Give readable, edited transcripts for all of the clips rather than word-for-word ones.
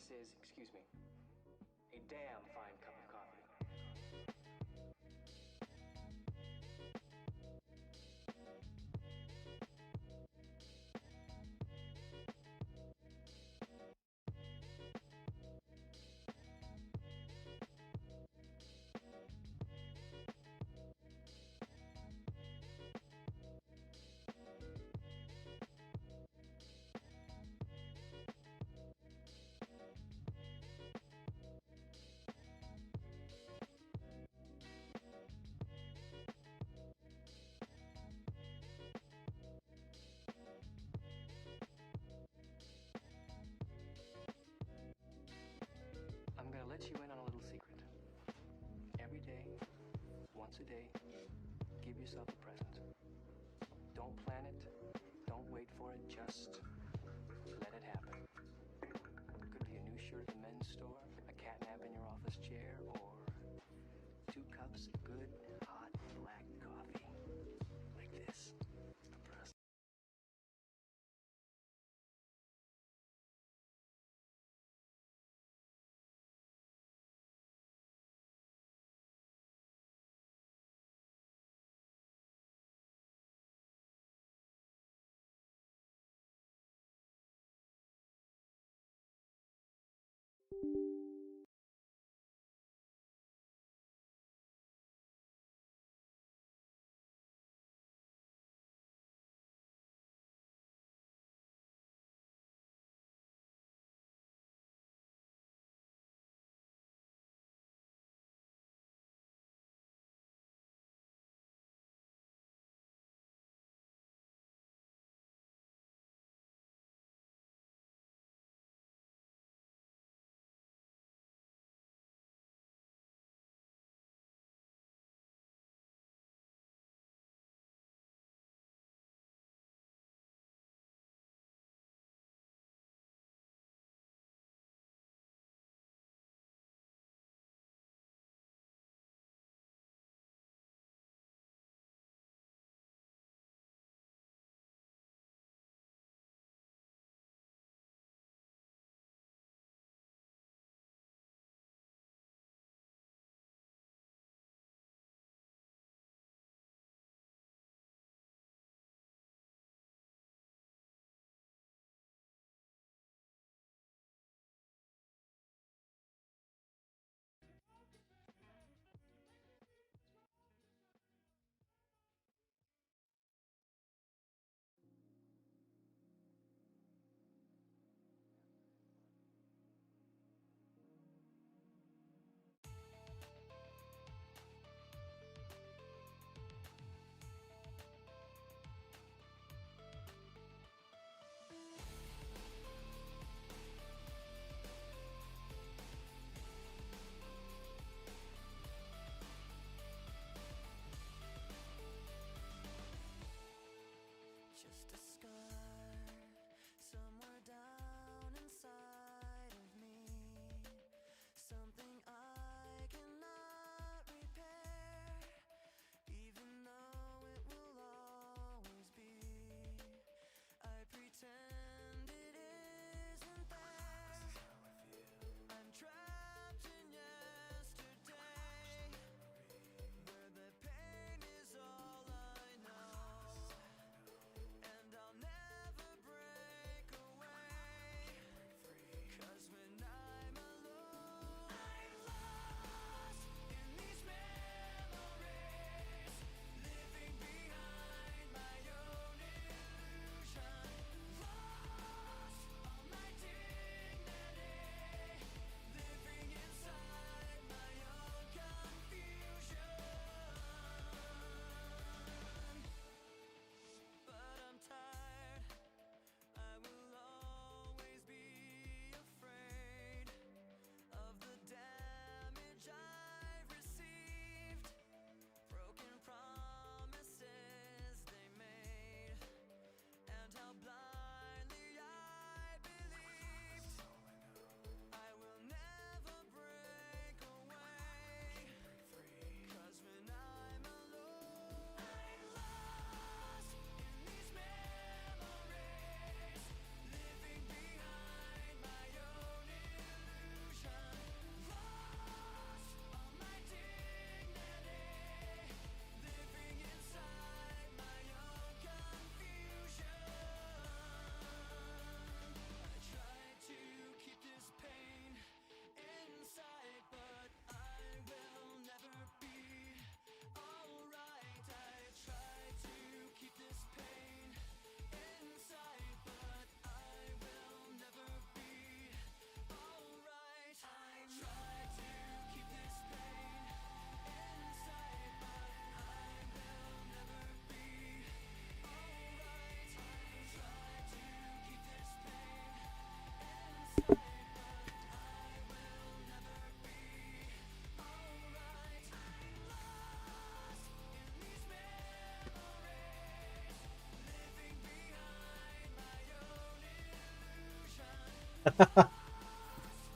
This is, excuse me, a damn fine cup of coffee. I'm gonna let you in on a little secret. Every day, once a day, give yourself a present. Don't plan it, don't wait for it, just let it happen. It could be a new shirt at the men's store, a cat nap in your office chair, or 2 cups of good, hot, black coffee. Like this. A present.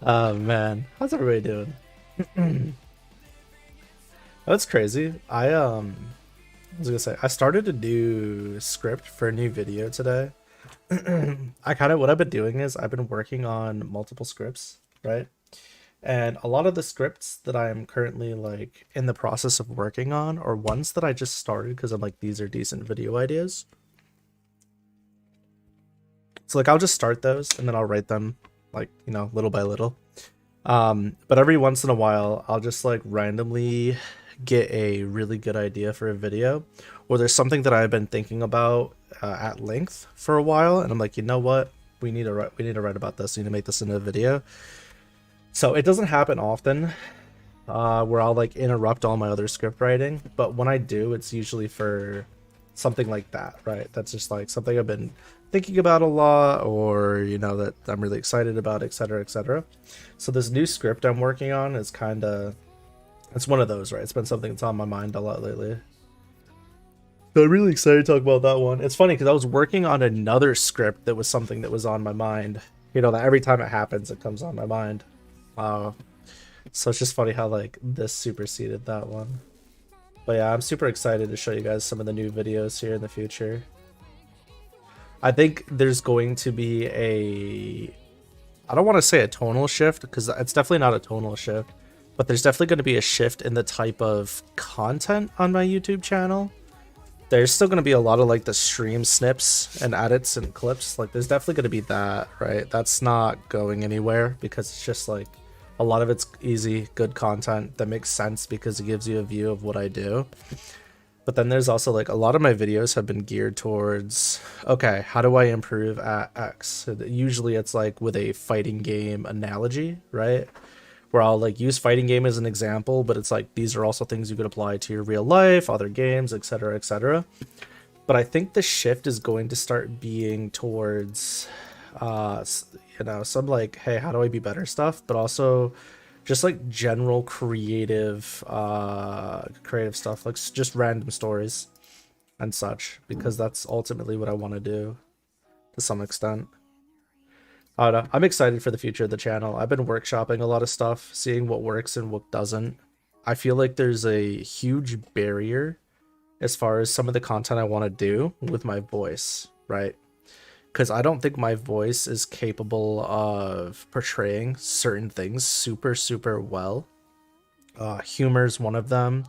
Oh man, how's everybody doing? That's crazy. I was gonna say I started a new script for a new video today. What I've been doing is I've been working on multiple scripts, right? And a lot of the scripts that I am currently like in the process of working on are ones that I just started because I'm like, these are decent video ideas. So like I'll just start those and then I'll write them like, you know, little by little. But every once in a while I'll just like randomly get a really good idea for a video, or there's something that I've been thinking about at length for a while, and I'm like, you know what, we need to write about this. We need to make this into a video. So it doesn't happen often where I'll like interrupt all my other script writing, but when I do, it's usually for something like that, right? That's just like something I've been thinking about a lot, or you know, that I'm really excited about, etc., etc. So this new script I'm working on is kind of, it's one of those, right? It's been something that's on my mind a lot lately. So I'm really excited to talk about that one. It's funny because I was working on another script that was something that was on my mind. You know, that every time it happens, it comes on my mind. So it's just funny how like this superseded that one. But yeah, I'm super excited to show you guys some of the new videos here in the future. I think there's going to be I don't want to say a tonal shift because it's definitely not a tonal shift, but there's definitely going to be a shift in the type of content on my YouTube channel. There's still going to be a lot of like the stream snips and edits and clips. Like there's definitely going to be that, right? That's not going anywhere because it's just like a lot of it's easy, good content that makes sense because it gives you a view of what I do. But then there's also like a lot of my videos have been geared towards, okay, how do I improve at X? So usually it's like with a fighting game analogy, right? Where I'll like use fighting game as an example, but it's like these are also things you could apply to your real life, other games, etc., etc. But I think the shift is going to start being towards you know, some like, hey, how do I be better stuff, but also just like general creative stuff, like just random stories and such, because that's ultimately what I want to do to some extent. I don't know. I'm excited for the future of the channel. I've been workshopping a lot of stuff, seeing what works and what doesn't. I feel like there's a huge barrier as far as some of the content I want to do with my voice, right? Because I don't think my voice is capable of portraying certain things super, super well. Humor is one of them.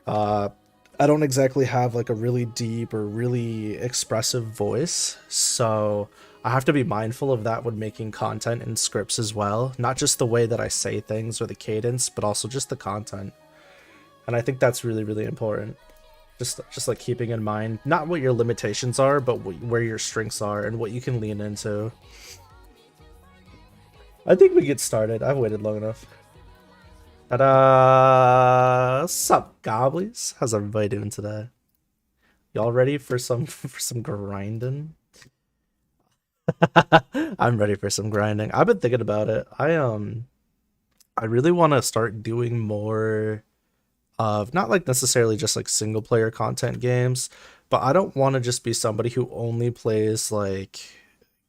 I don't exactly have like a really deep or really expressive voice, so I have to be mindful of that when making content and scripts as well. Not just the way that I say things or the cadence, but also just the content. And I think that's really, really important. Just like keeping in mind not what your limitations are, but where your strengths are and what you can lean into. I think we get started. I've waited long enough. Ta-da! What's up, Goblins? How's everybody doing today? Y'all ready for some grinding? I'm ready for some grinding. I've been thinking about it. I really want to start doing more of not like necessarily just like single player content games, but I don't want to just be somebody who only plays like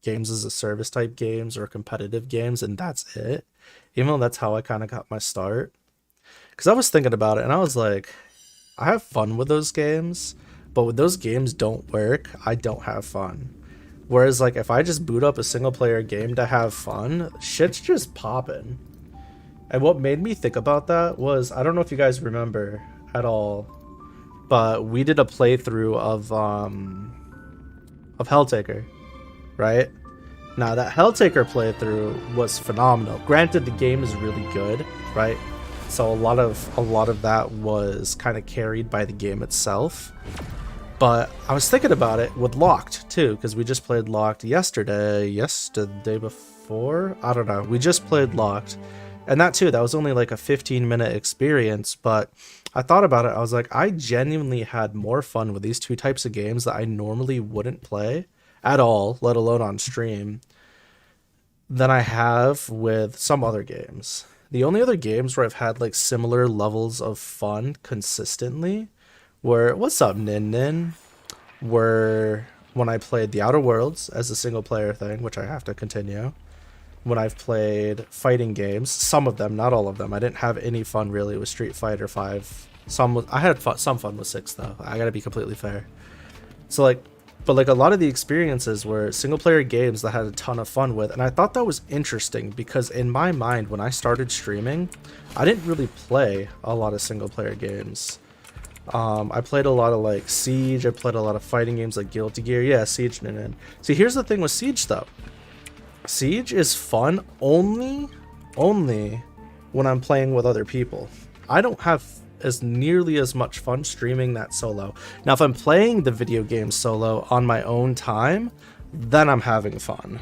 games as a service type games or competitive games and that's it. Even though that's how I kind of got my start. Because I was thinking about it and I was like, I have fun with those games, but when those games don't work, I don't have fun. Whereas like if I just boot up a single player game to have fun, shit's just popping. And what made me think about that was, I don't know if you guys remember at all, but we did a playthrough of Helltaker, right? Now that Helltaker playthrough was phenomenal. Granted, the game is really good, right? So a lot of that was kind of carried by the game itself. But I was thinking about it with Locked too, because we just played Locked yesterday before? I don't know. We just played Locked. And that too, that was only like a 15-minute experience, but I thought about it. I was like, I genuinely had more fun with these two types of games that I normally wouldn't play at all, let alone on stream, than I have with some other games. The only other games where I've had like similar levels of fun consistently were, what's up, Nin Nin? Were when I played The Outer Worlds as a single player thing, which I have to continue. when I've played fighting games. Some of them, not all of them. I didn't have any fun really with Street Fighter 5. I had some fun with 6 though. I gotta be completely fair. So like, but like a lot of the experiences were single player games that I had a ton of fun with, and I thought that was interesting because in my mind when I started streaming, I didn't really play a lot of single player games. I played a lot of like Siege, I played a lot of fighting games like Guilty Gear. Yeah, Siege. See, here's the thing with Siege though. Siege is fun only when I'm playing with other people. I don't have as nearly as much fun streaming that solo. Now, if I'm playing the video game solo on my own time, then I'm having fun.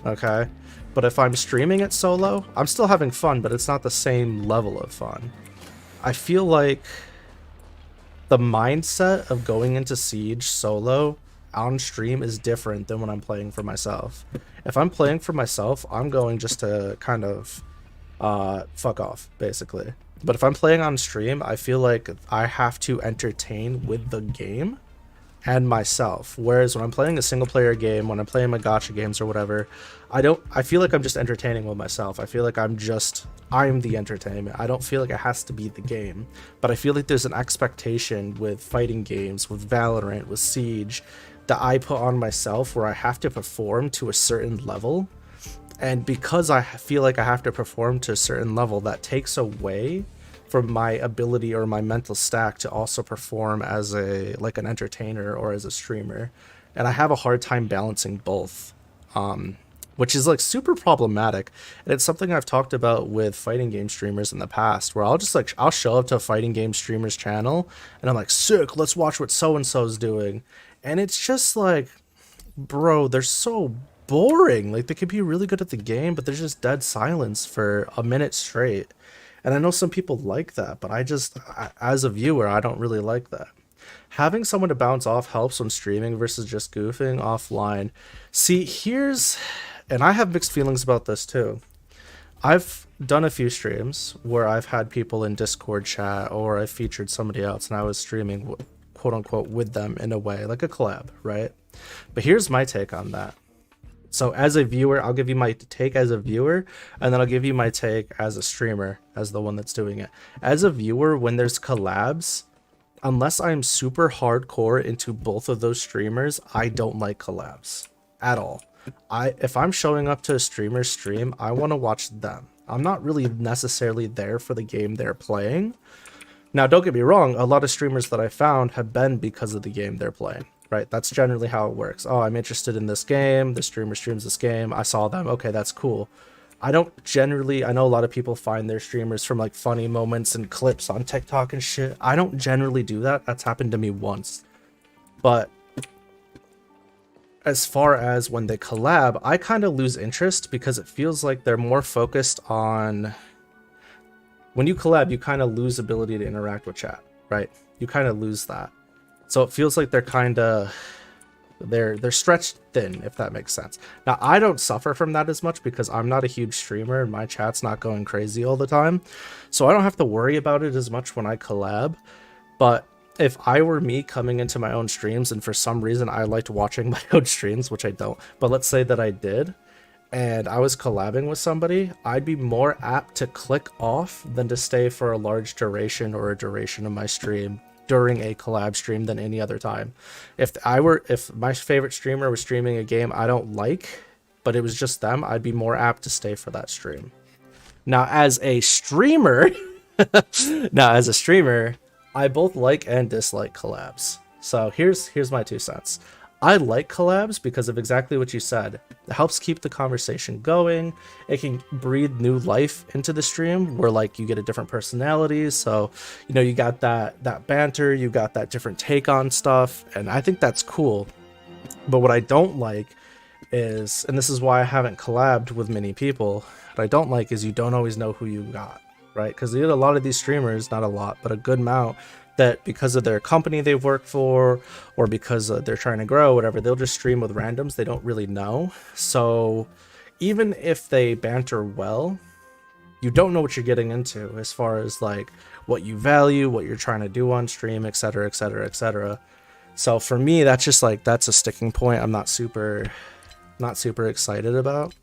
Okay? But if I'm streaming it solo, I'm still having fun, but it's not the same level of fun. I feel like the mindset of going into Siege solo on stream is different than when I'm playing for myself. If I'm playing for myself, I'm going just to kind of fuck off, basically. But if I'm playing on stream, I feel like I have to entertain with the game and myself. Whereas when I'm playing a single player game, when I'm playing my gacha games or whatever, I feel like I'm just entertaining with myself. I feel like I'm the entertainment. I don't feel like it has to be the game. But I feel like there's an expectation with fighting games, with Valorant, with Siege, that I put on myself where I have to perform to a certain level. And because I feel like I have to perform to a certain level, that takes away from my ability or my mental stack to also perform as an entertainer or as a streamer. And I have a hard time balancing both, which is like super problematic. And it's something I've talked about with fighting game streamers in the past, where I'll show up to a fighting game streamer's channel and I'm like, sick, let's watch what so-and-so's doing. And it's just like, bro, they're so boring. Like, they could be really good at the game, but there's just dead silence for a minute straight. And I know some people like that, but as a viewer, I don't really like that. Having someone to bounce off helps when streaming versus just goofing offline. See, and I have mixed feelings about this too. I've done a few streams where I've had people in Discord chat, or I featured somebody else and I was streaming quote unquote with them in a way, like a collab, right? But here's my take on that. So as a viewer, I'll give you my take as a viewer, and then I'll give you my take as a streamer, as the one that's doing it. As a viewer, when there's collabs, unless I'm super hardcore into both of those streamers, I don't like collabs at all. If I'm showing up to a streamer's stream, I want to watch them. I'm not really necessarily there for the game they're playing. Now, don't get me wrong, a lot of streamers that I found have been because of the game they're playing. Right, that's generally how it works. Oh, I'm interested in this game. The streamer streams this game. I saw them. Okay, that's cool. I know a lot of people find their streamers from like funny moments and clips on TikTok and shit. I don't generally do that. That's happened to me once. But as far as when they collab, I kind of lose interest because it feels like they're more focused on... When you collab, you kind of lose ability to interact with chat, right? You kind of lose that. So it feels like they're stretched thin, if that makes sense. Now, I don't suffer from that as much because I'm not a huge streamer and my chat's not going crazy all the time. So I don't have to worry about it as much when I collab. But if I were me coming into my own streams and for some reason I liked watching my own streams, which I don't, but let's say that I did, and I was collabing with somebody, I'd be more apt to click off than to stay for a large duration or a duration of my stream during a collab stream than any other time. If my favorite streamer was streaming a game I don't like, but it was just them, I'd be more apt to stay for that stream. Now, as a streamer, I both like and dislike collabs. So here's my 2 cents. I like collabs because of exactly what you said. It helps keep the conversation going. It can breathe new life into the stream where like you get a different personality. So, you got that banter, you got that different take on stuff. And I think that's cool. But what I don't like is, and this is why I haven't collabed with many people, what I don't like is you don't always know who you got, right? Because you get a lot of these streamers, not a lot, but a good amount, that because of their company they've worked for or because they're trying to grow, whatever, they'll just stream with randoms they don't really know. So even if they banter well, you don't know what you're getting into as far as like what you value, what you're trying to do on stream, etc, etc, etc. So for me, that's a sticking point I'm not super excited about.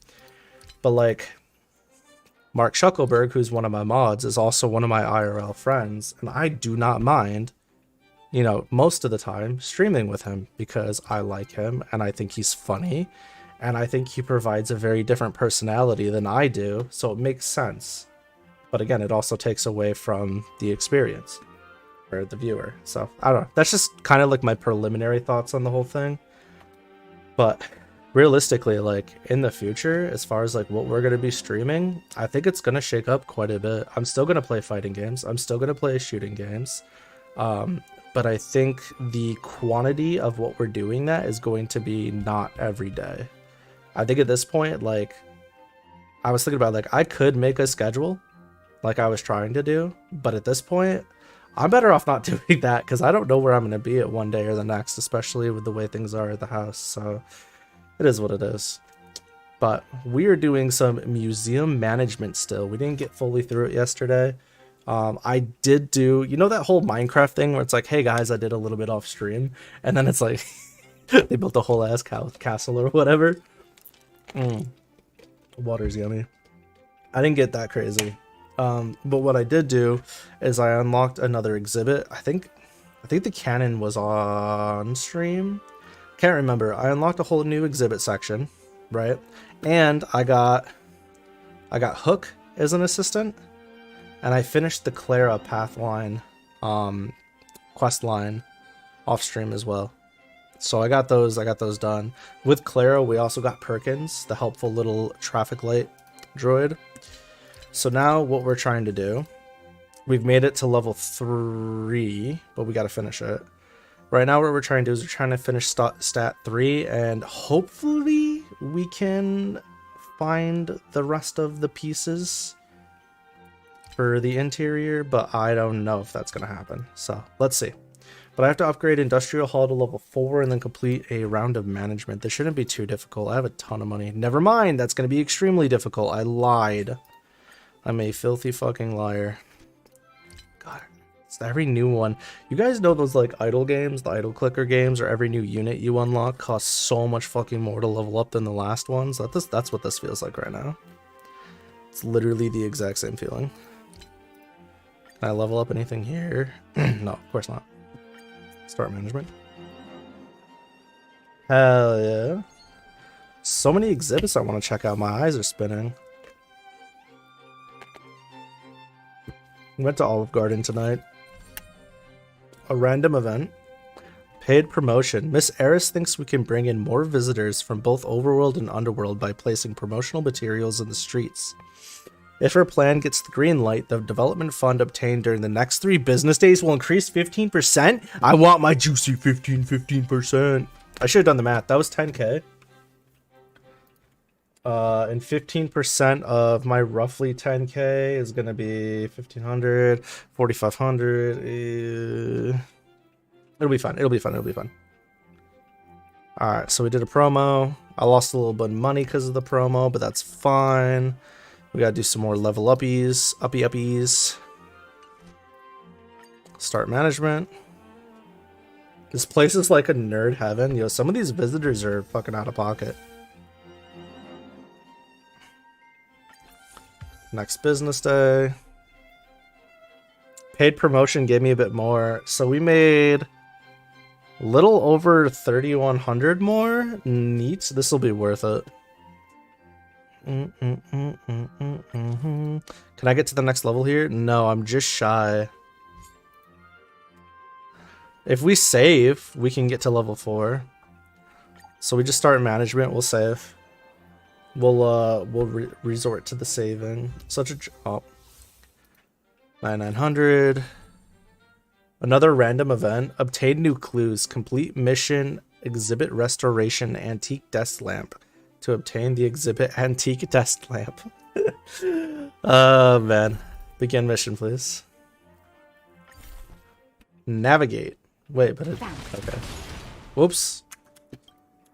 But like Mark Shuckleberg, who's one of my mods, is also one of my IRL friends, and I do not mind, you know, most of the time streaming with him because I like him and I think he's funny and I think he provides a very different personality than I do, so it makes sense. But again, it also takes away from the experience for the viewer. So I don't know. That's just kind of like my preliminary thoughts on the whole thing. But realistically, like in the future, as far as like what we're going to be streaming, I think it's going to shake up quite a bit. I'm still going to play fighting games. I'm still going to play shooting games. But I think the quantity of what we're doing that is going to be not every day. I think at this point, like I was thinking about, like I could make a schedule like I was trying to do, but at this point, I'm better off not doing that because I don't know where I'm going to be at one day or the next, especially with the way things are at the house. So it is what it is. But we are doing some museum management still. We didn't get fully through it yesterday. I did do, you know, that whole Minecraft thing where it's like, hey guys, I did a little bit off stream. And then it's like, they built a whole ass castle or whatever. Water's yummy. I didn't get that crazy. But what I did do is I unlocked another exhibit. I think the cannon was on stream. Can't remember. I unlocked a whole new exhibit section, right? And I got Hook as an assistant, and I finished the Clara path line, quest line off stream as well. So I got those done. With Clara, we also got Perkins, the helpful little traffic light droid. So now what we're trying to do, we've made it to level 3, but we got to finish it. Right now what we're trying to do is we're trying to finish stat 3, and hopefully we can find the rest of the pieces for the interior, but I don't know if that's going to happen. So let's see. But I have to upgrade Industrial Hall to level 4 and then complete a round of management. This shouldn't be too difficult. I have a ton of money. Never mind. That's going to be extremely difficult. I lied. I'm a filthy fucking liar. God, it's every new one. You guys know those like idle games, the idle clicker games, or every new unit you unlock costs so much fucking more to level up than the last ones? That's what this feels like right now. It's literally the exact same feeling. Can I level up anything here? No, of course not. Start management. Hell yeah. So many exhibits I want to check out. My eyes are spinning. Went to Olive Garden tonight. A random event. Paid promotion. Miss Eris thinks we can bring in more visitors from both Overworld and Underworld by placing promotional materials in the streets. If her plan gets the green light, the development fund obtained during the next 3 business days will increase 15%. I want my juicy 15%. I should have done the math. That was 10k. And 15% of my roughly 10k is going to be 1500, 4500. It'll be fun. It'll be fun. It'll be fun. All right. So we did a promo. I lost a little bit of money because of the promo, but that's fine. We got to do some more level uppies. Uppies. Start management. This place is like a nerd heaven. Yo, some of these visitors are fucking out of pocket. Next business day. Paid promotion gave me a bit more. So we made a little over 3,100 more. Neat. This will be worth it. Can I get to the next level here? No, I'm just shy. If we save, we can get to level 4. So we just start management. We'll save. We'll resort to the saving. Such a 9900. Another random event. Obtain new clues. Complete mission. Exhibit restoration. Antique desk lamp. To obtain the exhibit antique desk lamp. Oh man. Begin mission, please. Navigate. Wait, but okay. Whoops.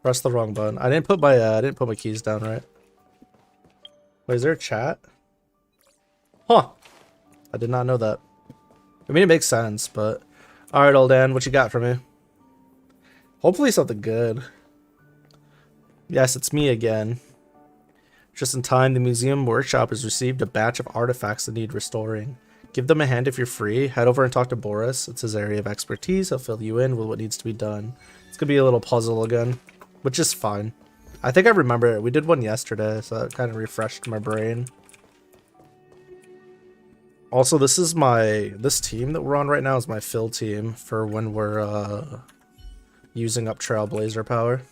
Press the wrong button. I didn't put my keys down right. Wait, is there a chat? Huh. I did not know that. I mean, it makes sense, but all right, old Dan, what you got for me? Hopefully something good. Yes, it's me again. Just in time, the museum workshop has received a batch of artifacts that need restoring. Give them a hand if you're free. Head over and talk to Boris. It's his area of expertise. He'll fill you in with what needs to be done. It's gonna be a little puzzle again, which is fine. I think I remember it. We did one yesterday, so it kind of refreshed my brain. Also, this team that we're on right now is my fill team for when we're using up Trailblazer power.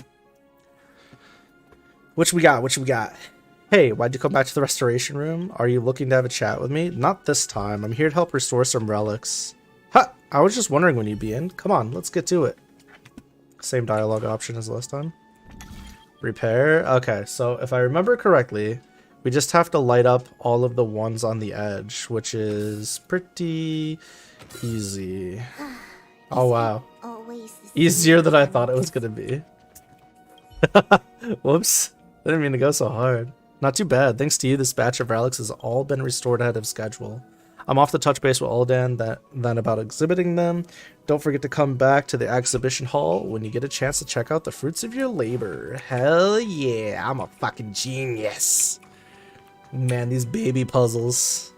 What we got? Hey, why'd you come back to the restoration room? Are you looking to have a chat with me? Not this time. I'm here to help restore some relics. Ha! I was just wondering when you'd be in. Come on, let's get to it. Same dialogue option as last time. Repair. Okay, so if I remember correctly, we just have to light up all of the ones on the edge, which is pretty easy. Oh, wow. Easier than I thought it was going to be. Whoops. I didn't mean to go so hard. Not too bad. Thanks to you, this batch of relics has all been restored ahead of schedule. I'm off to touch base with Ul'dan then about exhibiting them. Don't forget to come back to the exhibition hall when you get a chance to check out the fruits of your labor. Hell yeah, I'm a fucking genius. Man, these baby puzzles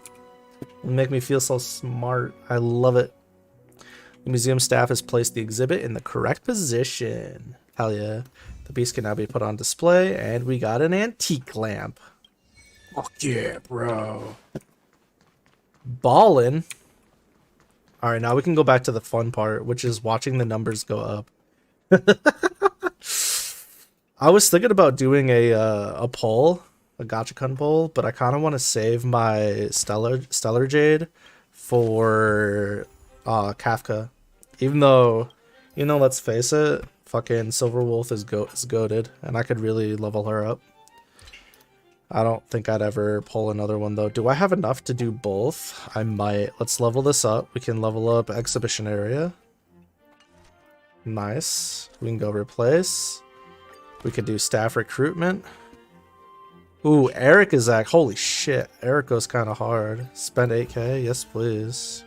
make me feel so smart. I love it. The museum staff has placed the exhibit in the correct position. Hell yeah. The piece can now be put on display, and we got an antique lamp. Fuck yeah, bro. Ballin'. Alright, now we can go back to the fun part, which is watching the numbers go up. I was thinking about doing a poll, a gachacon poll, but I kind of want to save my stellar jade for Kafka. Even though, let's face it, fucking Silverwolf is goated, and I could really level her up. I don't think I'd ever pull another one, though. Do I have enough to do both? I might. Let's level this up. We can level up exhibition area. Nice. We can go replace. We could do staff recruitment. Ooh, Eric is holy shit. Eric goes kind of hard. Spend 8k? Yes, please.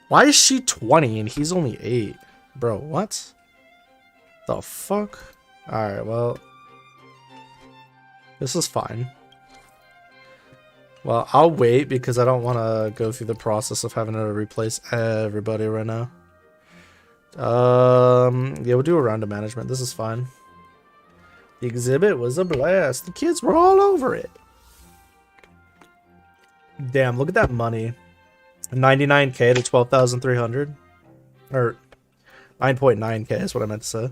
Why is she 20 and he's only 8? Bro, what? The fuck? Alright, well. This is fine. Well, I'll wait because I don't want to go through the process of having to replace everybody right now. Yeah, we'll do a round of management. This is fine. The exhibit was a blast. The kids were all over it. Damn, look at that money. 99k to 12,300. Or 9.9k is what I meant to say.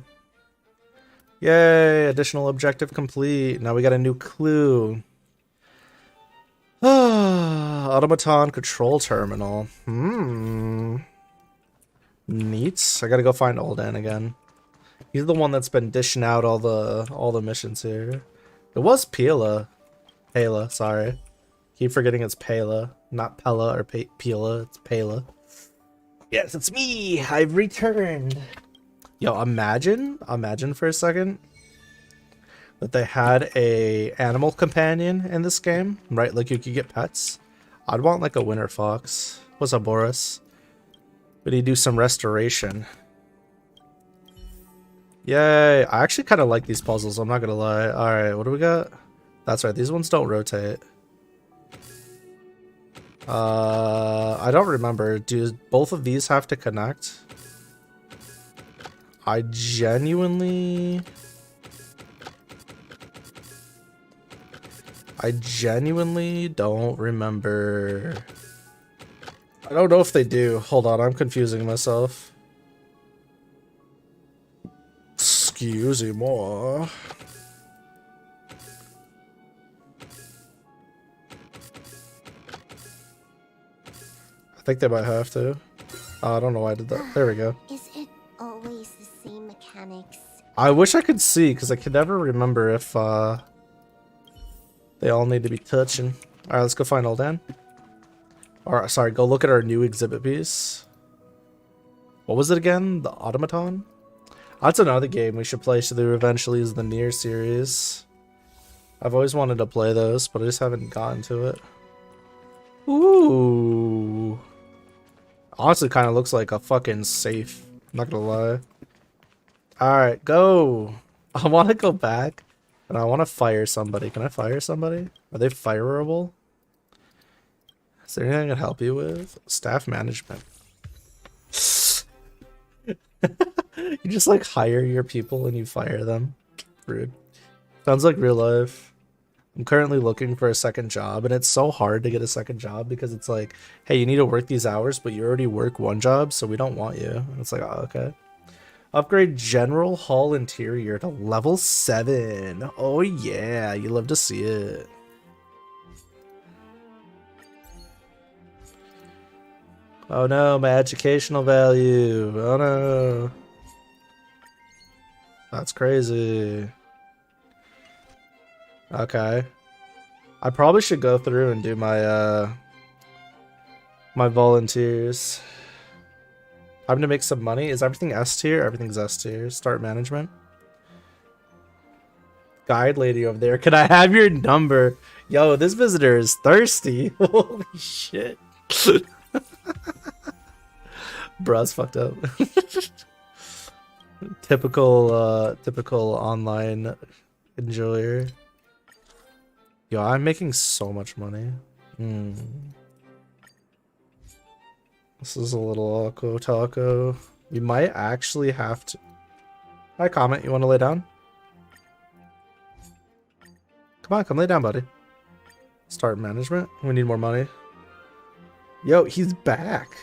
Yay, additional objective complete. Now we got a new clue. Automaton control terminal. Neat. I gotta go find Ul'dan again. He's the one that's been dishing out all the missions here. It was Pela, sorry. Keep forgetting it's Pela, not Pella or Pela, it's Pela. Yes, it's me. I've returned. Yo, imagine for a second that they had a animal companion in this game, right? Like you could get pets. I'd want like a winter fox. What's up, Boris? We need to do some restoration. Yay! I actually kind of like these puzzles. I'm not gonna lie. All right, what do we got? That's right. These ones don't rotate. I don't remember. Do both of these have to connect? I genuinely don't remember. I don't know if they do. Hold on, I'm confusing myself. Excuse me more. I think they might have to. I don't know why I did that. There we go. Is it always the same mechanics? I wish I could see, because I could never remember if they all need to be touching. Alright, let's go find Ul'dan. Or, sorry, go look at our new exhibit piece. What was it again? The Automaton? That's another game we should play through eventually, is the Nier series. I've always wanted to play those, but I just haven't gotten to it. Ooh. Honestly, kind of looks like a fucking safe. I'm not gonna lie. Alright, go. I want to go back And I want to fire somebody. Can I fire somebody? Are they fireable? Is there anything I can help you with? Staff management. You just like hire your people and you fire them. Rude. Sounds like real life. I'm currently looking for a second job, and it's so hard to get a second job because it's like, hey, you need to work these hours, but you already work one job, so we don't want you. And it's like, oh, okay. Upgrade general hall interior to level 7. Oh yeah, you love to see it. Oh no, my educational value. Oh no. That's crazy. Okay. I probably should go through and do my my volunteers. I'm gonna make some money. Is everything S tier? Everything's S tier. Start management. Guide lady over there. Can I have your number? Yo, this visitor is thirsty. Holy shit. Bruh's fucked up. Typical online enjoyer. Yo, I'm making so much money. This is a little Akko Taco. We might actually have to... Hi, Comet. You want to lay down? Come on, come lay down, buddy. Start management. We need more money. Yo, he's back.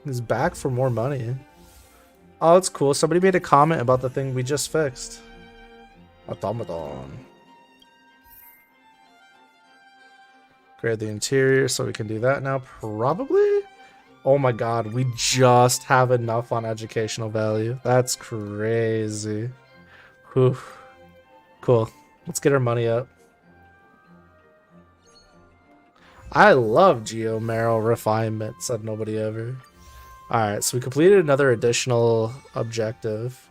He's back for more money. Oh, it's cool. Somebody made a comment about the thing we just fixed. Automaton. Grade the interior so we can do that now. Probably? Oh my god, we just have enough on educational value. That's crazy. Whew. Cool. Let's get our money up. I love Geomarrow refinement, said nobody ever. Alright, so we completed another additional objective.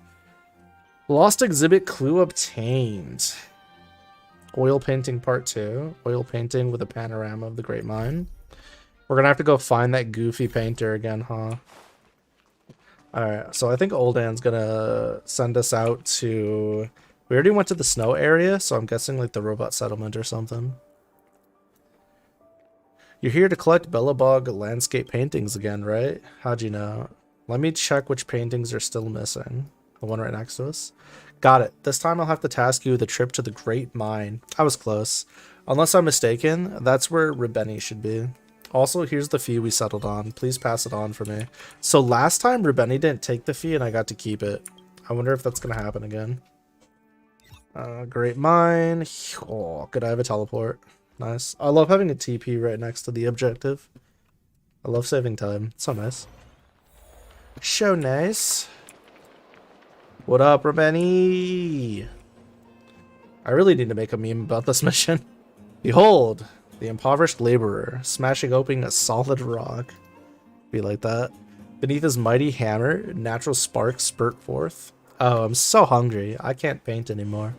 Lost exhibit clue obtained. Oil painting part 2. Oil painting with a panorama of the Great Mine. We're gonna have to go find that goofy painter again, huh? Alright, so I think Oldan's gonna send us out to... We already went to the snow area, so I'm guessing like the robot settlement or something. You're here to collect Bellabog landscape paintings again, right? How'd you know? Let me check which paintings are still missing. The one right next to us. Got it. This time I'll have to task you with a trip to the Great Mine. I was close. Unless I'm mistaken, that's where Ribeni should be. Also, here's the fee we settled on. Please pass it on for me. So last time Ribeni didn't take the fee and I got to keep it. I wonder if that's going to happen again. Great Mine. Oh, could I have a teleport? Nice. I love having a TP right next to the objective. I love saving time. It's so nice. So nice. What up, Ribeni? I really need to make a meme about this mission. Behold, the impoverished laborer, smashing open a solid rock. Be like that. Beneath his mighty hammer, natural sparks spurt forth. Oh, I'm so hungry. I can't paint anymore.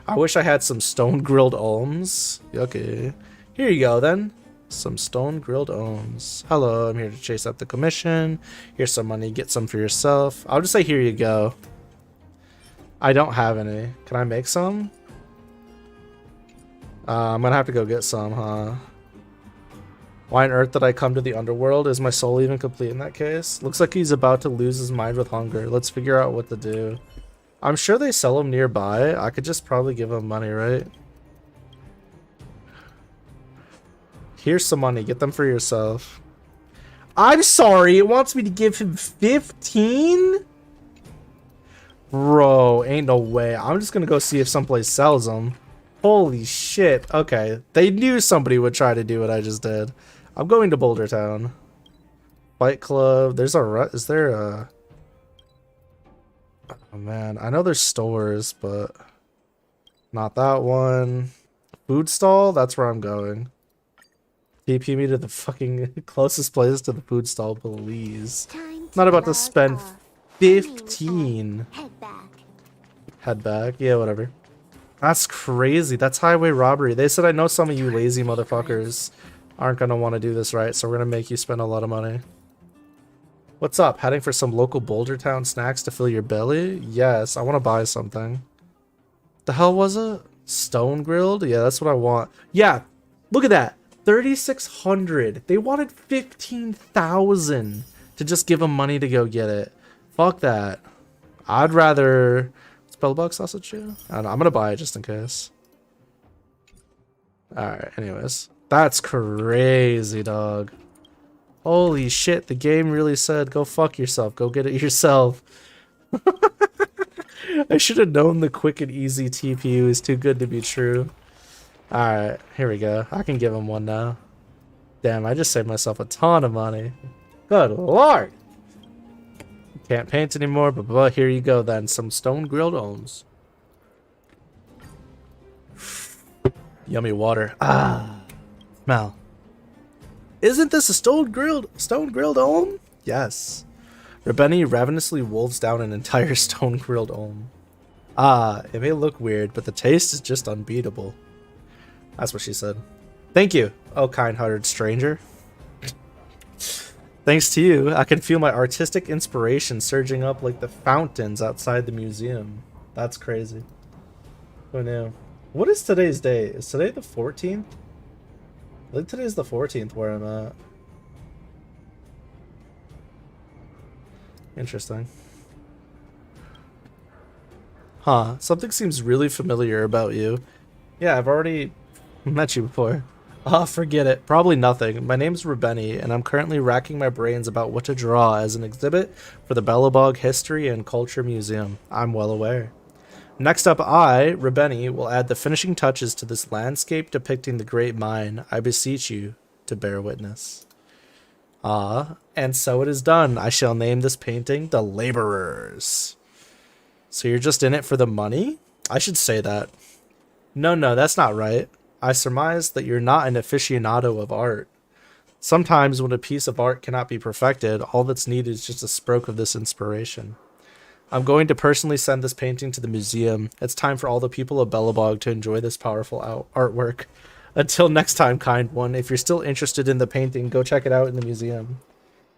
I wish I had some stone-grilled ohms. Okay. Here you go, then. Some stone-grilled ohms. Hello, I'm here to chase up the commission. Here's some money. Get some for yourself. I'll just say here you go. I don't have any. Can I make some? I'm gonna have to go get some, huh? Why on earth did I come to the underworld? Is my soul even complete in that case? Looks like he's about to lose his mind with hunger. Let's figure out what to do. I'm sure they sell them nearby. I could just probably give him money, right? Here's some money. Get them for yourself. I'm sorry. It wants me to give him 15? Bro, ain't no way. I'm just gonna go see if someplace sells them. Holy shit. Okay. They knew somebody would try to do what I just did. I'm going to Boulder Town. Fight Club. There's a... Is there a... Oh, man. I know there's stores, but... Not that one. Food stall? That's where I'm going. TP me to the fucking closest place to the food stall, please. Not about to spend 15. Head back. Head back? Yeah, whatever. That's crazy. That's highway robbery. They said I know some of you lazy motherfuckers aren't gonna want to do this right, so we're gonna make you spend a lot of money. What's up? Heading for some local Boulder Town snacks to fill your belly? Yes, I want to buy something. The hell was it? Stone grilled? Yeah, that's what I want. Yeah, look at that. 3,600. They wanted 15,000 to just give them money to go get it. Fuck that. I'd rather spellbug sausage. Yeah, I don't know. I'm gonna buy it just in case. All right. Anyways, that's crazy, dog. Holy shit! The game really said, "Go fuck yourself. Go get it yourself." I should have known the quick and easy TPU is too good to be true. Alright, here we go. I can give him one now. Damn, I just saved myself a ton of money. Good lord! Can't paint anymore, but here you go then. Some stone grilled ohms. Yummy water. Ah, smell. Isn't this a stone grilled ohm? Yes. Rebeni ravenously wolves down an entire stone grilled ohm. Ah, it may look weird, but the taste is just unbeatable. That's what she said. Thank you, oh kind-hearted stranger. Thanks to you, I can feel my artistic inspiration surging up like the fountains outside the museum. That's crazy. Who knew? What is today's date? Is today the 14th? I think today's the 14th where I'm at. Interesting. Huh, something seems really familiar about you. Yeah, I've already met you before. Oh, forget it. Probably nothing. My name's Rebeni, and I'm currently racking my brains about what to draw as an exhibit for the Belobog History and Culture Museum. I'm well aware. Next up, I, Rebeni, will add the finishing touches to this landscape depicting the great mine. I beseech you to bear witness. Ah, and so it is done. I shall name this painting The Laborers. So you're just in it for the money? I should say that. No, that's not right. I surmise that you're not an aficionado of art. Sometimes when a piece of art cannot be perfected, all that's needed is just a stroke of this inspiration. I'm going to personally send this painting to the museum. It's time for all the people of Belobog to enjoy this powerful artwork. Until next time, kind one, if you're still interested in the painting, go check it out in the museum.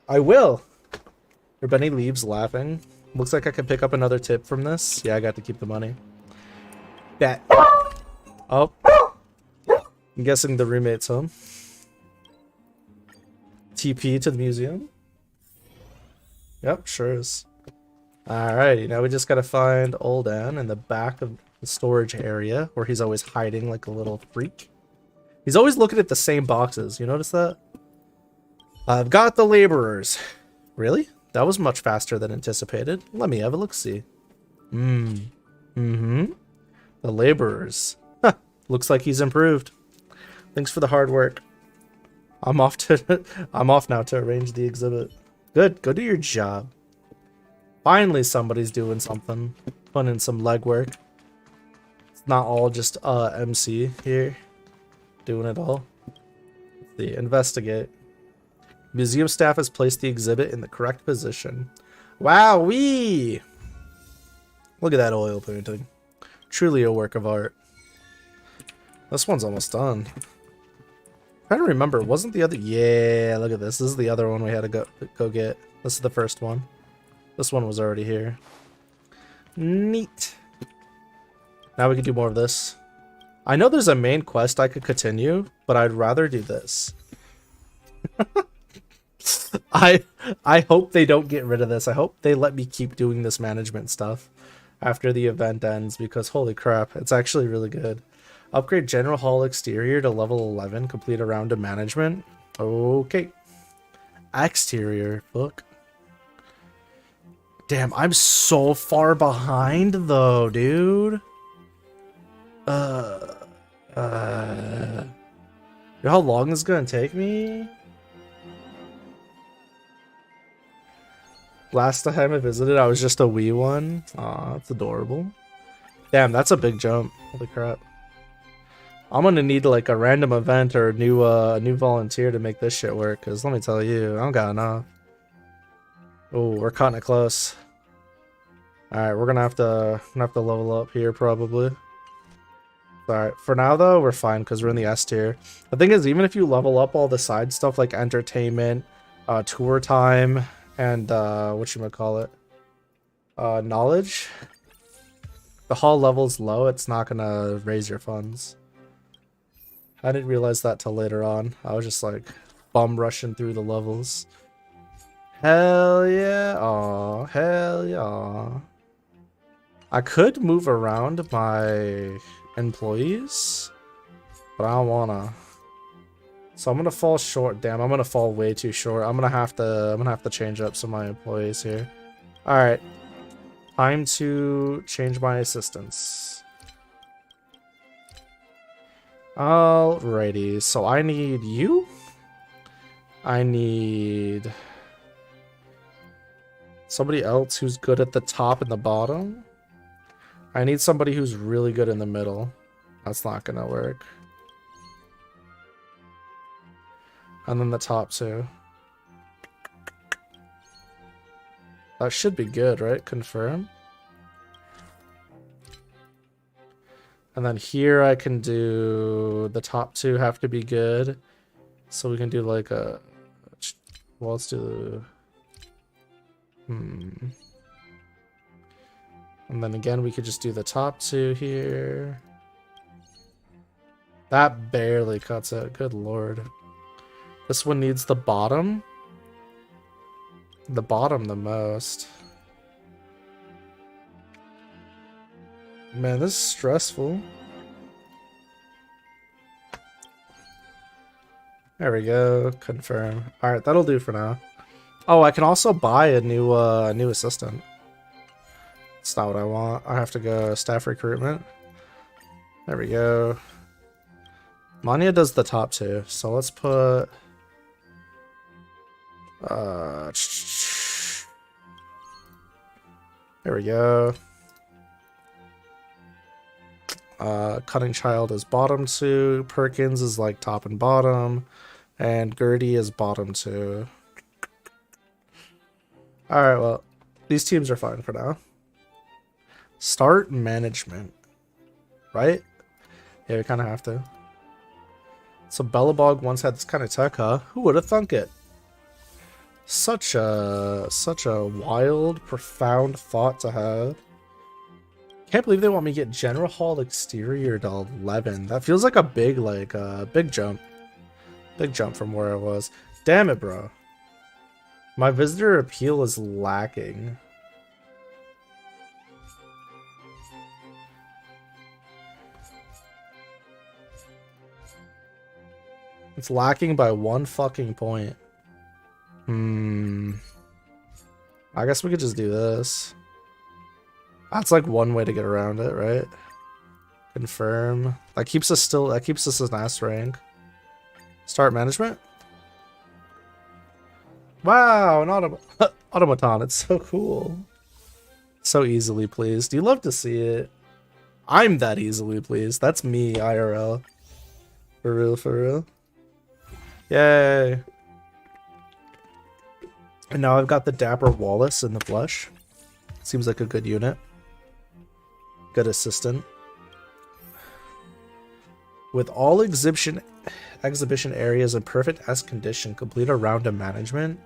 I will! Rebeni leaves laughing. Looks like I can pick up another tip from this. Yeah, I got to keep the money. Bet. Oh. I'm guessing the roommate's home. TP to the museum? Yep, sure is. Alrighty, now we just gotta find Old Ann in the back of the storage area where he's always hiding like a little freak. He's always looking at the same boxes. You notice that? I've got the laborers. Really? That was much faster than anticipated. Let me have a look-see. The laborers. Huh. Looks like he's improved. Thanks for the hard work. I'm off now to arrange the exhibit. Good. Go do your job. Finally, somebody's doing something. Putting in some legwork. It's not all just MC here. Doing it all. Let's see. Investigate. Museum staff has placed the exhibit in the correct position. Wowee! Look at that oil painting. Truly a work of art. This one's almost done. I'm trying to remember, wasn't the other... Yeah, look at this. This is the other one we had to go get. This is the first one. This one was already here. Neat. Now we can do more of this. I know there's a main quest I could continue, but I'd rather do this. I hope they don't get rid of this. I hope they let me keep doing this management stuff after the event ends, because holy crap, it's actually really good. Upgrade General Hall exterior to level 11. Complete a round of management. Okay. Exterior. Look. Damn, I'm so far behind though, dude. You know how long this is gonna take me? Last time I visited, I was just a wee one. Aw, that's adorable. Damn, that's a big jump. Holy crap. I'm gonna need like a random event or a new volunteer to make this shit work, because let me tell you, I don't got enough. Oh, we're cutting it close. Alright, we're gonna have to level up here probably. Alright, for now though, we're fine because we're in the S tier. The thing is, even if you level up all the side stuff like entertainment, tour time, and whatchamacallit, knowledge, the hall level's low, it's not gonna raise your funds. I didn't realize that till later on. I was just like bum rushing through the levels. Hell yeah. Aw, hell yeah. I could move around my employees, but I don't wanna. So I'm gonna fall short. Damn, I'm gonna fall way too short. I'm gonna have to change up some of my employees here. Alright. Time to change my assistants. Alrighty, so I need you. I need somebody else who's good at the top and the bottom. I need somebody who's really good in the middle. That's not gonna work. And then the top two. That should be good, right? Confirm. And then here I can do the top two have to be good. So we can do like a, well, let's do the, and then again, we could just do the top two here. That barely cuts it. Good lord. This one needs the bottom. The bottom the most. Man, this is stressful. There we go. Confirm. Alright, that'll do for now. Oh, I can also buy a new assistant. That's not what I want. I have to go staff recruitment. There we go. Manya does the top two, so let's put there we go. Cutting Child is bottom two, Perkins is like top and bottom, and Gertie is bottom two. Alright, well, these teams are fine for now. Start management. Right? Yeah, we kind of have to. So Bellabog once had this kind of tech, huh? Who would have thunk it? Such a wild, profound thought to have. Can't believe they want me to get General Hall exterior to 11. That feels like a big, big jump. Big jump from where I was. Damn it, bro. My visitor appeal is lacking. It's lacking by 1 fucking point. I guess we could just do this. That's like one way to get around it, right? Confirm. That keeps us an S rank. Start management. Wow, an automaton. It's so cool. So easily pleased. You love to see it. I'm that easily pleased. That's me, IRL. For real, for real. Yay. And now I've got the Dapper Wallace in the flesh. Seems like a good unit. Good assistant. With all exhibition areas in perfect S condition, complete a round of management.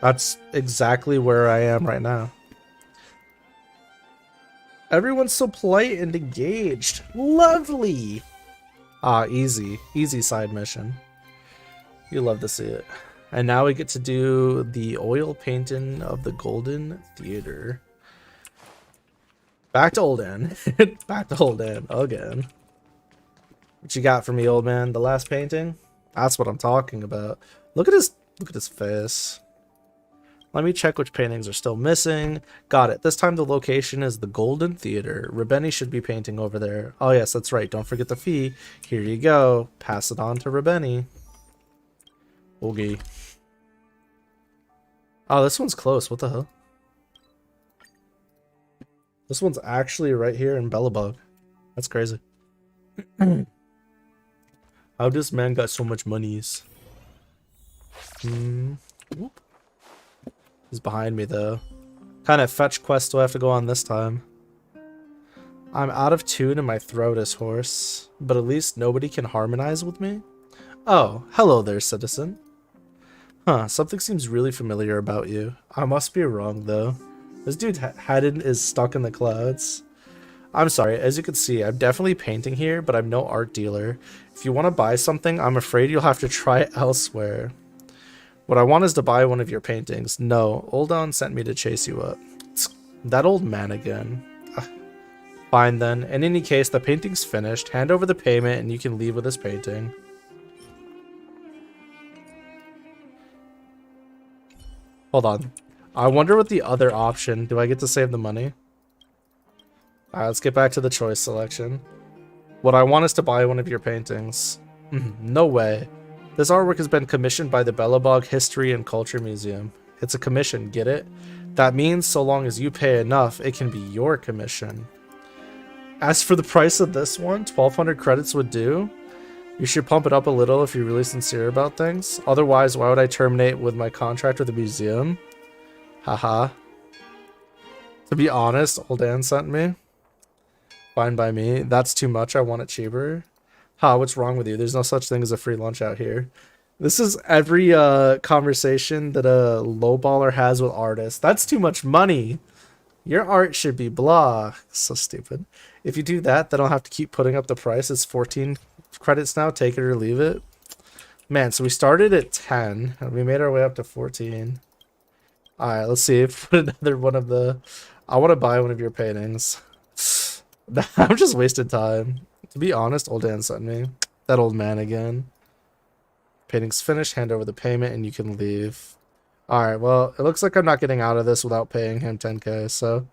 That's exactly where I am right now. Everyone's so polite and engaged. Lovely. Ah, easy. Easy side mission. You love to see it. And now we get to do the oil painting of the Golden Theater. Back to Old Ann. Back to Old Ann again. What you got for me, old man? The last painting? That's what I'm talking about. Look at his face. Let me check which paintings are still missing. Got it. This time the location is the Golden Theater. Rebeni should be painting over there. Oh yes, that's right. Don't forget the fee. Here you go. Pass it on to Rebeni. Okay. Oh, this one's close. What the hell? This one's actually right here in Bellabog. That's crazy. How this man got so much monies? He's behind me though. Kind of fetch quest do I have to go on this time? I'm out of tune and my throat is hoarse, but at least nobody can harmonize with me. Oh, hello there, citizen. Huh, something seems really familiar about you. I must be wrong though. This dude Haddon is stuck in the clouds. I'm sorry, as you can see, I'm definitely painting here, but I'm no art dealer. If you want to buy something, I'm afraid you'll have to try it elsewhere. What I want is to buy one of your paintings. No, Oldon sent me to chase you up. That old man again. Fine then. In any case, the painting's finished. Hand over the payment and you can leave with this painting. Hold on. I wonder what the other option... Do I get to save the money? Alright, let's get back to the choice selection. What I want is to buy one of your paintings. No way. This artwork has been commissioned by the Belobog History and Culture Museum. It's a commission, get it? That means so long as you pay enough, it can be your commission. As for the price of this one, 1,200 credits would do. You should pump it up a little if you're really sincere about things. Otherwise, why would I terminate with my contract with the museum? Haha. To be honest, Old Dan sent me. Fine by me. That's too much. I want it cheaper. Ha, what's wrong with you? There's no such thing as a free lunch out here. This is every conversation that a lowballer has with artists. That's too much money. Your art should be blah. So stupid. If you do that, then I'll have to keep putting up the price. It's 14 credits now. Take it or leave it. Man, so we started at 10 and we made our way up to 14. Alright, let's see. Put another one of the... I want to buy one of your paintings. I'm just wasting time. To be honest, Old Dan sent me. That old man again. Painting's finished. Hand over the payment and you can leave. Alright, well, it looks like I'm not getting out of this without paying him 10k, so...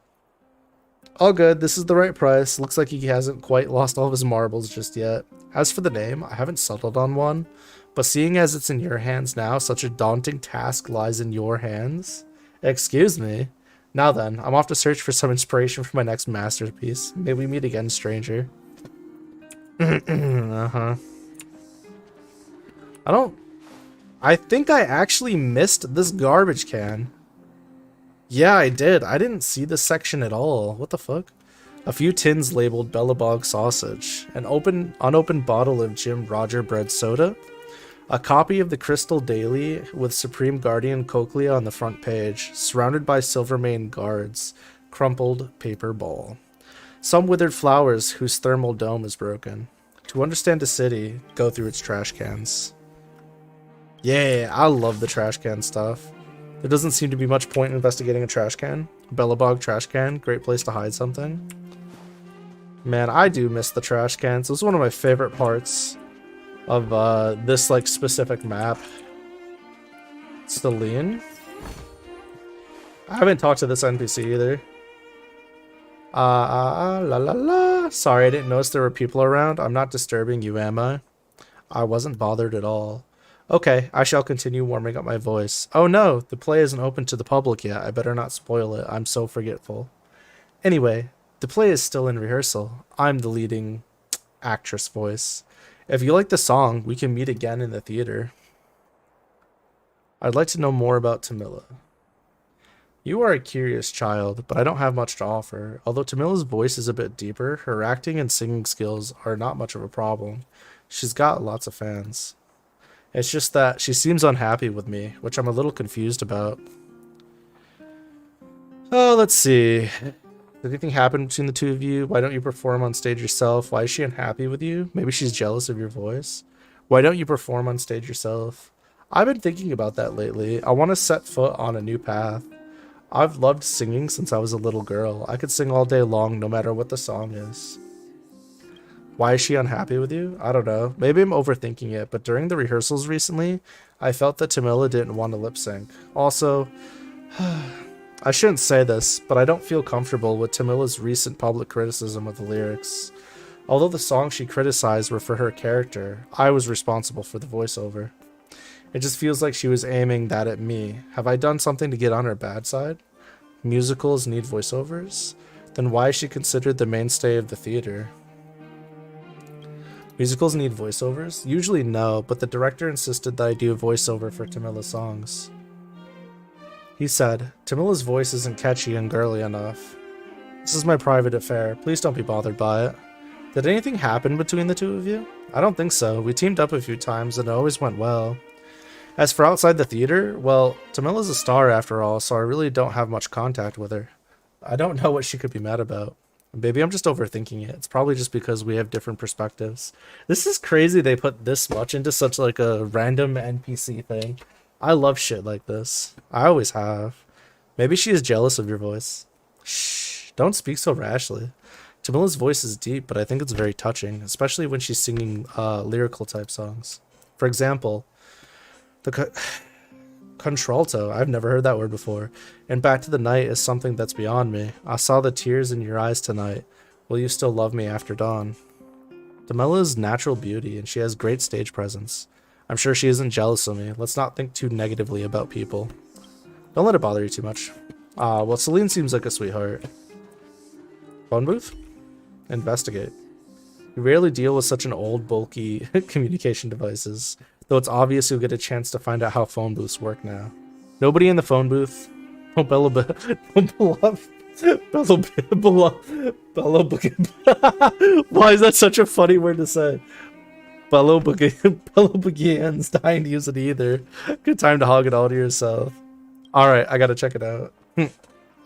All good, this is the right price. Looks like he hasn't quite lost all of his marbles just yet. As for the name, I haven't settled on one, but seeing as it's in your hands now, such a daunting task lies in your hands. Excuse me. Now then, I'm off to search for some inspiration for my next masterpiece. May we meet again, stranger. Uh-huh. I think I actually missed this garbage can. Yeah, I did. I didn't see this section at all. What the fuck? A few tins labeled Bellabog sausage. An unopened bottle of Jim Roger bread soda. A copy of the Crystal Daily with Supreme Guardian Cochlea on the front page, surrounded by Silvermane guards. Crumpled paper ball. Some withered flowers whose thermal dome is broken. To understand a city, go through its trash cans. Yeah, I love the trash can stuff. There doesn't seem to be much point in investigating a trash can. Bellabog trash can, great place to hide something. Man, I do miss the trash cans. It was one of my favorite parts of this like specific map. Celine. I haven't talked to this NPC either. La la la. Sorry, I didn't notice there were people around. I'm not disturbing you, am I? I wasn't bothered at all. Okay, I shall continue warming up my voice. Oh no, the play isn't open to the public yet. I better not spoil it. I'm so forgetful. Anyway, the play is still in rehearsal. I'm the leading actress voice. If you like the song, we can meet again in the theater. I'd like to know more about Tamila. You are a curious child, but I don't have much to offer. Although Tamila's voice is a bit deeper, her acting and singing skills are not much of a problem. She's got lots of fans. It's just that she seems unhappy with me, which I'm a little confused about. Oh, let's see. Did anything happen between the two of you? Why don't you perform on stage yourself? Why is she unhappy with you? Maybe she's jealous of your voice. Why don't you perform on stage yourself? I've been thinking about that lately. I want to set foot on a new path. I've loved singing since I was a little girl. I could sing all day long no matter what the song is. Why is she unhappy with you? I don't know. Maybe I'm overthinking it, but during the rehearsals recently, I felt that Tamila didn't want to lip sync. Also, I shouldn't say this, but I don't feel comfortable with Tamila's recent public criticism of the lyrics. Although the songs she criticized were for her character, I was responsible for the voiceover. It just feels like she was aiming that at me. Have I done something to get on her bad side? Musicals need voiceovers? Then why is she considered the mainstay of the theater? Musicals need voiceovers? Usually no, but the director insisted that I do a voiceover for Tamila's songs. He said, Tamila's voice isn't catchy and girly enough. This is my private affair. Please don't be bothered by it. Did anything happen between the two of you? I don't think so. We teamed up a few times and it always went well. As for outside the theater, well, Tamila's a star after all, so I really don't have much contact with her. I don't know what she could be mad about. Maybe I'm just overthinking it. It's probably just because we have different perspectives. This is crazy they put this much into such like a random NPC thing. I love shit like this. I always have. Maybe she is jealous of your voice. Shh, don't speak so rashly. Jamila's voice is deep, but I think it's very touching, especially when she's singing lyrical type songs. For example, the contralto, I've never heard that word before. And Back to the Night is something that's beyond me. I saw the tears in your eyes tonight. Will you still love me after dawn? Demella is natural beauty, and she has great stage presence. I'm sure she isn't jealous of me. Let's not think too negatively about people. Don't let it bother you too much. Well, Celine seems like a sweetheart. Phone booth? Investigate. You rarely deal with such an old, bulky communication devices, though it's obvious you'll get a chance to find out how phone booths work now. Nobody in the phone booth. Oh, Bella. Why is that such a funny word to say? Bello begins. I ain't use it either. Good time to hog it all to yourself. Alright, I gotta check it out.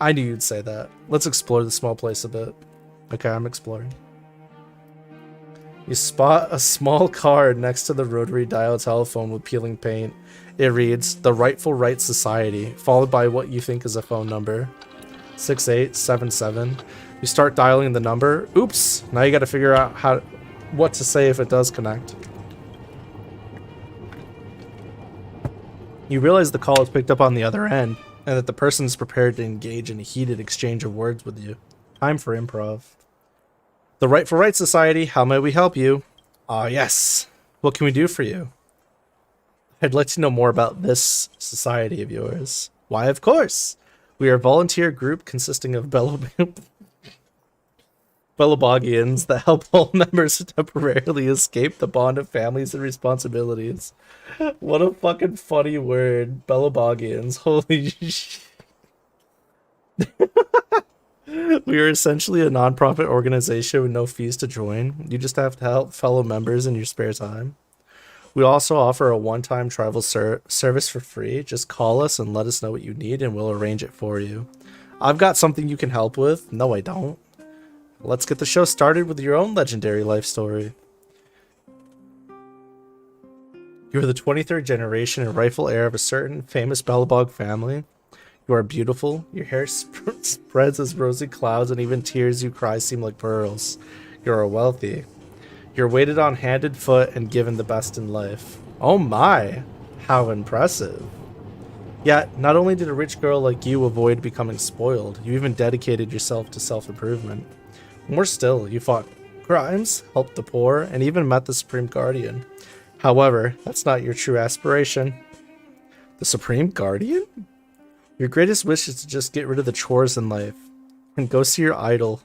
I knew you'd say that. Let's explore the small place a bit. Okay, I'm exploring. You spot a small card next to the rotary dial telephone with peeling paint. It reads, The Rightful Right Society, followed by what you think is a phone number. 6877. You start dialing the number. Oops! Now you gotta figure out what to say if it does connect. You realize the call is picked up on the other end, and that the person is prepared to engage in a heated exchange of words with you. Time for improv. The Rightful Right Society, how may we help you? Yes. What can we do for you? I'd like to know more about this society of yours. Why, of course. We are a volunteer group consisting of Belobogians that help all members temporarily escape the bond of families and responsibilities. What a fucking funny word. Belobogians. Holy shit. We are essentially a non-profit organization with no fees to join. You just have to help fellow members in your spare time. We also offer a one-time travel service for free. Just call us and let us know what you need and we'll arrange it for you. I've got something you can help with. No, I don't. Let's get the show started with your own legendary life story. You are the 23rd generation and rightful heir of a certain famous Belobog family. You are beautiful. Your hair spreads as rosy clouds, and even tears you cry seem like pearls. You are wealthy. You're waited on hand and foot and given the best in life. Oh my! How impressive. Yet, not only did a rich girl like you avoid becoming spoiled, you even dedicated yourself to self-improvement. More still, you fought crimes, helped the poor, and even met the Supreme Guardian. However, that's not your true aspiration. The Supreme Guardian? Your greatest wish is to just get rid of the chores in life and go see your idol,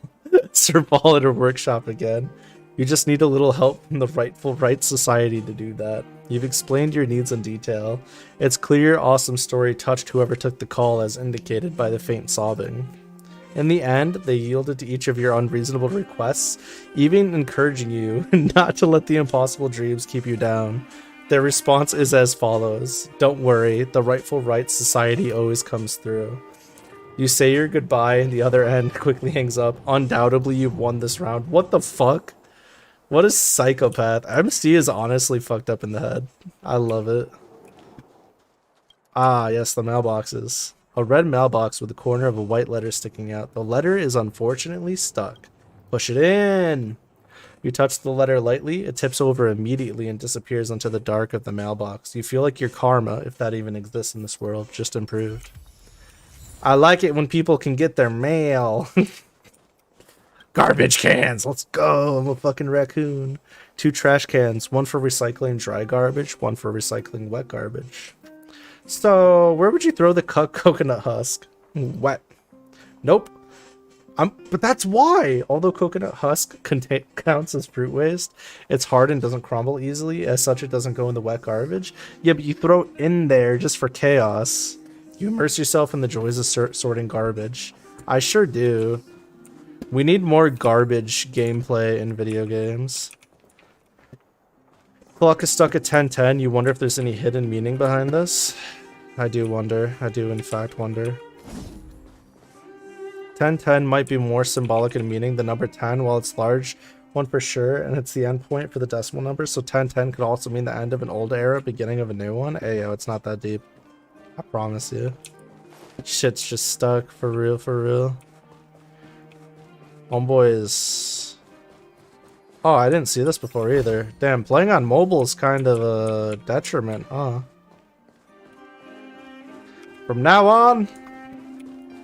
Sir Paul at her workshop again. You just need a little help from the Rightful Right Society to do that. You've explained your needs in detail. It's clear your awesome story touched whoever took the call as indicated by the faint sobbing. In the end, they yielded to each of your unreasonable requests, even encouraging you not to let the impossible dreams keep you down. Their response is as follows. Don't worry, the Rightful Right Society always comes through. You say your goodbye and the other end quickly hangs up. Undoubtedly, you've won this round. What the fuck? What a psychopath. MC is honestly fucked up in the head. I love it. Ah, yes, the mailboxes. A red mailbox with the corner of a white letter sticking out. The letter is unfortunately stuck. Push it in. You touch the letter lightly, it tips over immediately and disappears into the dark of the mailbox. You feel like your karma, if that even exists in this world, just improved. I like it when people can get their mail. Garbage cans, let's go. I'm a fucking raccoon. 2 trash cans, one for recycling dry garbage, one for recycling wet garbage. So, where would you throw the coconut husk? Wet. Nope. But that's why! Although coconut husk counts as fruit waste, it's hard and doesn't crumble easily, as such it doesn't go in the wet garbage. Yeah, but you throw it in there just for chaos. You immerse yourself in the joys of sorting garbage. I sure do. We need more garbage gameplay in video games. Clock is stuck at 10:10. You wonder if there's any hidden meaning behind this? I do wonder. I do in fact wonder. 1010 might be more symbolic in meaning. The number 10, while it's large one for sure, and it's the end point for the decimal number. So 1010 could also mean the end of an old era, beginning of a new one. Ayo, it's not that deep. I promise you. Shit's just stuck for real, for real. Homeboy is... Oh, I didn't see this before either. Damn, playing on mobile is kind of a detriment, huh? From now on,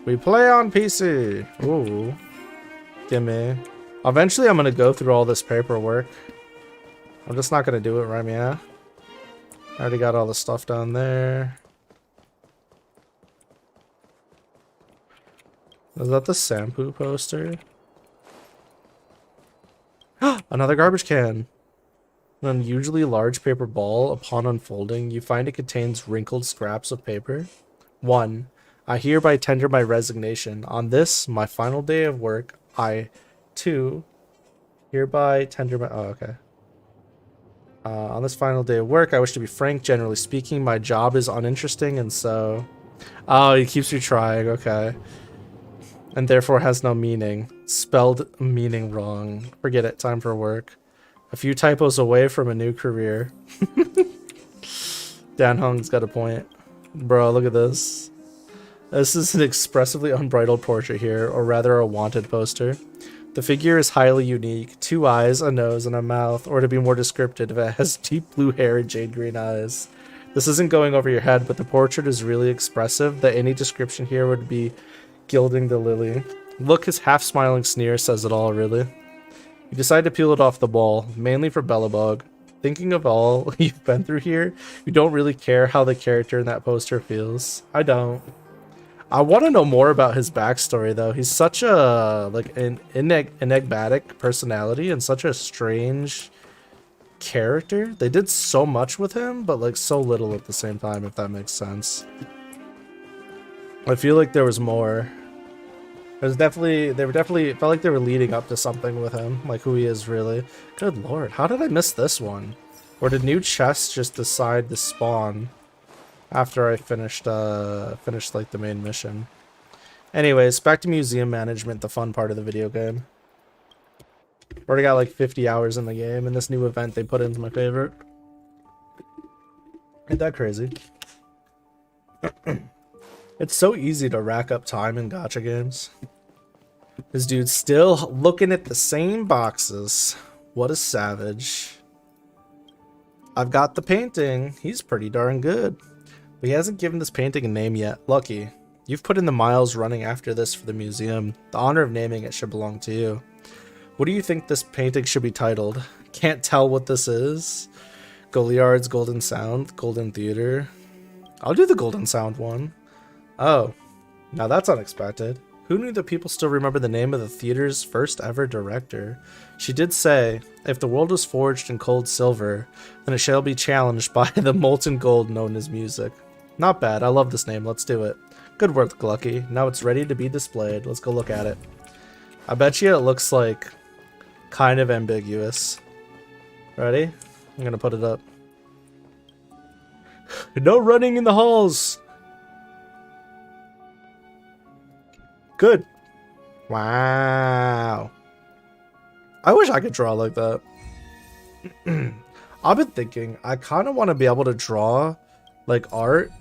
we play on PC. Ooh. Gimme. Eventually, I'm gonna go through all this paperwork. I'm just not gonna do it right now. I already got all the stuff down there. Is that the shampoo poster? Another garbage can. An unusually large paper ball. Upon unfolding, you find it contains wrinkled scraps of paper. 1. I hereby tender my resignation. On this, my final day of work, I, 2, hereby tender my... Oh, okay. On this final day of work, I wish to be frank. Generally speaking, my job is uninteresting, and so... Oh, he keeps retrying. Okay. And therefore has no meaning. Spelled meaning wrong. Forget it. Time for work. A few typos away from a new career. Dan Hung's got a point. Bro, look at this. This is an expressively unbridled portrait here, or rather a wanted poster. The figure is highly unique. 2 eyes, a nose, and a mouth, or to be more descriptive, it has deep blue hair and jade green eyes. This isn't going over your head, but the portrait is really expressive, that any description here would be gilding the lily. Look, his half-smiling sneer says it all, really. You decide to peel it off the wall, mainly for Bellabog. Thinking of all you've been through here, you don't really care how the character in that poster feels. I don't. I want to know more about his backstory, though. He's such a, like, an enigmatic personality and such a strange character. They did so much with him, but, like, so little at the same time, if that makes sense. I feel like there was more. It felt like they were leading up to something with him, like who he is really. Good lord, how did I miss this one? Or did new chests just decide to spawn after I finished like the main mission? Anyways, back to museum management, the fun part of the video game. Already got like 50 hours in the game, and this new event they put into my favorite. Ain't that crazy? It's so easy to rack up time in gacha games. This dude's still looking at the same boxes. What a savage. I've got the painting. He's pretty darn good. But he hasn't given this painting a name yet. Lucky. You've put in the miles running after this for the museum. The honor of naming it should belong to you. What do you think this painting should be titled? Can't tell what this is. Goliard's Golden Sound, Golden Theater. I'll do the Golden Sound one. Oh, now that's unexpected. Who knew that people still remember the name of the theater's first ever director? She did say, if the world was forged in cold silver, then it shall be challenged by the molten gold known as music. Not bad, I love this name, let's do it. Good work, Glucky. Now it's ready to be displayed. Let's go look at it. I bet you it looks like kind of ambiguous. Ready? I'm gonna put it up. No running in the halls! Good. Wow. I wish I could draw like that. I've been thinking, I kind of want to be able to draw like art,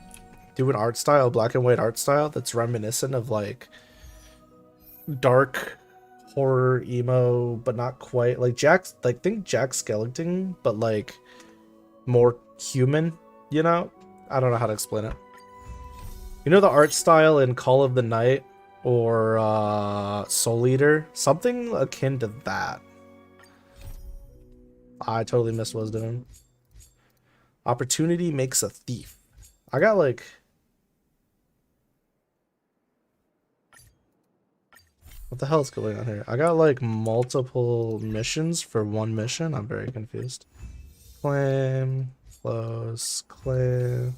do an art style, black and white art style that's reminiscent of like dark horror emo, but not quite like think Jack Skellington, but like more human, you know? I don't know how to explain it. You know the art style in Call of the Night or Soul Eater? Something akin to that. I totally missed what I was doing. Opportunity makes a thief. I got like... What the hell is going on here? I got like multiple missions for one mission. I'm very confused. Claim, close, claim,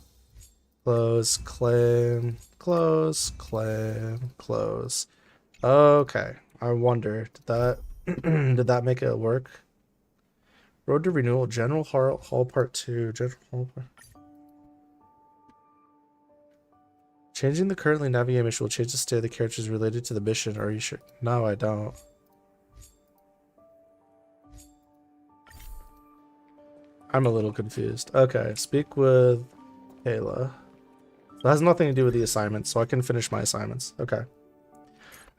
close, claim, close, claim, close. Okay. I wonder, did that did that make it work? Road to Renewal, General Hall Part 2. Changing the currently navigating mission will change the state of the characters related to the mission. Are you sure? No, I don't. I'm a little confused. Okay, speak with Ayla. That has nothing to do with the assignments, so I can finish my assignments. Okay.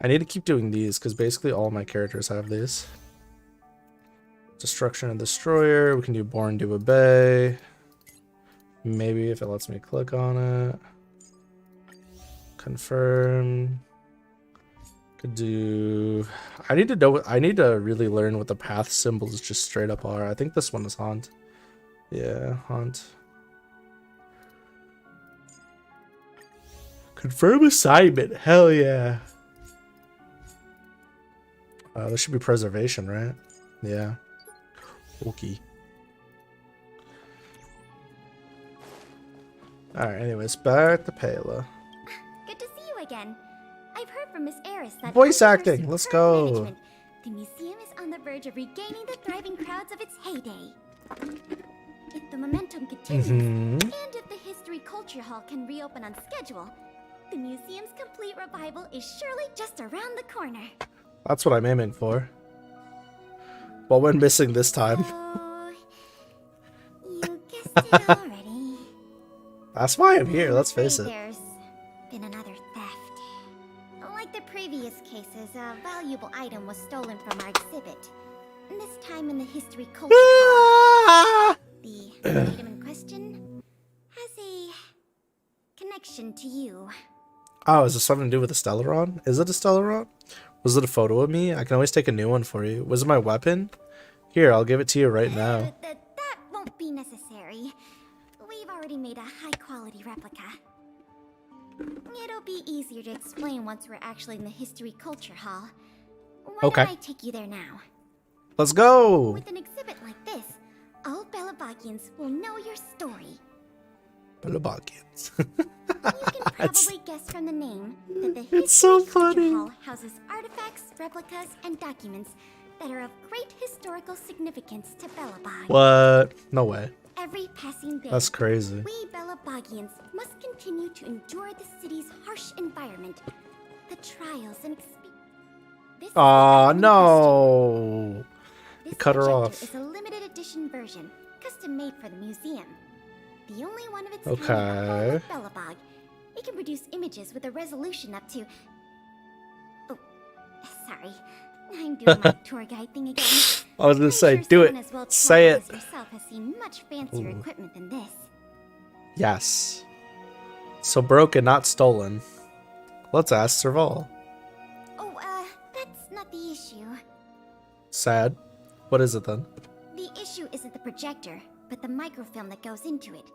I need to keep doing these because basically all my characters have these. Destruction and Destroyer. We can do Born to Obey. Maybe if it lets me click on it. Confirm. Could do. I need to know. I need to really learn what the path symbols just straight up are. I think this one is Haunt. Yeah, Haunt. Confirm assignment. Hell yeah. This should be preservation, right? Yeah. Okay. Alright, anyways, back to Pela. Good to see you again. I've heard from Miss Eris that Voice under acting, her let's superb go. management, the museum is on the verge of regaining the thriving crowds of its heyday. If the momentum continues, and if the History Culture Hall can reopen on schedule, the museum's complete revival is surely just around the corner. That's what I'm aiming for. What went missing this time? Oh, you guessed it already. That's why I'm here, let's face it. There's been another theft. Like the previous cases, a valuable item was stolen from our exhibit. This time in the History Culture Hall. The item in question has a connection to you. Oh, is this something to do with the Stellaron? Is it a Stellaron? Was it a photo of me? I can always take a new one for you. Was it my weapon? Here, I'll give it to you right now. That won't be necessary. We've already made a high-quality replica. It'll be easier to explain once we're actually in the History Culture Hall. Why Okay. don't I take you there now? Let's go! With an exhibit like this, all Belabagians will know your story. Belabagians. You can probably guess from the name that the It's so History Culture funny. Hall houses artifacts, replicas, and documents that are of great historical significance to Belabog. What? No way. Every passing day, That's crazy. we Belabagians must continue to endure the city's harsh environment, the trials and experiences. Aw, no! This Cut her projector off. is a limited edition version, custom made for the museum. The only one of its Okay. kind in all of Belabog. It can produce images with a resolution up to... Oh, sorry. I'm doing my tour guide thing again. I was gonna I'm say, sure do someone it. as well Say traveled it. as yourself has seen much fancier Ooh. equipment than this. Yes. So broken, not stolen. Let's ask Serval. Oh, that's not the issue. Sad. What is it then? The issue isn't the projector, but the microfilm that goes into it.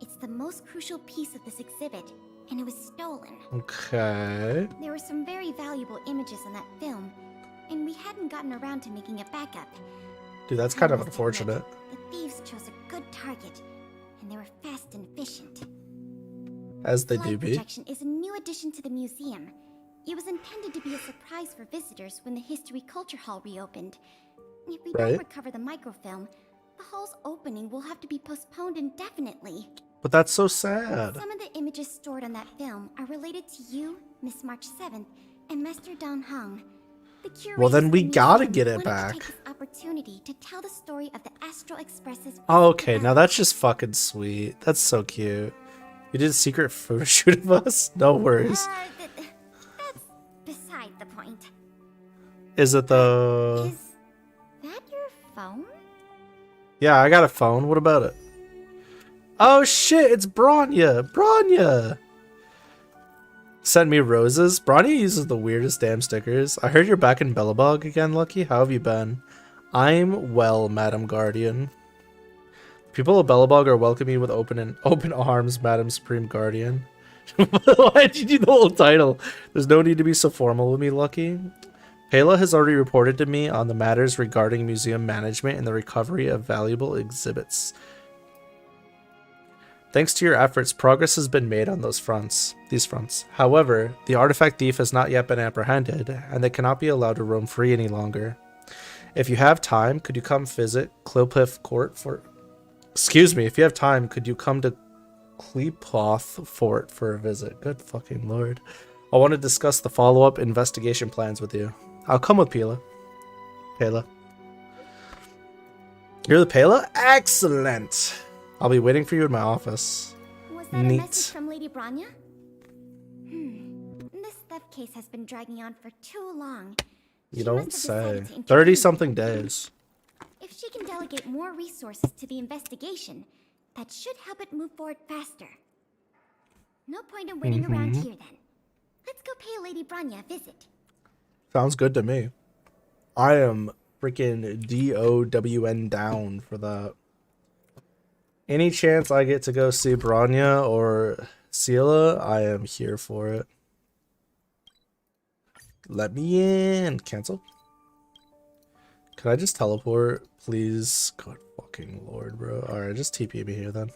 It's the most crucial piece of this exhibit, and it was stolen. Okay. There were some very valuable images on that film, and we hadn't gotten around to making a backup. Dude, that's I kind of must unfortunate. admit, the thieves chose a good target, and they were fast and efficient. As they Slide do be. projection is a new addition to the museum. It was intended to be a surprise for visitors when the History Culture Hall reopened. If we Right. don't recover the microfilm, the hall's opening will have to be postponed indefinitely. But that's so sad. Some of the images stored on that film are related to you, Miss March 7th, and Master Don Hong. The Well, then curators we of the gotta museum get it wanted to back. take this opportunity to tell the story of the Astral Express's Oh, okay, now that's just fucking sweet. That's so cute. You did a secret photo shoot of us? No worries. That's beside the point. Is it though? Is that your phone? Yeah, I got a phone. What about it? Oh shit, it's Bronya. Bronya! Sent me roses. Bronya uses the weirdest damn stickers. I heard you're back in Belabog again, Lucky. How have you been? I'm well, Madam Guardian. People of Belabog are welcoming you with open arms, Madam Supreme Guardian. Why did you do the whole title? There's no need to be so formal with me, Lucky. Pela has already reported to me on the matters regarding museum management and the recovery of valuable exhibits. Thanks to your efforts, progress has been made on these fronts. However, the artifact thief has not yet been apprehended, and they cannot be allowed to roam free any longer. If you have time, could you come visit Clopif Court for... Excuse me, if you have time, could you come to Clepoth Fort for a visit. Good fucking lord. I want to discuss the follow-up investigation plans with you. I'll come with Pela. Pela. You're the Pela? Excellent! I'll be waiting for you in my office. Was that a message from Lady Branya? This theft case has been dragging on for too long. You don't say. 30-something days. If she can delegate more resources to the investigation, that should help it move forward faster. No point in waiting around here then. Let's go pay Lady Branya a visit. Sounds good to me. I am freaking DOWN down for that. Any chance I get to go see Branya or Sela, I am here for it. Let me in. Cancel. Could I just teleport, please? Good fucking lord, bro. Alright, just TP me here then.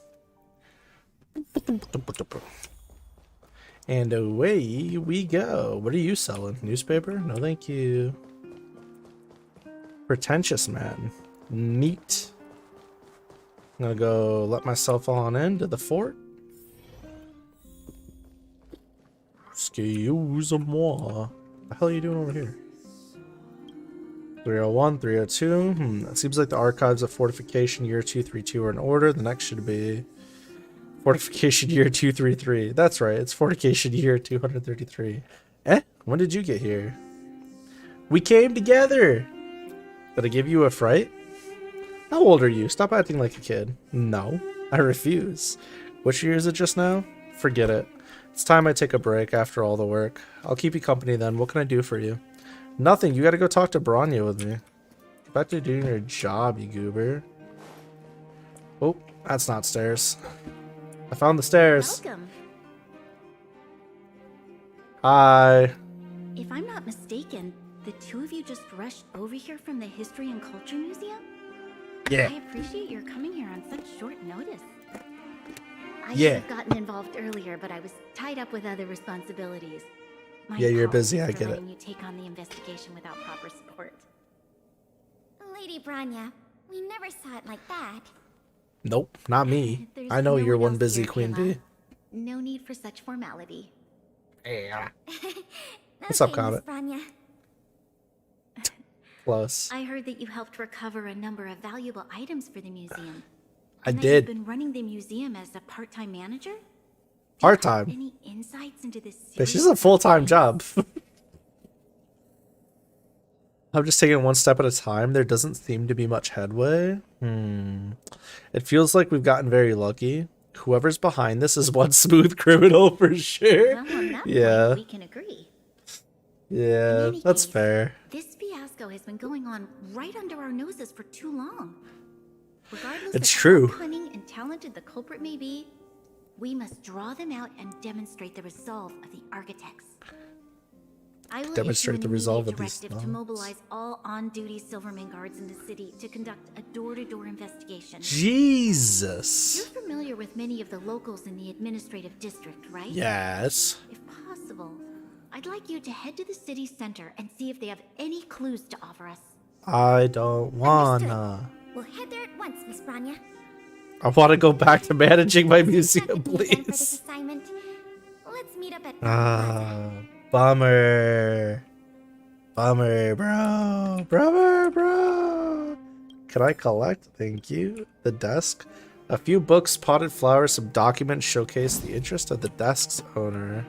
And away we go. What are you selling? Newspaper? No, thank you. Pretentious man. Neat. I'm gonna go let myself on into the fort. Excuse-moi. What the hell are you doing over here? 301, 302. That seems like the archives of Fortification Year 232 are in order. The next should be Fortification Year 233. That's right, it's Fortification Year 233. Eh? When did you get here? We came together! Did I give you a fright? How old are you? Stop acting like a kid. No, I refuse. Which year is it just now? Forget it. It's time I take a break after all the work. I'll keep you company then. What can I do for you? Nothing. You gotta go talk to Branya with me. Get back to doing your job, you goober. Oh, that's not stairs. I found the stairs. Welcome. Hi. If I'm not mistaken, the two of you just rushed over here from the History and Culture Museum? Yeah. I appreciate your coming here on such short notice. I Yeah. should have gotten involved earlier, but I was tied up with other responsibilities. My Yeah, you're apologies busy, I for get it. letting you take on the investigation without proper support. Lady Branya, we never saw it like that. Nope, not me. There's I know no you're one one else busy here, queen Kayla. bee. No need for such formality. Yeah. What's up, Okay, Miss Comet? Branya. Close. I heard that you helped recover a number of valuable items for the museum. I and that did. You've been running the museum as a part-time manager? Part-time. Any insights into this? But she's a full-time job. I'm just taking it one step at a time. There doesn't seem to be much headway. It feels like we've gotten very lucky. Whoever's behind this is one smooth criminal for sure. Well, on that Yeah. point, we can agree. Yeah, In any that's case, fair. This fiasco has been going on right under our noses for too long. Regardless It's of true. how cunning and talented the culprit may be, we must draw them out and demonstrate the resolve of the architects. I will Demonstrate issue the an resolve immediate of these directive to thugs. mobilize all on-duty Silverman guards in the city to conduct a door-to-door investigation. Jesus. You're familiar with many of the locals in the administrative district, right? Yes. If possible, I'd like you to head to the city center and see if they have any clues to offer us. I don't wanna. We'll head there at once, Miss Branya. I want to go back to managing my Nothing museum, to be done for this please. assignment. Let's meet up at Ah, bummer. Bummer, bro. Bummer, bro. Can I collect? Thank you. The desk. A few books, potted flowers, some documents showcase the interest of the desk's owner.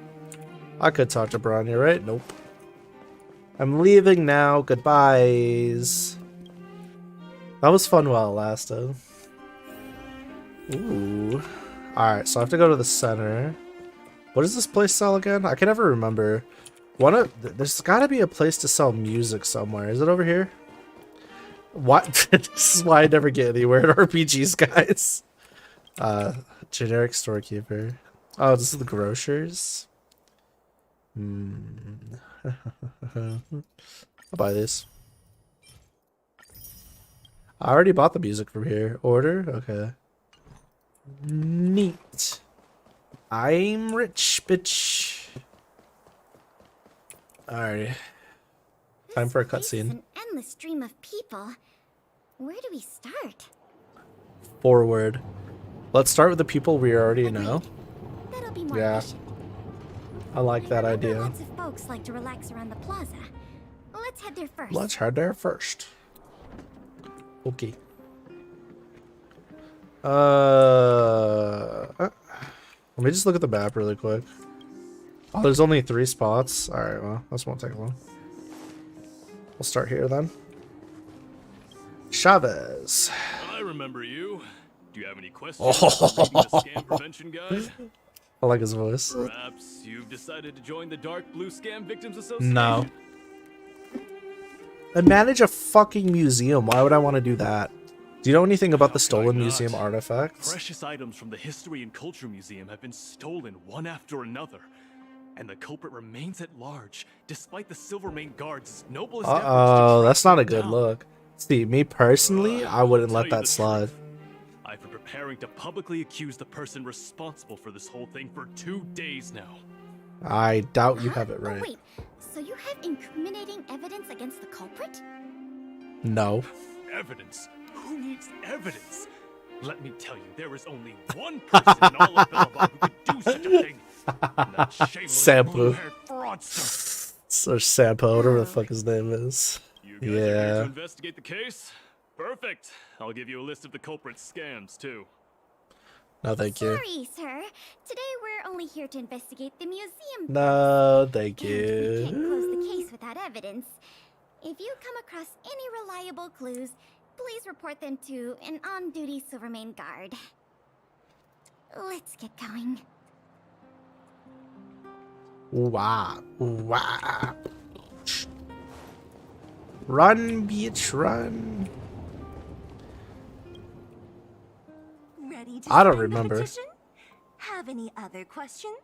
I could talk to Branya, right? Nope. I'm leaving now. Goodbyes. That was fun while it lasted. Ooh. Alright, so I have to go to the center. What does this place sell again? I can never remember. There's gotta be a place to sell music somewhere. Is it over here? What? This is why I never get anywhere in RPGs, guys. Generic storekeeper. Oh, this is the grocers. I'll buy this. I already bought the music from here. Order? Okay. Neat. I'm rich, bitch. Alright. Time for a place is cutscene. an endless stream of people. Where do we start? Forward. Let's start with the people we already know. Agreed. That'll be more Yeah. efficient. I like that Remember, idea. lots of folks like to relax around the plaza. Let's head there first. Let's head there first. Okay. Let me just look at the map really quick. Oh, there's only 3 spots. All right, well, this won't take long. We'll start here then. Chavez. I remember you. Do you have any questions about reading the scam prevention guide? I like his voice. Perhaps you've decided to join the Dark Blue Scam Victims Association? No. I manage a fucking museum. Why would I want to do that? Do you know anything about the How could I stolen not? museum artifacts? Precious items from the History and Culture Museum have been stolen one after another, and the culprit remains at large, despite the Silvermane Guard's noblest efforts to Uh-oh, track that's not a them good down. look. See, me personally, I wouldn't I'll let tell you that the slide. truth. I've been preparing to publicly accuse the person responsible for this whole thing for 2 days now. I doubt you Huh? have it Oh, right. wait, so you have incriminating evidence against the culprit? No. Evidence? Who needs evidence? Let me tell you, there is only one person in all of Billabong who could do such a thing. And that shameless Sampo. blue-haired fraudster. So Sampo, whatever the fuck his name is. You guys are here Yeah. to investigate the case? Perfect. I'll give you a list of the culprit's scams, too. No, thank you. Sorry, sir. Today we're only here to investigate the museum. No, thank And we can't close the you. case without evidence. If you come across any reliable clues, please report them to an on-duty Silvermane guard. Let's get going. Wow. Wow. Run, bitch, run. Ready to I don't sign the remember. petition? Have any other questions?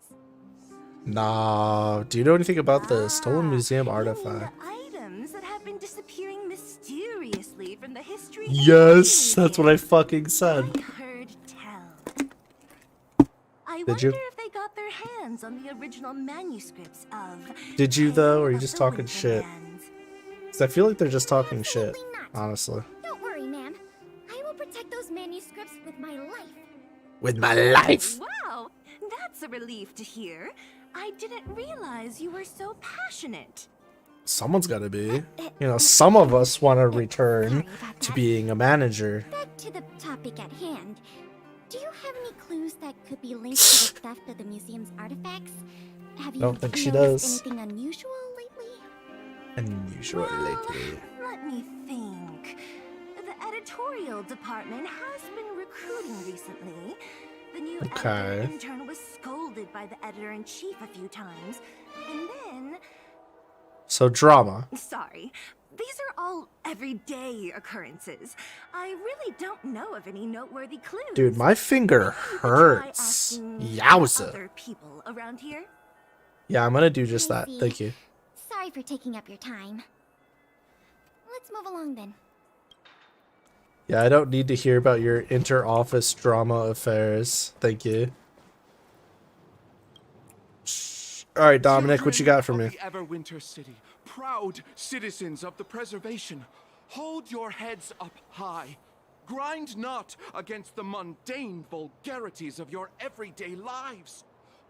Nah. Do you know anything about the stolen museum you mean artifact? the items that have been disappearing mysteriously from the history. and Yes, culture that's what I museum. fucking said. I heard tell. I Did wonder you? if they got their hands on the original manuscripts of. Did you though, or are you Tales just of talking the shit? Winterlands. 'Cause I feel like they're just talking shit, Absolutely not. honestly. Don't worry, ma'am. I will protect those manuscripts with my life. With my life. Wow, that's a relief to hear. I didn't realize you were so passionate. Someone's gotta be. You know, some of us want to return Sorry about to that. being a manager. Back to the topic at hand. Do you have any clues that could be linked to the theft of the museum's artifacts? Have you Don't think she noticed does. anything unusual lately? Unusual lately. Let me think. The editorial department has been recruiting recently. The new Okay. editor intern was scolded by the editor-in-chief a few times. And then... So drama. Sorry. These are all everyday occurrences. I really don't know of any noteworthy clues. Dude, my finger Maybe we could try hurts. asking Yowza. other people around here. Yeah, I'm gonna do just I that. see. Thank you. Sorry for taking up your time. Let's move along then. Yeah, I don't need to hear about your inter-office drama affairs. Thank you. All right, Dominic, what you got for me? Children of the Everwinter City, proud citizens of the preservation, hold your heads up high. Grind not against the mundane vulgarities of your everyday lives.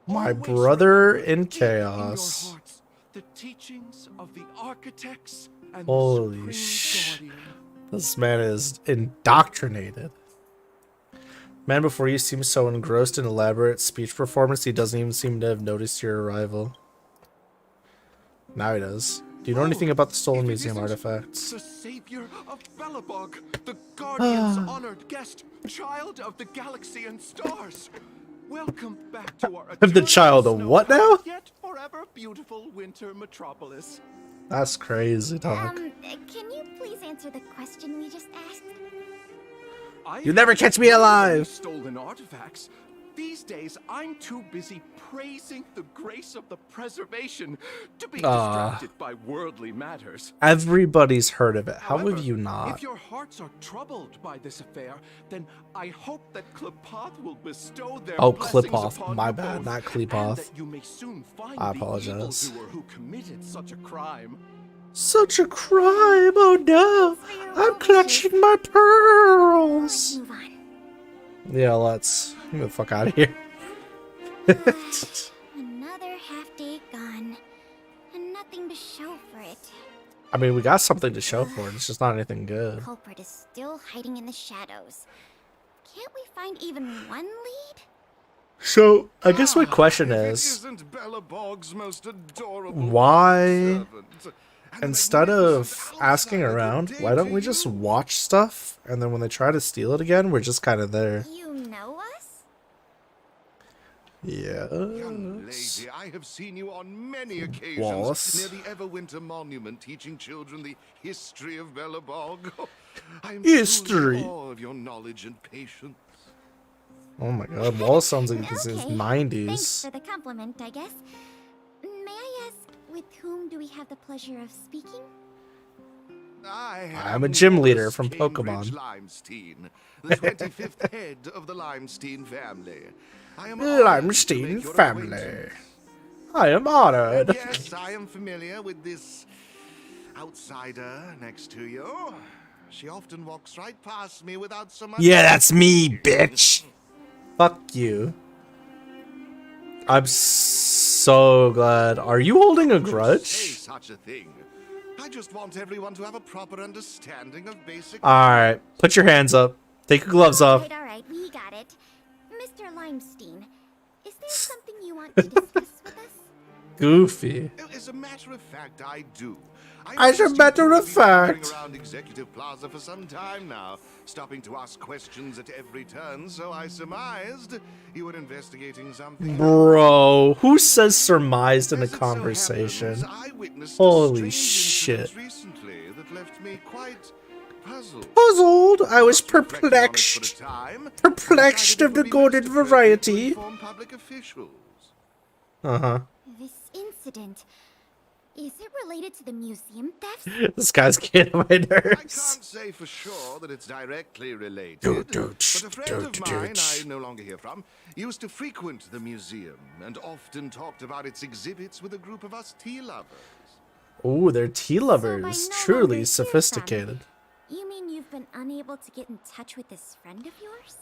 My Always brother remember in deep in your chaos. hearts the teachings of the architects and Holy the supreme guardian. This man is indoctrinated. Man before you seems so engrossed in elaborate speech performance, he doesn't even seem to have noticed your arrival. Now he does. Do you know anything about the stolen If it museum isn't artifacts? The savior of Belobog, the guardian's honored guest, child of the galaxy and stars. Welcome back to our The child of eternal what now? yet forever beautiful winter metropolis. That's crazy talk. Can you please answer the question we just asked? You'll never catch me alive. Stolen artifacts. These days, I'm too busy praising the grace of the preservation to be distracted by worldly matters. Everybody's heard of it. How However, have you not? If your hearts are troubled by this affair, then I hope that Klepoth will bestow their Oh, blessings Klepoth. upon My you bad, both, not and Klepoth. that you may soon find I the apologize. evildoer who committed such a crime. Such a crime. Oh no. I'm clutching my Let's pearls. move on. Yeah, let's get the fuck out of here. Another half day gone, and nothing to show for it. I mean, we got something to show for it. It's just not anything good. Culprit is still hiding in the shadows. Can't we find even one lead? So, I guess my question If it is, isn't Bella Bog's most adorable why, servant, and the instead of magnificent asking outsider around, today why don't to we just you? watch stuff, and then when they try to steal it again, we're just kind of there. You know us? Young Yes. lady, I have seen you on many occasions Wallace. near the Everwinter Monument teaching children the history of Bellabog. I'm History. truly in awe of your knowledge and patience. Oh my god, Wallace sounds like he's in his Okay, 90s. Thanks for the compliment, I guess. May I ask, with whom do we have the pleasure of speaking? I'm a gym leader from Pokemon. Limestein, the 25th head of the Limestein family. I am Limestein family. I am honored. Yes, I am familiar with this outsider next to you. She often walks right past me without so much. Yeah, that's me, bitch. Fuck you. I'm so glad. Are you holding a Say grudge? such a thing. I just want everyone to have a proper understanding of basic. Alright, put your hands up. Take your gloves off. All right, we got it. Mr. Limestein, is there something you want to discuss with us? Goofy. As a matter of fact, I do. As a matter of fact. Around Executive Plaza for some time now, stopping to ask questions at every turn. So I surmised you were investigating something. Bro, who says surmised in a As it so conversation? happens, I witnessed Holy a strange incident shit. recently that left me quite puzzled. Puzzled, I was After reflecting on it for a perplexed. time, I Perplexed decided of it the would be golden most appropriate to variety. inform public officials. Uh-huh. This incident, is it related to the museum thefts? This guy's getting on my I can't nerves. say for sure that it's directly related, Dude, but a friend of mine I no longer hear from used to frequent the museum and often talked about its exhibits with a group of us tea lovers. Ooh, they're tea lovers. no longer Truly hear from. sophisticated. You mean you've been unable to get in touch with this friend of yours?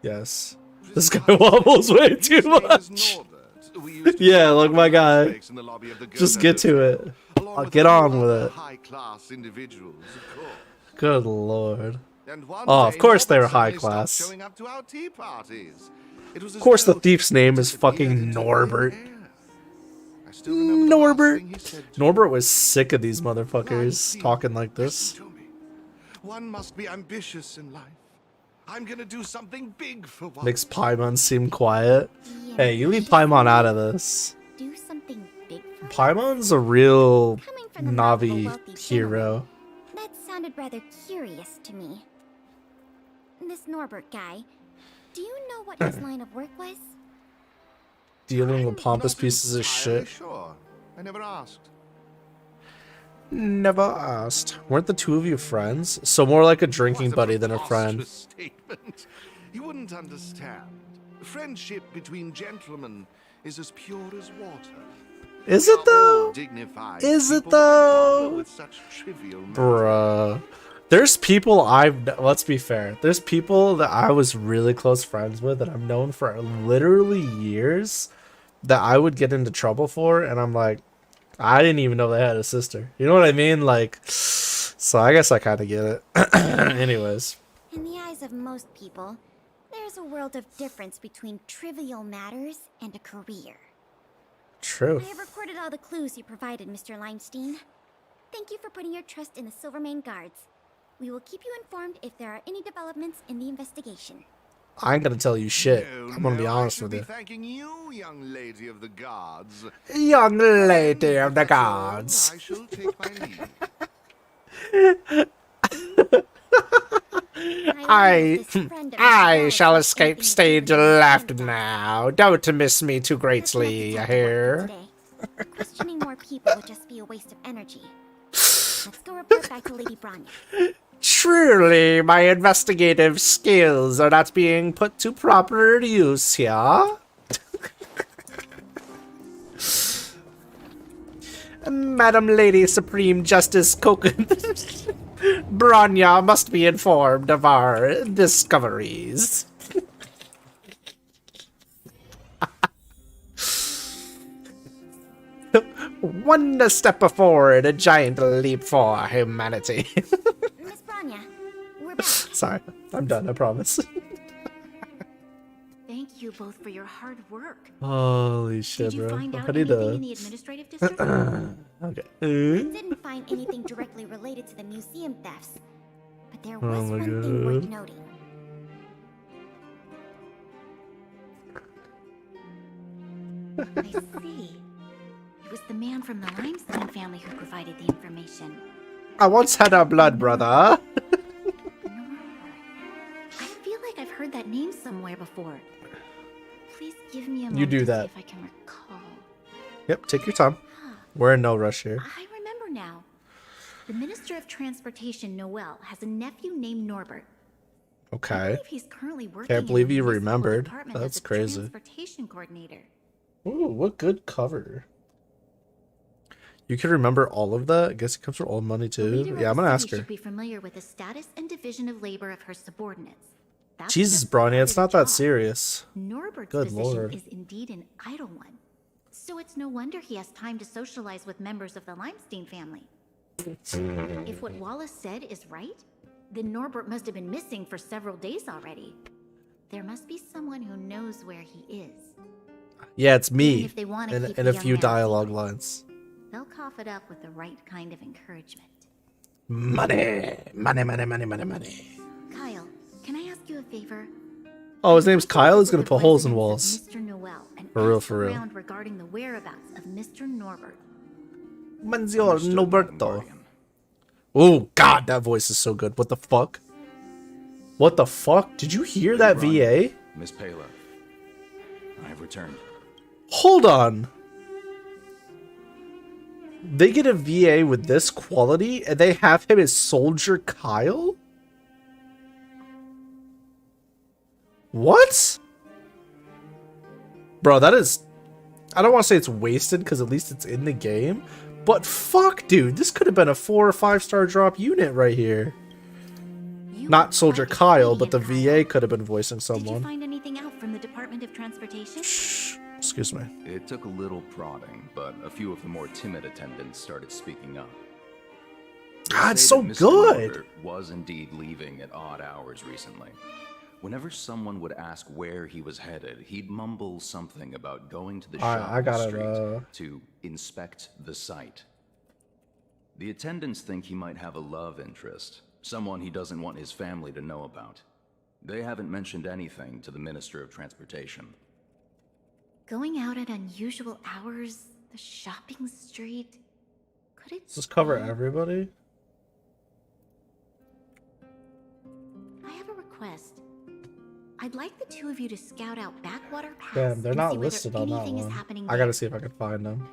Yes. This guy wobbles way too His name is much. Norbert. We used to Yeah, share like my guy. breaks in the lobby of the Just Goethe get to Hotel, it. along I'll with get a few on with other it. high-class individuals, of course. Good lord. And one Oh, of day, course they Norbert were high suddenly stopped class. showing up to our tea parties. It was Of as course the though thief's he name is disappeared fucking into thin Norbert. air. I still remember the last Norbert. thing he said to Norbert was sick of these motherfuckers Limestein, talking like this. listen to me. One must be ambitious in life. I'm gonna do something big for once. Makes Paimon seem quiet. Yeah, Hey, you leave Paimon out of this. Do something big for us? Paimon's a real Coming from the mouth of a Navi wealthy hero. That sounded rather curious to me. This Norbert guy, do you know what his line of work was? Dealing with I'm pompous not pieces of entirely shit. Sure. I never asked. Never asked. Weren't the two of you friends? So more like a drinking What buddy than a friend. preposterous statement. You wouldn't understand. Friendship between gentlemen is as pure as water. Is We it are all though? dignified Is it people. Why bother though? with such trivial matters? Bruh. There's people let's be fair. There's people that I was really close friends with that I've known for literally years that I would get into trouble for, and I'm like, I didn't even know they had a sister. You know what I mean? Like, so I guess I kind of get it. Anyways. In the eyes of most people, there's a world of difference between trivial matters and a career. True. I have recorded all the clues you provided, Mr. Limestein. Thank you for putting your trust in the Silvermane Guards. We will keep you informed if there are any developments in the investigation. I ain't gonna tell you shit. No, I'm gonna be no, honest I should with be you. thanking you, young lady of the guards. Young lady of If the that's all, gods. I shall take my leave. I shall escape stage left now. Don't miss me too greatly, I hear. Questioning more people would just be a waste of energy. Let's go report back to Lady Bronya. Truly, my investigative skills are not being put to proper use here. Madam Lady Supreme Justice Bronya must be informed of our discoveries. One step forward, a giant leap for humanity. Miss Branya, we're back. Sorry, I'm done, I promise. Thank you both for your hard work. Holy shit, Did you bro. find out I need anything to... in the administrative district? Okay. Didn't find anything directly related to the museum thefts, but there was my one thing worth God. noting. I see. It was the man from the Limestone family who provided the information. I once had a blood brother. Norbert. I feel like I've heard that name somewhere before. Please give me a moment You do to that. see if I can recall. Yep, take your time. We're in no rush here. I remember now. The Minister of Transportation, Noel, has a nephew named Norbert. I Okay. believe he's currently working Can't believe in the you municipal remembered. department That's as a crazy. transportation coordinator. Ooh, what good cover. You can remember all of that? I guess it comes from old money The too. leader of Yeah, I'm the gonna city ask her. should be familiar with the status and division of labor of her subordinates. That's Jesus, just Bronny, part it's of the not that job. serious. Norbert's Good position lord. is indeed an idle one. So it's no wonder he has time to socialize with members of the Limestein family. If what Wallace said is right, then Norbert must have been missing for several days already. There must be someone who knows where he is. Yeah, it's Even me. if they wanna And keep a the young few man dialogue secret. lines. They'll cough it up with the right kind of encouragement. Money. Money, money, money, money, money. Kyle, can I ask you a favor? Oh, his name's I'd like to Kyle? He's visit gonna the put holes in residence walls. of Mr. Noel and For real, ask for real. around regarding the whereabouts of Mr. Norbert. Monsieur Understood, Madam Noberto. Guardian. Oh, God, that voice is so good. What the fuck? What the fuck? Did you hear that Lady VA? Branya, Miss Pela, I have returned. Hold on. They get a VA with this quality and they have him as Soldier Kyle? What? Bro, that is... I don't want to say it's wasted because at least it's in the game. But fuck, dude. This could have been a 4 or 5 star drop unit right here. You Not are Soldier quite Kyle, but the expedient, Kyle. VA could have been voicing Did you someone. find anything out from the Department of Transportation? Shh. Excuse me. It took a little prodding, but a few of the more timid attendants started speaking up. They God, it's say so that Mr. good. Norbert was indeed leaving at odd hours recently. Whenever someone would ask where he was headed, he'd mumble something about going to the Alright, shop I got it, street to inspect the site. The attendants think he might have a love interest, someone he doesn't want his family to know about. They haven't mentioned anything to the Minister of Transportation. Going out at unusual hours, the shopping street. Could it Does this cover be- everybody? I have a request. I'd like the two of you to scout out Backwater Pass. Damn, they're and not see whether listed on that anything is one. happening I gotta there. see if I can find them.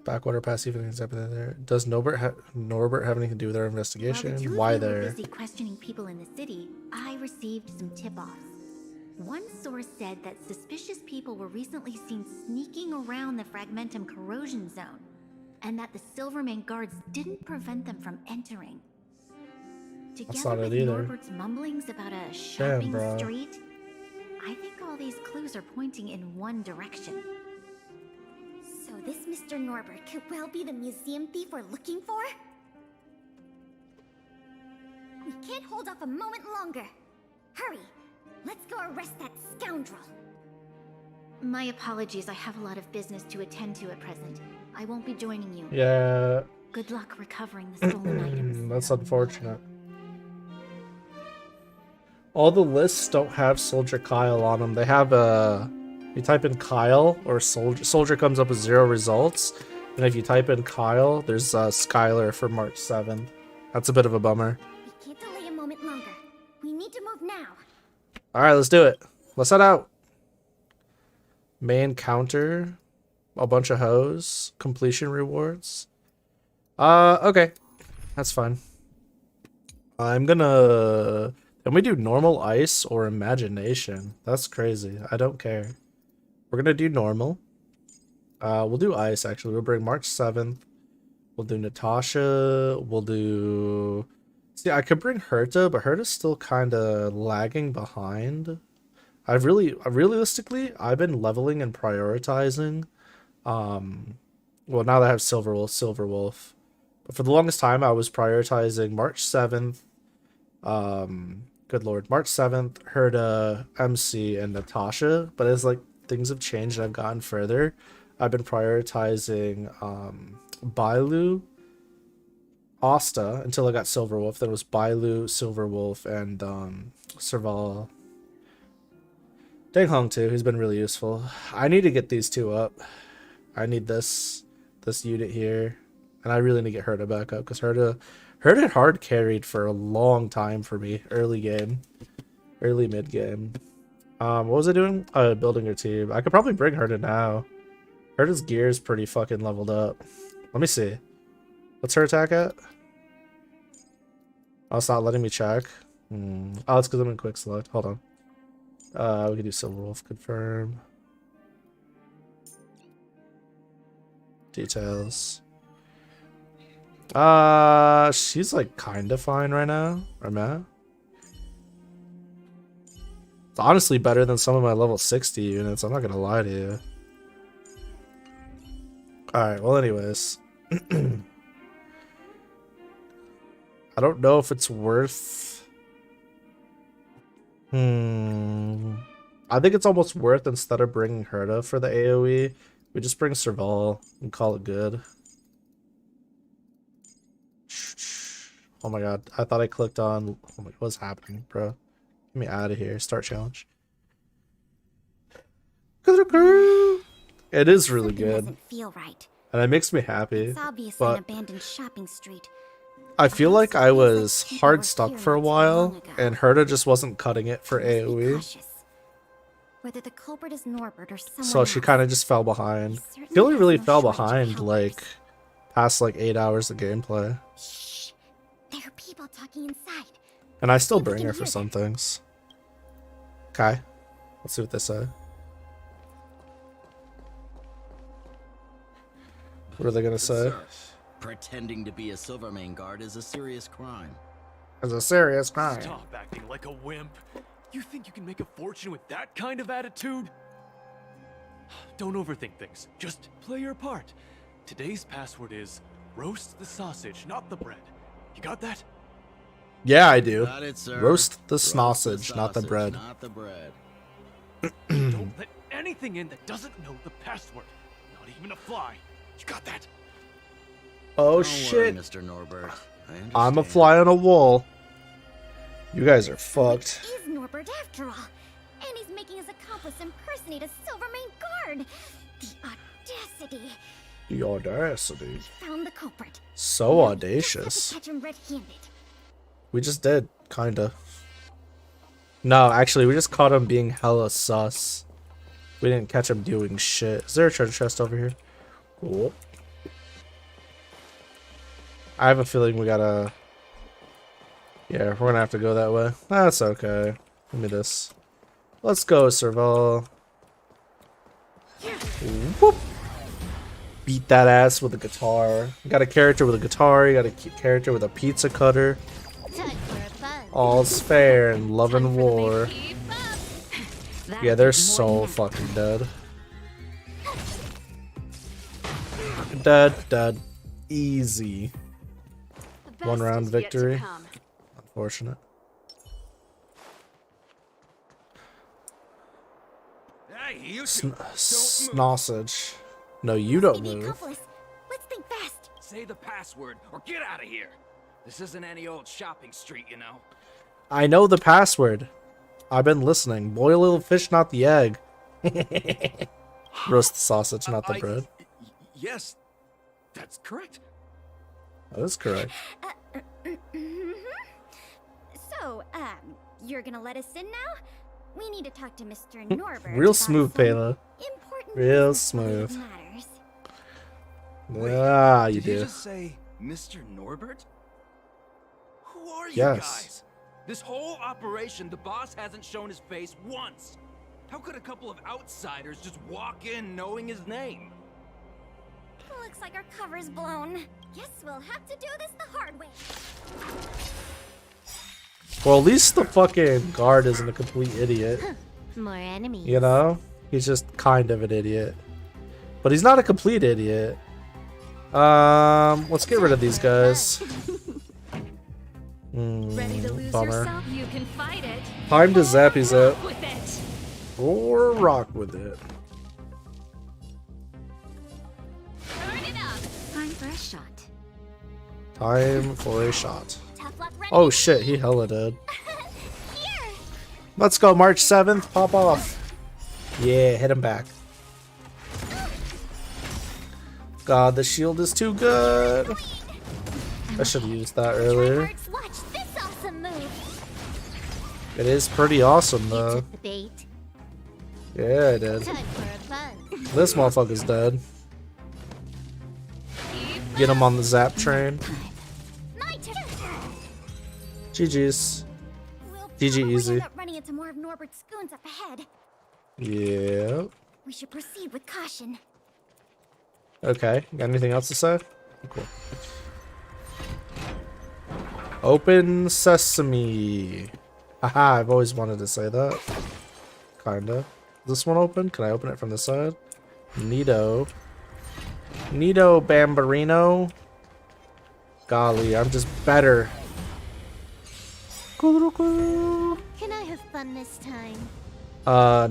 Backwater Pass, even things happening there. Does Norbert have anything to do with our While the investigation? two of Why you were there? busy questioning people in the city, I received some tip-offs. One source said that suspicious people were recently seen sneaking around the Fragmentum corrosion zone, and that the Silvermane guards didn't prevent them from entering. Together not it with either. Norbert's mumblings about a shopping bro. street, I think all these clues are pointing in one direction. So this Mr. Norbert could well be the museum thief we're looking for? We can't hold off a moment longer. Hurry! Let's go arrest that scoundrel. My apologies, I have a lot of business to attend to at present. I won't be joining you. Yeah, Good luck recovering the stolen items. that's unfortunate. All the lists don't have Soldier Kyle on them. They have you type in Kyle or Soldier. Soldier comes up with 0 results, and if you type in Kyle, there's Skylar for March 7th. That's a bit of a bummer. We can't delay a moment longer. We need to move now. All right, let's do it. Let's head out. Main counter, a bunch of hoes, completion rewards. Okay, that's fine. I'm gonna. Can we do normal ice or imagination? That's crazy. I don't care. We're gonna do normal. We'll do ice actually. We'll bring March 7th. We'll do Natasha. We'll do. See, I could bring Herta, but Herta's still kind of lagging behind. Realistically, I've been leveling and prioritizing Well, now that I have Silver Wolf. But for the longest time, I was prioritizing March 7th. Good lord, March 7th, Herda, MC, and Natasha. But as like things have changed and I've gotten further, I've been prioritizing Bailu, Asta until I got Silver Wolf. There was Bailu, Silver Wolf, and Serval. Danghong too. He's been really useful. I need to get these two up. I need this unit here, and I really need to get Herda back up because Herda hard carried for a long time for me. Early mid game. What was I doing? Building her team. I could probably bring Herda now. Herda's gear is pretty fucking leveled up. Let me see. What's her attack at? Oh, it's not letting me check. Oh, it's because I'm in quick select. Hold on. We can do Silver Wolf confirm. Details. She's like kind of fine right now. I'm at. It's honestly better than some of my level 60 units. I'm not gonna lie to you. Alright, well anyways. I don't know if it's worth... I think it's almost worth, instead of bringing Herda for the AoE, we just bring Serval and call it good. Oh my god, I thought I clicked on... Oh my, what's happening, bro? Get me out of here. Start challenge. It is really good. Doesn't feel right. And it makes me happy. It's obviously But an abandoned shopping street. I feel like I was hard stuck for a while, and Herda just wasn't cutting it for AoE. Whether the culprit is Norbert or someone So she kind of just fell behind. She only really fell behind, like, past like 8 hours of gameplay. Shh. There are people talking inside. And I still bring her for some things. Okay. Let's see what they say. What are they gonna say? Pretending to be a Silvermane guard is a serious crime. It's a serious crime. Stop acting like a wimp. You think you can make a fortune with that kind of attitude? Don't overthink things. Just play your part. Today's password is roast the sausage, not the bread. You got that? Yeah, I do. Got it, sir. Roast the sausage, not the bread. Not the bread. Don't let anything in that doesn't know the password. Not even a fly. You got that? Oh Don't shit. worry, Mr. Norbert. I'm a fly on a wall. You guys are fucked. It is Norbert after all. And he's making his accomplice impersonate a Silvermane guard. The audacity. The audacity. Found the culprit. So audacious. Catch him red-handed. We just did, kinda. No, actually, we just caught him being hella sus. We didn't catch him doing shit. Is there a treasure chest over here? Cool. I have a feeling we gotta... Yeah, we're gonna have to go that way. That's okay. Give me this. Let's go, Serval. Whoop. Beat that ass with a guitar. You got a character with a guitar, you got a character with a pizza cutter. All's fair in love and war. Yeah, they're so fucking dead. Dead. Easy. One round victory. Unfortunate. Hey, you Snossage. No, you don't move. Let's think fast. Say the password or get out of here. This isn't any old shopping street, you know. I know the password. I've been listening. Boil a little fish, not the egg. Roast the sausage, not the bread. Yes, that's correct. That is correct. So, you're gonna let us in now? We need to talk to Mr. Norbert. Real about smooth, some Payla. important Real business smooth. matters. Ah, you Did you do. just say Mr. Norbert? Who are you Yes. guys? This whole operation, the boss hasn't shown his face once. How could a couple of outsiders just walk in knowing his name? Looks like our cover's blown. Guess we'll have to do this the hard way. Well, at least the fucking guard isn't a complete idiot. More enemies. You know? He's just kind of an idiot. But he's not a complete idiot. Let's get rid of these guys. Ready to lose Bummer. yourself? You can fight it. Time to zap these up. With it. Or rock with it. Turn it up. Time for a shot. Time for a shot. Tough luck, Ren. Oh shit, he hella dead. Here. Let's go, March 7th, pop off. Yeah, hit him back. God, the shield is too good. I should have used that earlier. Tryhards, watch this awesome move. It is pretty awesome though. Took the bait. Yeah, I did. Time for a fun. This motherfucker's dead. Get him on the zap train. My turn. GG's. We'll GG probably easy. end up running into more of Norbert's goons up ahead. Yeah. We should proceed with caution. Okay. Got anything else to say? Cool. Open sesame. Haha, I've always wanted to say that. Kinda. Is this one open? Can I open it from this side? Neato. Neato Bambarino. Golly, I'm just better. Can I have fun this time? Oh,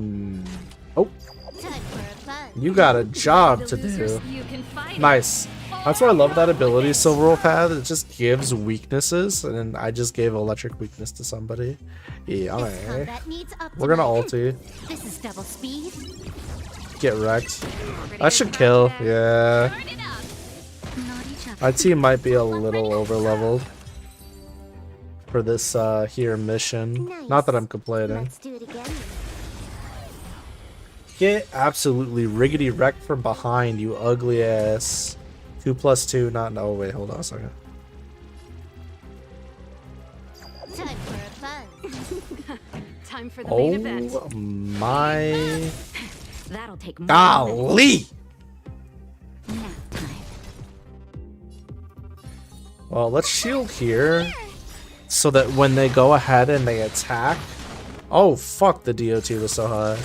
Time for a fun. you got a job to Losers, do. you can fight it. Nice. That's why I love that ability, Silverwolf had. It just gives weaknesses, and then I just gave electric weakness to somebody. Yeah, This alright. combat needs We're gonna optimizing. ulti. This is double speed. Get wrecked. That should kill. Yeah. Turn it up. Naughty chuck. My team might be a little over leveled for this here mission. Nice. Not that I'm complaining. Let's do it again. Get absolutely riggedy wrecked from behind, you ugly ass. 2 + 2, not no. Wait, hold on a second. Time for a fun. Time for the main event. Oh my That'll take more. golly! Nap time. Well, let's shield here so that when they go ahead and they attack. Oh fuck, the DOT was so high.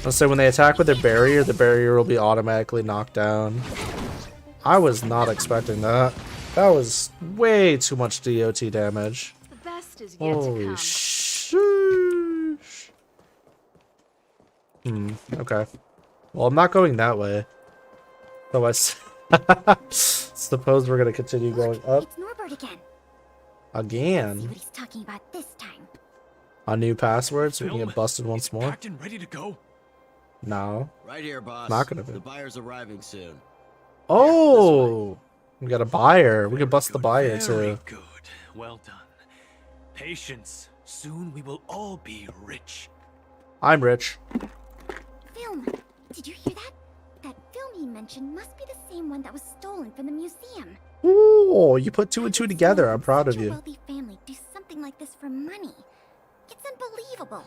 Let's say when they attack with their barrier, the barrier will be automatically knocked down. I was not expecting that. That was way too much DOT damage. The best is yet to Holy come. sheesh. Okay. Well, I'm not going that way. So I suppose we're gonna continue going up It's Norbert again. See again. what he's talking about this time. A new password so we can Film? get busted once It's more. packed and ready to go. No. Right here, boss. Not gonna be. The buyer's arriving soon. Oh, we got a buyer. We can bust the buyer Very too. good. Well done. Patience. Soon we will all be rich. I'm rich. Film. Did you hear that? That film he mentioned must be the same one that was stolen from the museum. Ooh, you put 2 and 2 together. I'm proud of Such a you. wealthy family do something like this for money. It's unbelievable.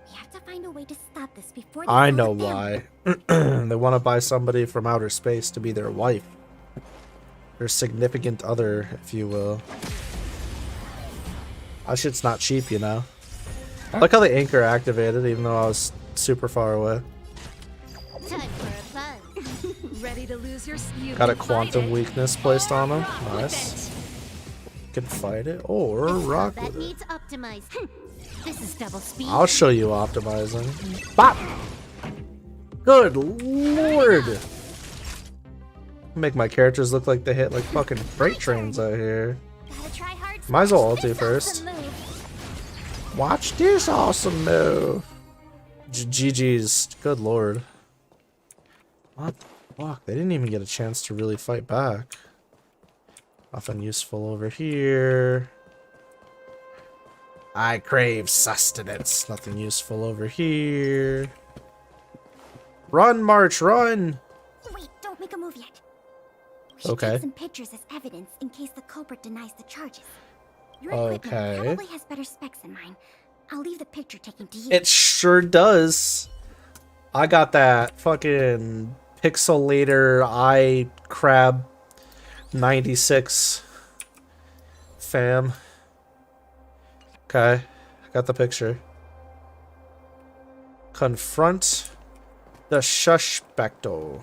We have to find a way to stop this before they I sell know the family. why. They want to buy somebody from outer space to be their wife. Their significant other, if you will. That shit's not cheap, you know. I like how the anchor activated even though I was super far away. Time for a fun. Ready to lose your you Got a can fight quantum it. weakness placed on him. Rock with Nice. it. Can fight it or rock That with it. needs optimized. This is double speed. I'll show you optimizing. Bop! Good lord! Make my characters look like they hit like fucking freight trains out here. Gotta try hard. Might as well Watch ulti this first. awesome move. Watch this awesome move. GG's. Good lord. What the fuck? They didn't even get a chance to really fight back. Nothing useful over here. I crave sustenance. Nothing useful over here. Run, March, run! Wait, don't make a move yet. We should Okay. take some pictures as evidence in case the culprit denies the charges. Your equipment Okay. probably has better specs than mine. I'll leave the picture taking to you. It sure does. I got that fucking pixelator eye crab 96 fam. Okay, got the picture. Confront the suspecto.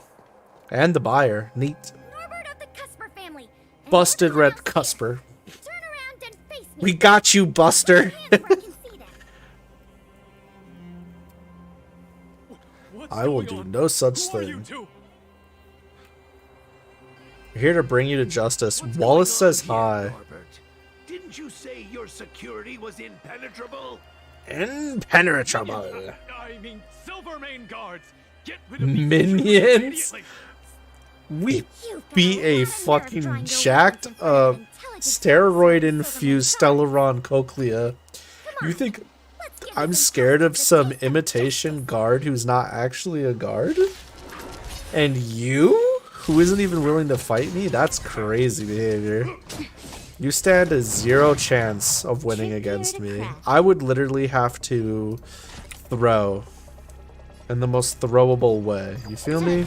And the buyer. Neat. Norbert of the Cusper family. And Busted everyone red else here. Cusper. Turn around and face me. We got you, Buster. Hands where I can see them. What's I will going do on? no such Who are you thing. two? We're here to bring you to justice. What's Wallace going on says here, hi. Norbert? Didn't you say your security was impenetrable? Impenetrable. I mean, Silvermane guards. Get rid of these Minions? intruders immediately. We You've got beat a a lot of nerve fucking drawing your jacked weapons in front of an intelligent steroid-infused Silvermane Stellaron Cochlea. You think Let's give I'm this scared of injustice some a taste imitation guard who's not actually a guard? And you? Who isn't even willing to fight me? That's crazy behavior. You stand a 0 chance of winning against me. I would literally have to throw in the most throwable way. You feel me?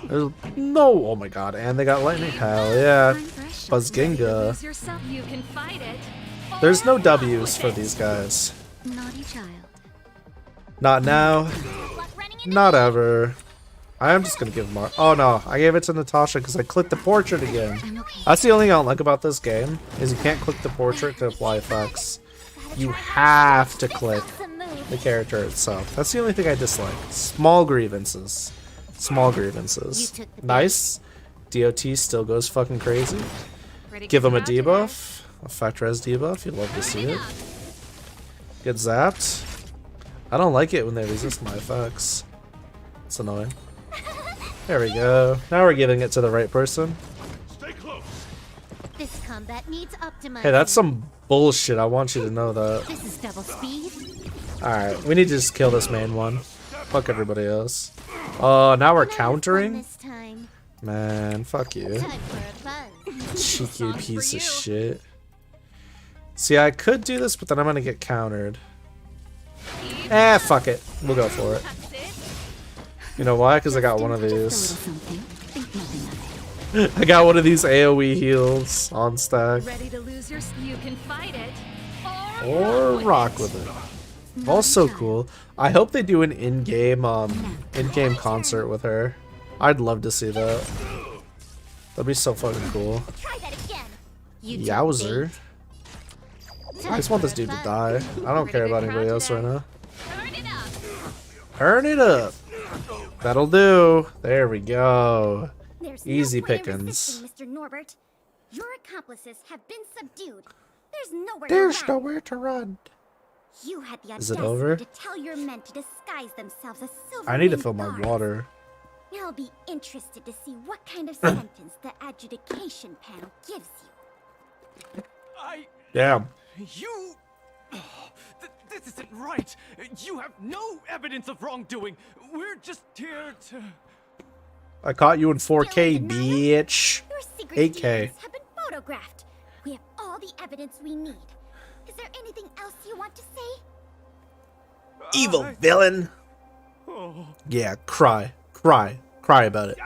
There's no, oh my god, and they got lightning. Hell yeah. Buzzginga. Lose yourself, you can fight it. There's no W's for these guys. Naughty child. Not now. Not ever. I am just gonna give him oh no, I gave it to Natasha because I clicked the portrait again. I'm okay. That's the only thing I don't like about this game, is you can't click the portrait to apply effects. You have to click the character itself. That's the only thing I dislike. Small grievances. Small grievances. Nice. DOT still goes fucking crazy. Give him a debuff. Effect res debuff. You'd love to see it. Get zapped. I don't like it when they resist my effects. It's annoying. There we go. Now we're giving it to the right person. Stay close. This combat needs optimizing. Hey, that's some bullshit. I want you to know that. This is double speed. Alright, we need to just kill this main one. Fuck everybody else. Oh, now we're countering? This time. Man, fuck you. Time for a buzz. Cheeky piece of shit. See, I could do this, but then I'm gonna get countered. Eh, fuck it. We'll go for it. You know why? Because I got one of these. I got one of these AoE heals on stack. Ready to lose your you can fight it. Or rock with it. Also cool. I hope they do an in-game concert with her. I'd love to see that. That'd be so fucking cool. Try that again. Yowzer. I just want this dude to die. I don't care about anybody else right now. Turn it up. Turn it up. That'll do. There we go. There's Easy no point in pickings. resisting, Mr. Norbert. Your accomplices have been subdued. There's nowhere There's to run. nowhere to run. You had the Is it audacity over? to tell your men to disguise themselves as silver. I need to fill my water. I'll be interested to see what kind of sentence the adjudication panel gives you. Damn. You... this isn't right. You have no evidence of wrongdoing. We're just here to... I caught you in 4K, bitch. Your secret 8K. dealings have been photographed. We have all the evidence we need. Is there anything else you want to say? Evil villain. Oh. Yeah, cry. Cry. Cry about it.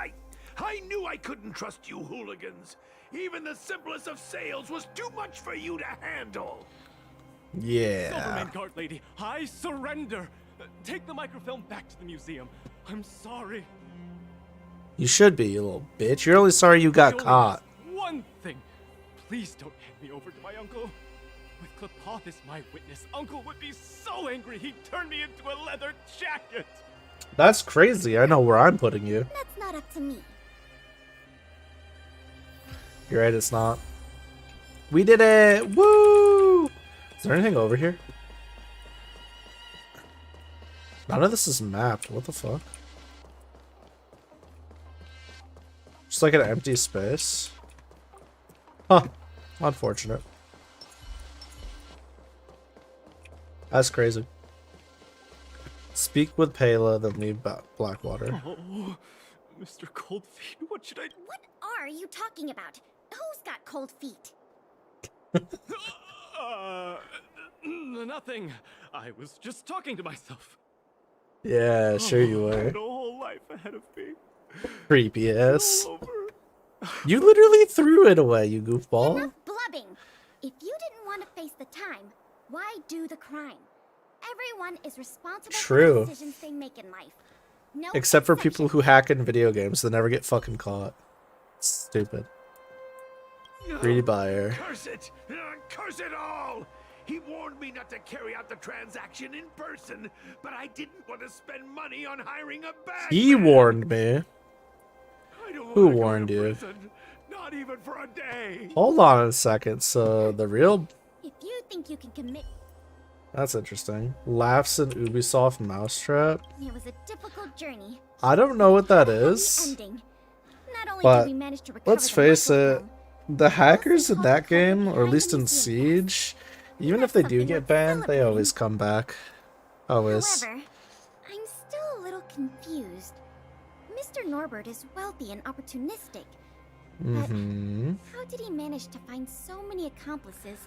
I knew I couldn't trust you hooligans. Even the simplest of sales was too much for you to handle. Yeah. Silverman Guard Lady, I surrender. Take the microfilm back to the museum. I'm sorry. You should be, you little bitch. You're only sorry you got I only caught. ask one thing. Please don't hand me over to my uncle. With Klepoth as my witness, Uncle would be so angry he'd turn me into a leather jacket. That's crazy. I know where I'm putting you. That's not up to me. You're right, it's not. We did it! Woo! Is there anything over here? None of this is mapped. What the fuck? Just like an empty space. Huh. Unfortunate. That's crazy. Speak with Pela, then leave Blackwater. Oh, Mr. Coldfeet, what should I... What are you talking about? Who's got cold feet? Nothing. I was just talking to myself. Yeah, sure you I were. had a whole life ahead of me. Creepy ass. All over. You literally threw it away, you goofball. Enough blubbing. If you didn't want to face the time, why do the crime? Everyone is responsible True. for the decisions they make in life. No, Except for people who hack in video games, they never get fucking caught. Stupid. Greedy buyer. Curse it! Curse it all! He warned me not to carry out the transaction in person, but I didn't want to spend money on hiring a bag. He warned me. I don't Who wanna go warned to you? prison, not even for a day. Hold on a second. So the real... If you think you can commit, That's interesting. Laughs in Ubisoft Mousetrap. it was a difficult journey. I don't know what that Happy is. ending. Not only But did we manage to recover let's the face it, microfilm, the hackers in that game, or at least in Siege, even if they do get banned, they always come back. Always. However, I'm still a little confused. Mr. Norbert is wealthy and opportunistic. But how did he manage to find so many accomplices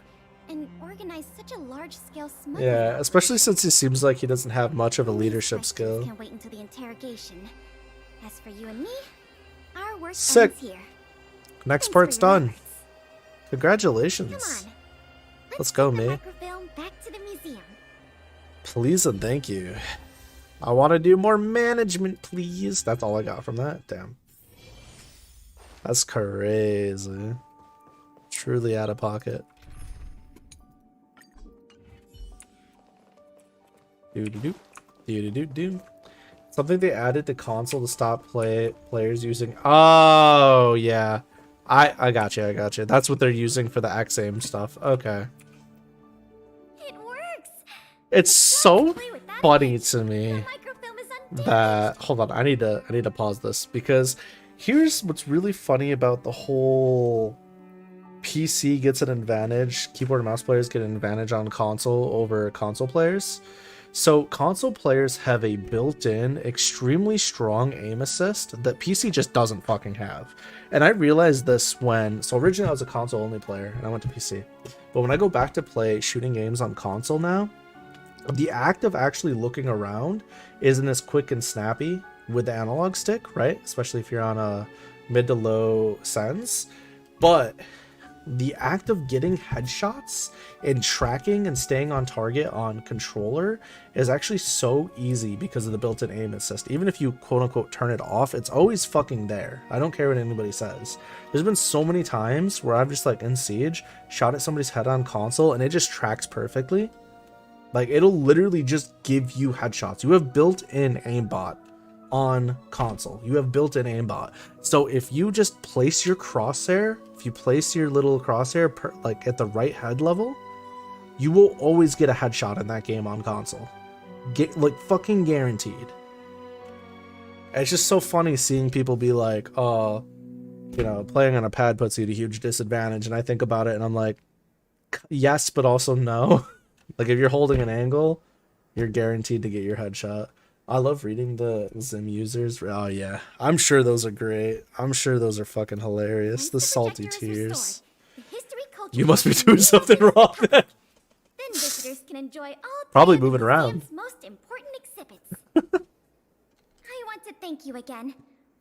and organize such a large-scale smuggling? Yeah, especially since he seems like he doesn't have much of a leadership skill. Can't wait until the interrogation. As for you and me, our work Sick. ends here. Next Thanks part's for your done. efforts. Congratulations. Come on. Let's go, take the me. microfilm back to the museum. Please and thank you. I want to do more management, please. That's all I got from that. Damn. That's crazy. Truly out of pocket. Doo-doo-doo. Doo-doo-doo-doo. Something they added to console to stop players using. Oh, yeah. I got you. I got you. That's what they're using for the X-aim stuff. Okay. It works. It's so Play with that funny image. to me The microfilm is undamaged. that hold on, I need to pause this because here's what's really funny about the whole PC gets an advantage, keyboard and mouse players get an advantage on console over console players. So console players have a built-in, extremely strong aim assist that PC just doesn't fucking have. And I realized this so originally I was a console-only player and I went to PC. But when I go back to play shooting games on console now, the act of actually looking around isn't as quick and snappy with the analog stick, right? Especially if you're on a mid to low sense. But the act of getting headshots and tracking and staying on target on controller is actually so easy because of the built-in aim assist. Even if you quote-unquote turn it off, it's always fucking there. I don't care what anybody says. There's been so many times where I've just like in Siege shot at somebody's head on console and it just tracks perfectly. Like it'll literally just give you headshots. You have built-in aimbot on console. You have built-in aimbot. So if you just place your crosshair, if you place your little crosshair like at the right head level, you will always get a headshot in that game on console. Get like fucking guaranteed. It's just so funny seeing people be like, oh, you know, playing on a pad puts you at a huge disadvantage. And I think about it and I'm like, yes, but also no. Like if you're holding an angle, you're guaranteed to get your headshot. I love reading the Zim users. Oh yeah, I'm sure those are great. I'm sure those are fucking hilarious. The salty tears. You must be doing something wrong then. Then visitors can enjoy all Probably three of the moving around. museum's most important exhibits. I want to thank you again.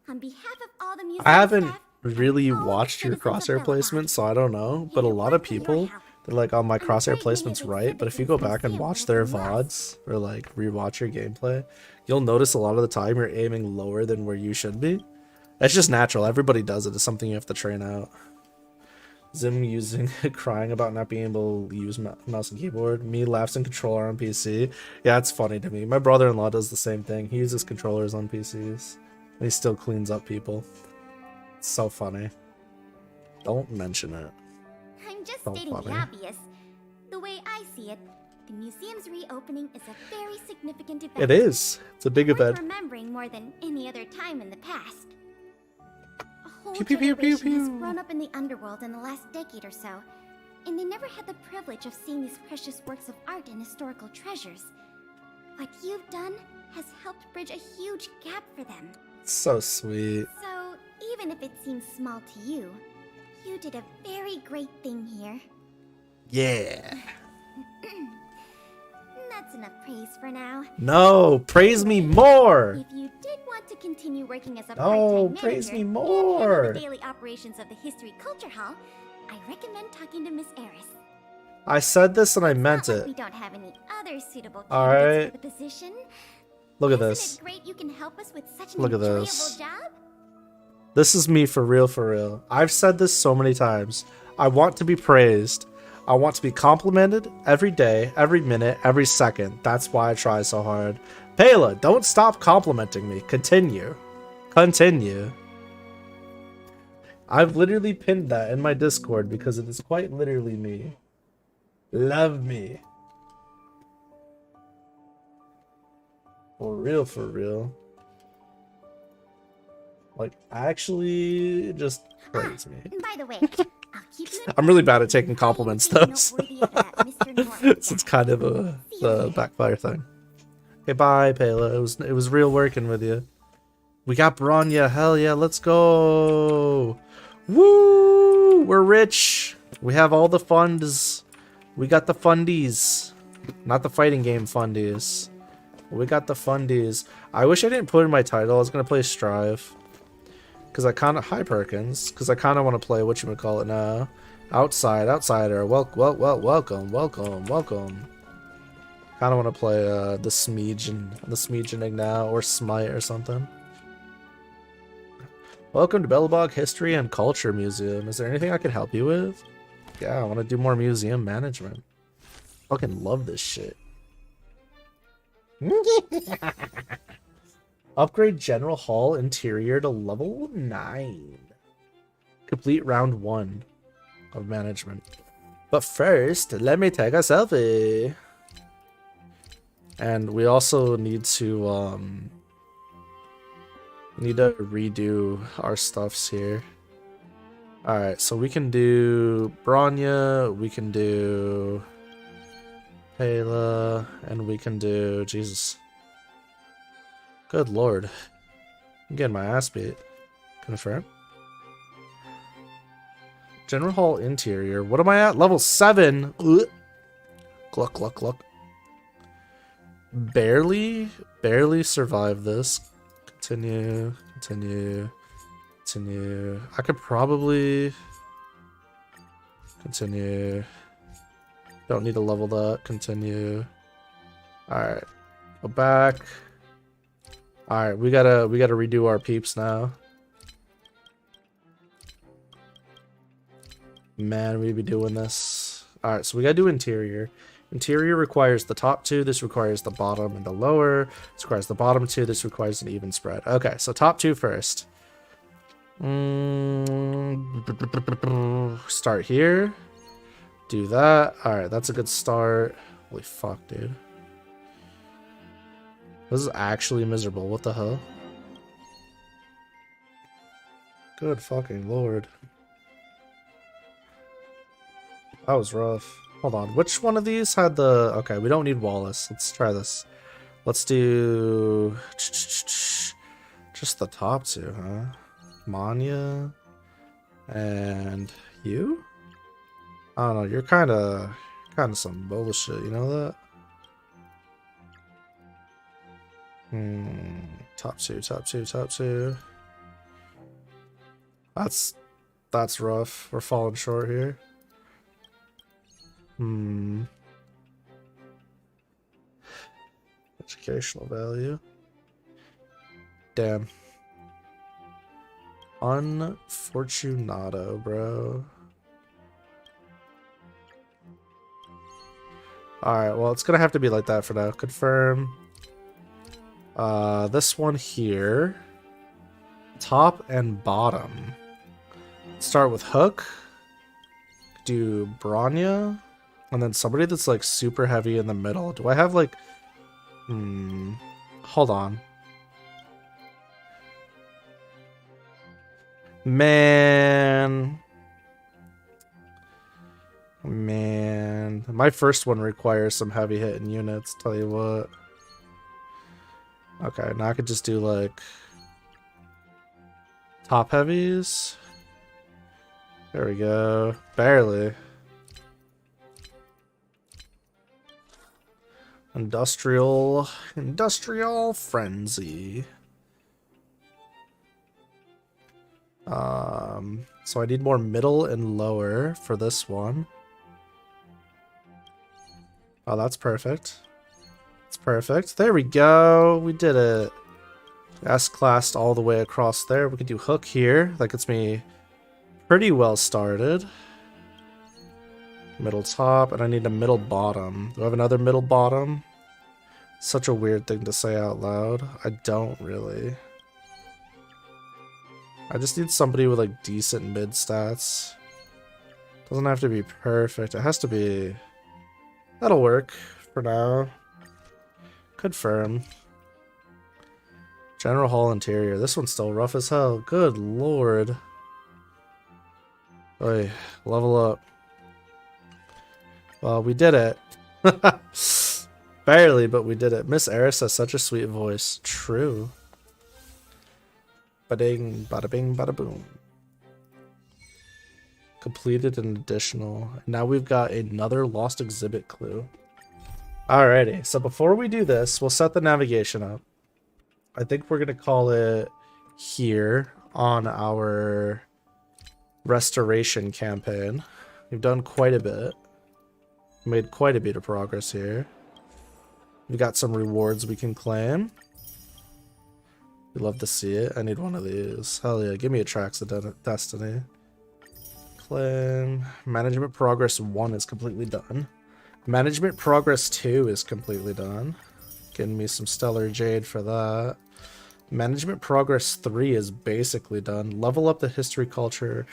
On behalf of all the museum I haven't staff, really all the watched your citizens of crosshair Belmont, placement, so I don't know. But a lot of people, they're like, oh, my crosshair placement's right. But if you go back and watch their VODs or like rewatch your gameplay, you'll notice a lot of the time you're aiming lower than where you should be. That's just natural. Everybody does it. It's something you have to train out. Zim using crying about not being able to use mouse and keyboard. Me laughs and controller on PC. Yeah, it's funny to me. My brother-in-law does the same thing. He uses controllers on PCs. And he still cleans up people. It's so funny. Don't mention it. I'm just So stating funny. the obvious. The way I see it, the museum's reopening is a very significant event. It is. It's a big Worth event. remembering more than any other time in the past. A whole Pew, pew, pew, pew, generation has pew. grown up in the underworld in the last decade or so, and they never had the privilege of seeing these precious works of art and historical treasures. What you've done has helped bridge a huge gap for them. So sweet. So, even if it seems small to you, you did a very great thing here. Yeah. That's enough praise for now. No, praise me more. If you did want to continue working as a No, part-time praise manager me and handle more. the daily operations of the History Culture Hall, I recommend talking to Miss Eris. I said this and I meant Not like it. we don't have any other suitable All candidates right. for the position, Look at Isn't this. it great you can help us with such an Look at enjoyable this. job? This is me for real, for real. I've said this so many times. I want to be praised. I want to be complimented every day, every minute, every second. That's why I try so hard. Pela, don't stop complimenting me. Continue. Continue. I've literally pinned that in my Discord because it is quite literally me. Love me. For real, for real. Like, actually, just praise me. By the way, I'll keep you I'm really bad at taking compliments, though. So noteworthy of that Mr. Norton. it's kind of the backfire thing. Okay, bye, Pela. It was real working with you. We got Bronya. Hell yeah, let's go. Woo! We're rich. We have all the funds. We got the fundies. Not the fighting game fundies. We got the fundies. I wish I didn't put in my title. I was going to play Strive. Because I kind of... Hi, Perkins. Because I kind of want to play whatchamacallit now. Outsider. Welcome. Kind of want to play the Smeagening now. Or Smite or something. Welcome to Bellabog History and Culture Museum. Is there anything I can help you with? Yeah, I want to do more museum management. Fucking love this shit. Upgrade General Hall interior to level 9. Complete round 1 of management. But first, let me take a selfie. And we also need to redo our stuffs here. Alright, so we can do Bronya, we can do Pela, and we can do... Jesus. Good lord. I'm getting my ass beat. Confirm. General Hall interior. What am I at? Level 7. Ugh. Gluck. Barely survive this. Continue. I could probably continue. Don't need to level that. Continue. Alright. Go back. Alright, we gotta redo our peeps now. Man, we be doing this. Alright, so we gotta do interior. Interior requires the top 2, this requires the bottom and the lower. This requires the bottom 2, this requires an even spread. Okay, so top 2 first. Start here. Do that. Alright, that's a good start. Holy fuck, dude. This is actually miserable. What the hell? Good fucking lord. That was rough. Hold on. Which one of these had the... Okay, we don't need Wallace. Let's try this. Let's do... Just the top 2, huh? Manya. And you? I don't know. You're kind of some bullshit. You know that? Top 2. That's rough. We're falling short here. Educational value. Damn. Unfortunato, bro. Alright, well, it's gonna have to be like that for now. Confirm. This one here. Top and bottom. Start with Hook. Do Bronya. And then somebody that's like super heavy in the middle. Do I have like... Hold on. Man. My first one requires some heavy hitting units, tell you what. Okay, now I could just do like top heavies. There we go. Barely. Industrial frenzy. So I need more middle and lower for this one. Oh, that's perfect. It's perfect. There we go. We did it. S-classed all the way across there. We can do hook here. That gets me pretty well started. Middle top, and I need a middle bottom. Do I have another middle bottom? Such a weird thing to say out loud. I don't really. I just need somebody with like decent mid stats. Doesn't have to be perfect. It has to be... That'll work for now. Confirm. General Hall interior. This one's still rough as hell. Good lord. Oy, level up. Well, we did it. Barely, but we did it. Miss Eris has such a sweet voice. True. Ba-ding, bada-bing, bada-boom. Completed an additional. Now we've got another lost exhibit clue. Alrighty, so before we do this, we'll set the navigation up. I think we're going to call it here on our restoration campaign. We've done quite a bit. Made quite a bit of progress here. We've got some rewards we can claim. We'd love to see it. I need one of these. Hell yeah, give me a Tracks of Destiny. Claim. Management Progress 1 is completely done. Management Progress 2 is completely done. Getting me some Stellar Jade for that. Management Progress 3 is basically done. Level up the History Culture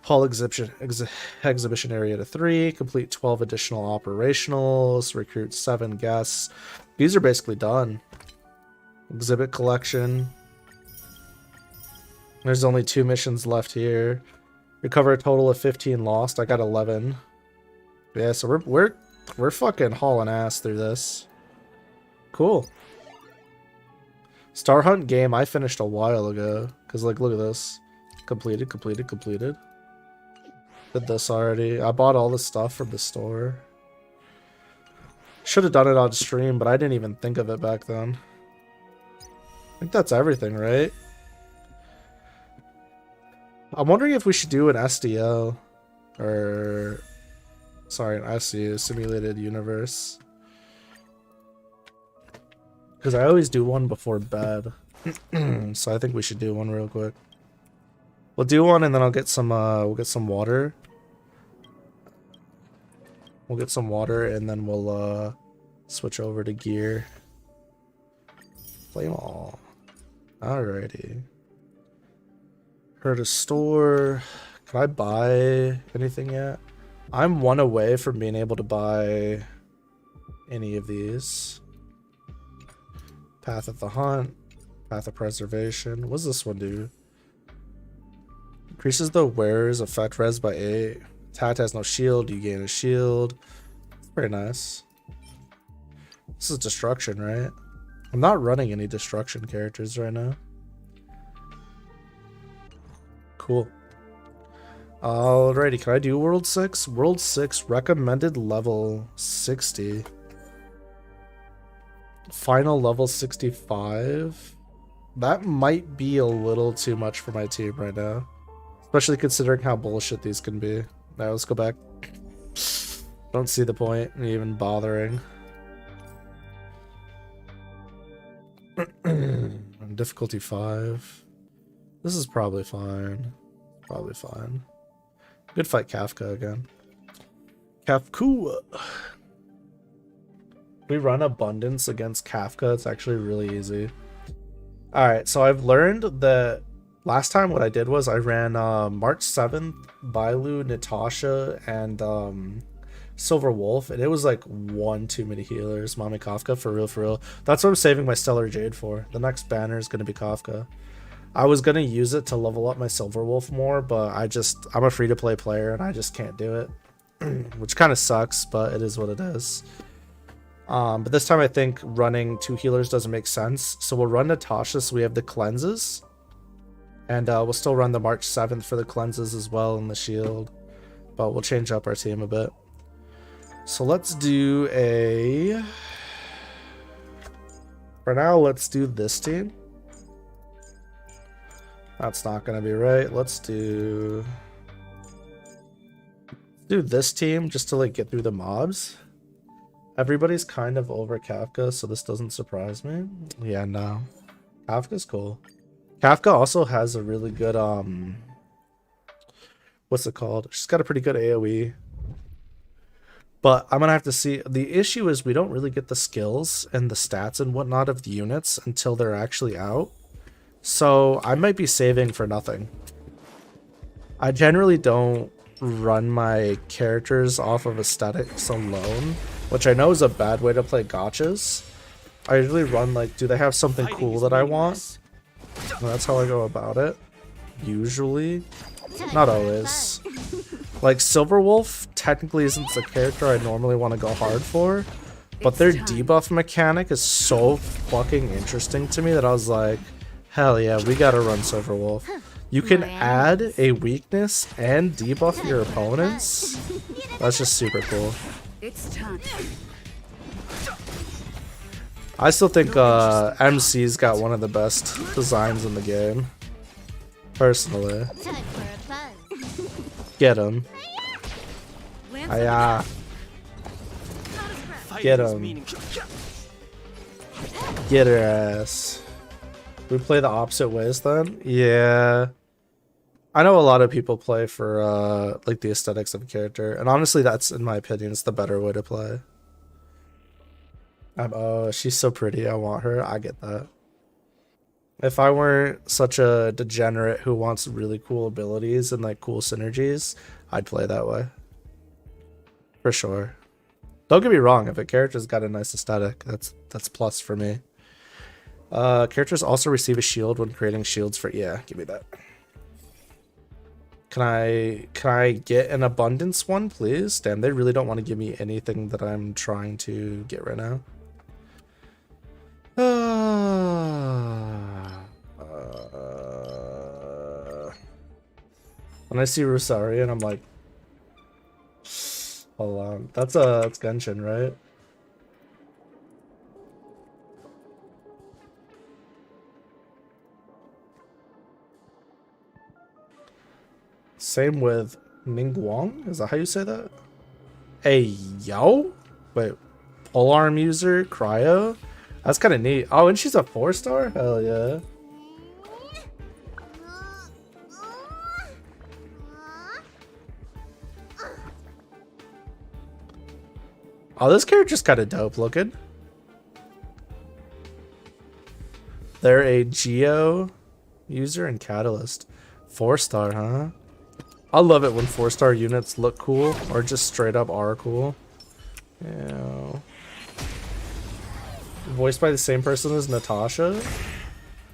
Hall exhibition area to 3. Complete 12 additional operationals. Recruit 7 guests. These are basically done. Exhibit collection. There's only 2 missions left here. Recover a total of 15 lost. I got 11. Yeah, so we're fucking hauling ass through this. Cool. Star Hunt game I finished a while ago. Because, like, look at this. Completed. Did this already. I bought all the stuff from the store. Should have done it on stream, but I didn't even think of it back then. I think that's everything, right? I'm wondering if we should do an SDL. Or... Sorry, an SU, Simulated Universe. Because I always do one before bed. So I think we should do one real quick. We'll do one and then I'll get some, we'll get some water. We'll get some water and then we'll, switch over to gear. Play them all. Alrighty. Heard a store. Can I buy anything yet? I'm 1 away from being able to buy any of these. Path of the Hunt. Path of Preservation. What does this one do? Increases the wearer's effect res by 8. Attack has no shield. You gain a shield. It's very nice. This is destruction, right? I'm not running any destruction characters right now. Cool. Alrighty, can I do World 6? World 6 recommended level 60. Final level 65. That might be a little too much for my team right now. Especially considering how bullshit these can be. Alright, let's go back. Don't see the point in even bothering. Difficulty 5. This is probably fine. Probably fine. Good fight Kafka again. Kafka. We run Abundance against Kafka. It's actually really easy. Alright, so I've learned that last time what I did was I ran March 7th, Bailu, Natasha, and Silver Wolf, and it was like one too many healers. Mommy Kafka, for real, for real. That's what I'm saving my Stellar Jade for. The next banner is going to be Kafka. I was going to use it to level up my Silver Wolf more, but I'm a free-to-play player, and I just can't do it. Which kind of sucks, but it is what it is. But this time I think running 2 healers doesn't make sense. So we'll run Natasha so we have the cleanses. And we'll still run the March 7th for the cleanses as well and the shield. But we'll change up our team a bit. So let's do a... For now, let's do this team. That's not going to be right. Let's do this team just to like get through the mobs. Everybody's kind of over Kafka, so this doesn't surprise me. Yeah, no. Kafka's cool. Kafka also has a really good, what's it called? She's got a pretty good AoE. But I'm gonna have to see. The issue is we don't really get the skills and the stats and whatnot of the units until they're actually out. So I might be saving for nothing. I generally don't run my characters off of aesthetics alone, which I know is a bad way to play gachas. I usually run like, do they have something cool that I want? And that's how I go about it. Usually. Not always. Like Silverwolf technically isn't the character I normally want to go hard for, but their debuff mechanic is so fucking interesting to me that I was like, hell yeah, we gotta run Silverwolf. You can add a weakness and debuff your opponents. That's just super cool. It's time. I still think MC's got one of the best designs in the game. Personally. Get him. Aya. Get him. Get her ass. We play the opposite ways then? Yeah. I know a lot of people play for like the aesthetics of a character, and honestly that's, in my opinion, it's the better way to play. Oh, she's so pretty, I want her. I get that. If I weren't such a degenerate who wants really cool abilities and like cool synergies, I'd play that way. For sure. Don't get me wrong, if a character's got a nice aesthetic, that's plus for me. Characters also receive a shield when creating shields for, yeah, give me that. Can I get an abundance one, please? Damn, they really don't want to give me anything that I'm trying to get right now. When I see Rosarian, I'm like, hold on. That's Genshin, right? Same with Ningguang? Is that how you say that? Hey, yo? Wait, polearm user, cryo? That's kind of neat. Oh, and she's a 4-star? Hell yeah. Oh, this character's kind of dope looking. They're a Geo user and Catalyst. 4-star, huh? I love it when 4-star units look cool or just straight up are cool. Yeah. Voiced by the same person as Natasha?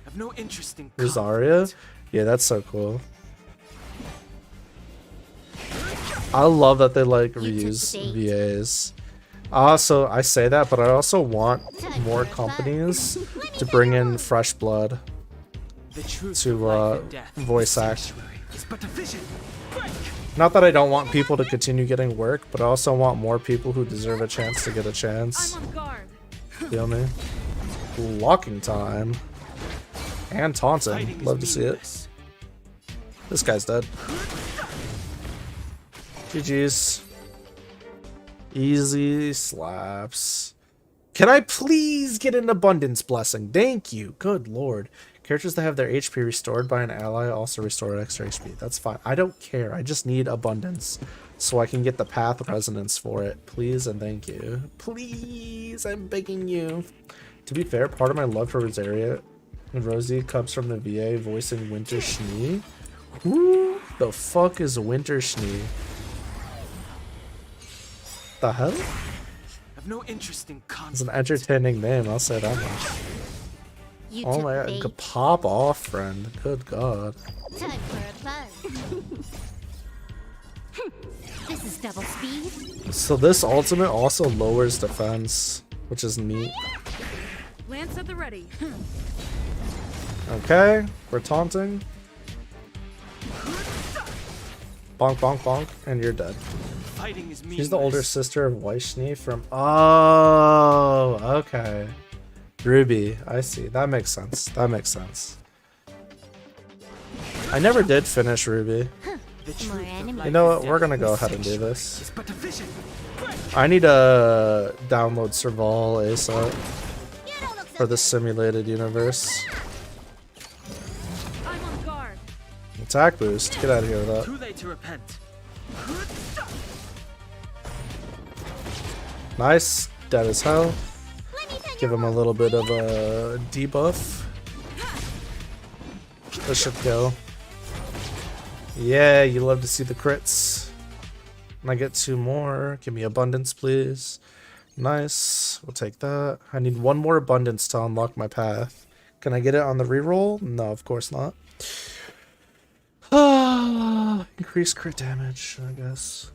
I've no interest in Rosaria? Yeah, that's so cool. I love that they like reuse VAs. Also, I say that, but I also want more companies to bring in fresh blood to voice act. Not that I don't want people to continue getting work, but I also want more people who deserve a chance to get a chance. Feel me? Locking time. And taunting. Love to see it. This guy's dead. GG's. Easy slaps. Can I please get an abundance blessing? Thank you. Good lord. Characters that have their HP restored by an ally also restore extra HP. That's fine. I don't care. I just need abundance so I can get the path resonance for it. Please and thank you. Please, I'm begging you. To be fair, part of my love for Rosaria and Rosie comes from the VA voicing Winter Schnee. Who the fuck is Winter Schnee? The hell? I've no interest in It's an entertaining name, I'll say that much. Oh my god, pop off, friend. Good god. Time for a buzz. This is double speed. So this ultimate also lowers defense, which is neat. Lance at the ready. Okay, we're taunting. Bonk, bonk, bonk, and you're dead. She's the older sister of Weishni from... Oh, okay. Ruby, I see. That makes sense. That makes sense. I never did finish Ruby. You know what? We're gonna go ahead and do this. I need to download Serval ASAP for the simulated universe. I'm on guard. Attack boost. Get out of here with that. Too late to repent. Nice. Dead as hell. Give him a little bit of a debuff. This should kill. Yeah, you love to see the crits. And I get 2 more. Give me abundance, please. Nice. We'll take that. I need 1 more abundance to unlock my path. Can I get it on the reroll? No, of course not. Increase crit damage, I guess.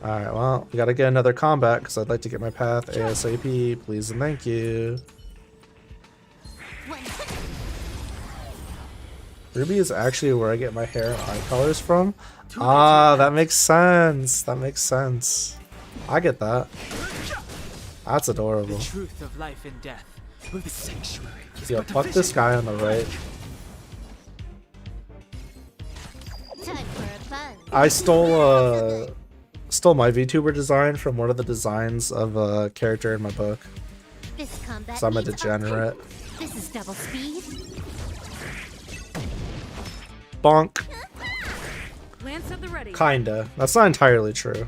Alright, well, we gotta get another combat because I'd like to get my path ASAP, please and thank you. Ruby is actually where I get my hair and eye colors from. Ah, that makes sense. That makes sense. I get that. That's adorable. The truth of life and death. With the sanctuary. Yo, fuck this guy on the right. I stole my VTuber design from one of the designs of a character in my book. So I'm a degenerate. This is double speed. Bonk. Lance at the ready. Kinda. That's not entirely true.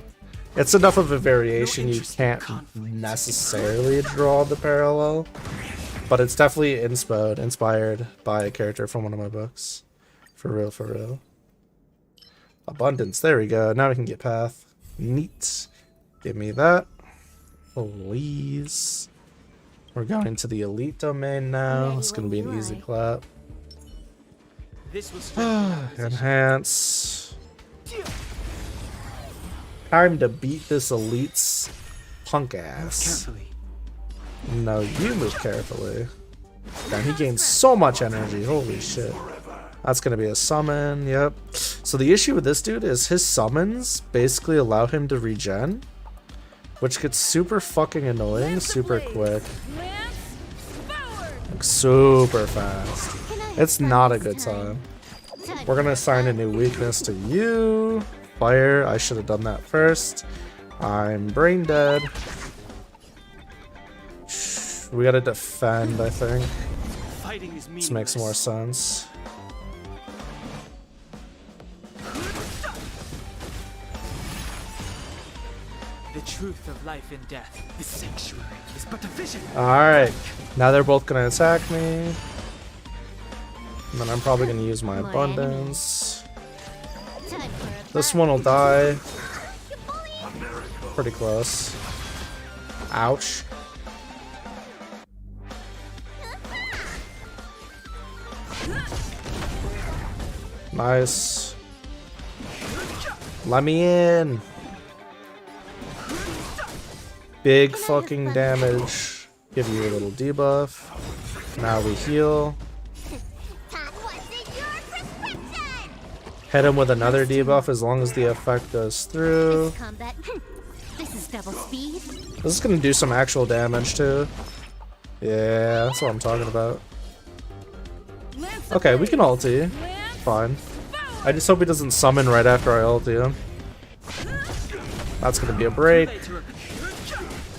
It's enough of a variation you can't necessarily draw the parallel. But it's definitely inspired by a character from one of my books. For real, for real. Abundance. There we go. Now we can get path. Neat. Give me that. Please. We're going to the elite domain now. It's going to be an easy clap. Enhance. Time to beat this elite's punk ass. No, you move carefully. Damn, he gains so much energy. Holy shit. That's going to be a summon. Yep. So the issue with this dude is his summons basically allow him to regen, which gets super fucking annoying super quick. Like super fast. It's not a good time. We're going to assign a new weakness to you. Fire. I should have done that first. I'm brain dead. We got to defend, I think. This makes more sense. The truth of life and death. The sanctuary is but a vision. Alright. Now they're both gonna attack me. And then I'm probably gonna use my abundance. This one will die. Pretty close. Ouch. Nice. Let me in. Big fucking damage. Give you a little debuff. Now we heal. Hit him with another debuff as long as the effect goes through. This is double speed. This is gonna do some actual damage too. Yeah, that's what I'm talking about. Okay, we can ulti. Fine. I just hope he doesn't summon right after I ulti him. That's gonna be a break.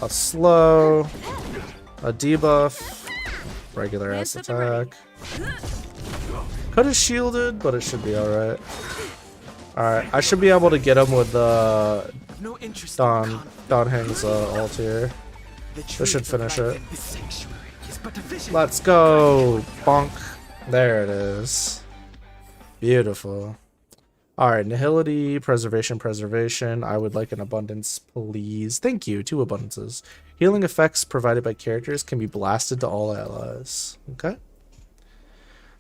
A slow. A debuff. Regular ass attack. Could have shielded, but it should be alright. Alright, I should be able to get him with Don Hang's ult here. This should finish it. Let's go! Bonk. There it is. Beautiful. Alright, nihility, preservation. I would like an abundance, please. Thank you. 2 abundances. Healing effects provided by characters can be blasted to all allies. Okay.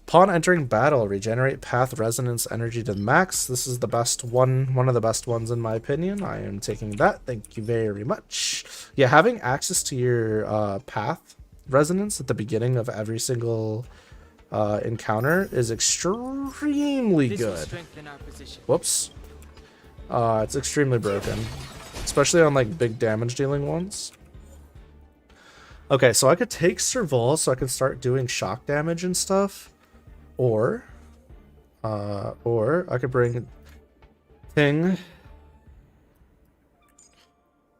Upon entering battle, regenerate path resonance energy to the max. This is the best one of the best ones in my opinion. I am taking that. Thank you very much. Yeah, having access to your path resonance at the beginning of every single encounter is extremely good. Whoops. It's extremely broken, especially on like big damage dealing ones. Okay, so I could take Serval so I can start doing shock damage and stuff, or I could bring Ting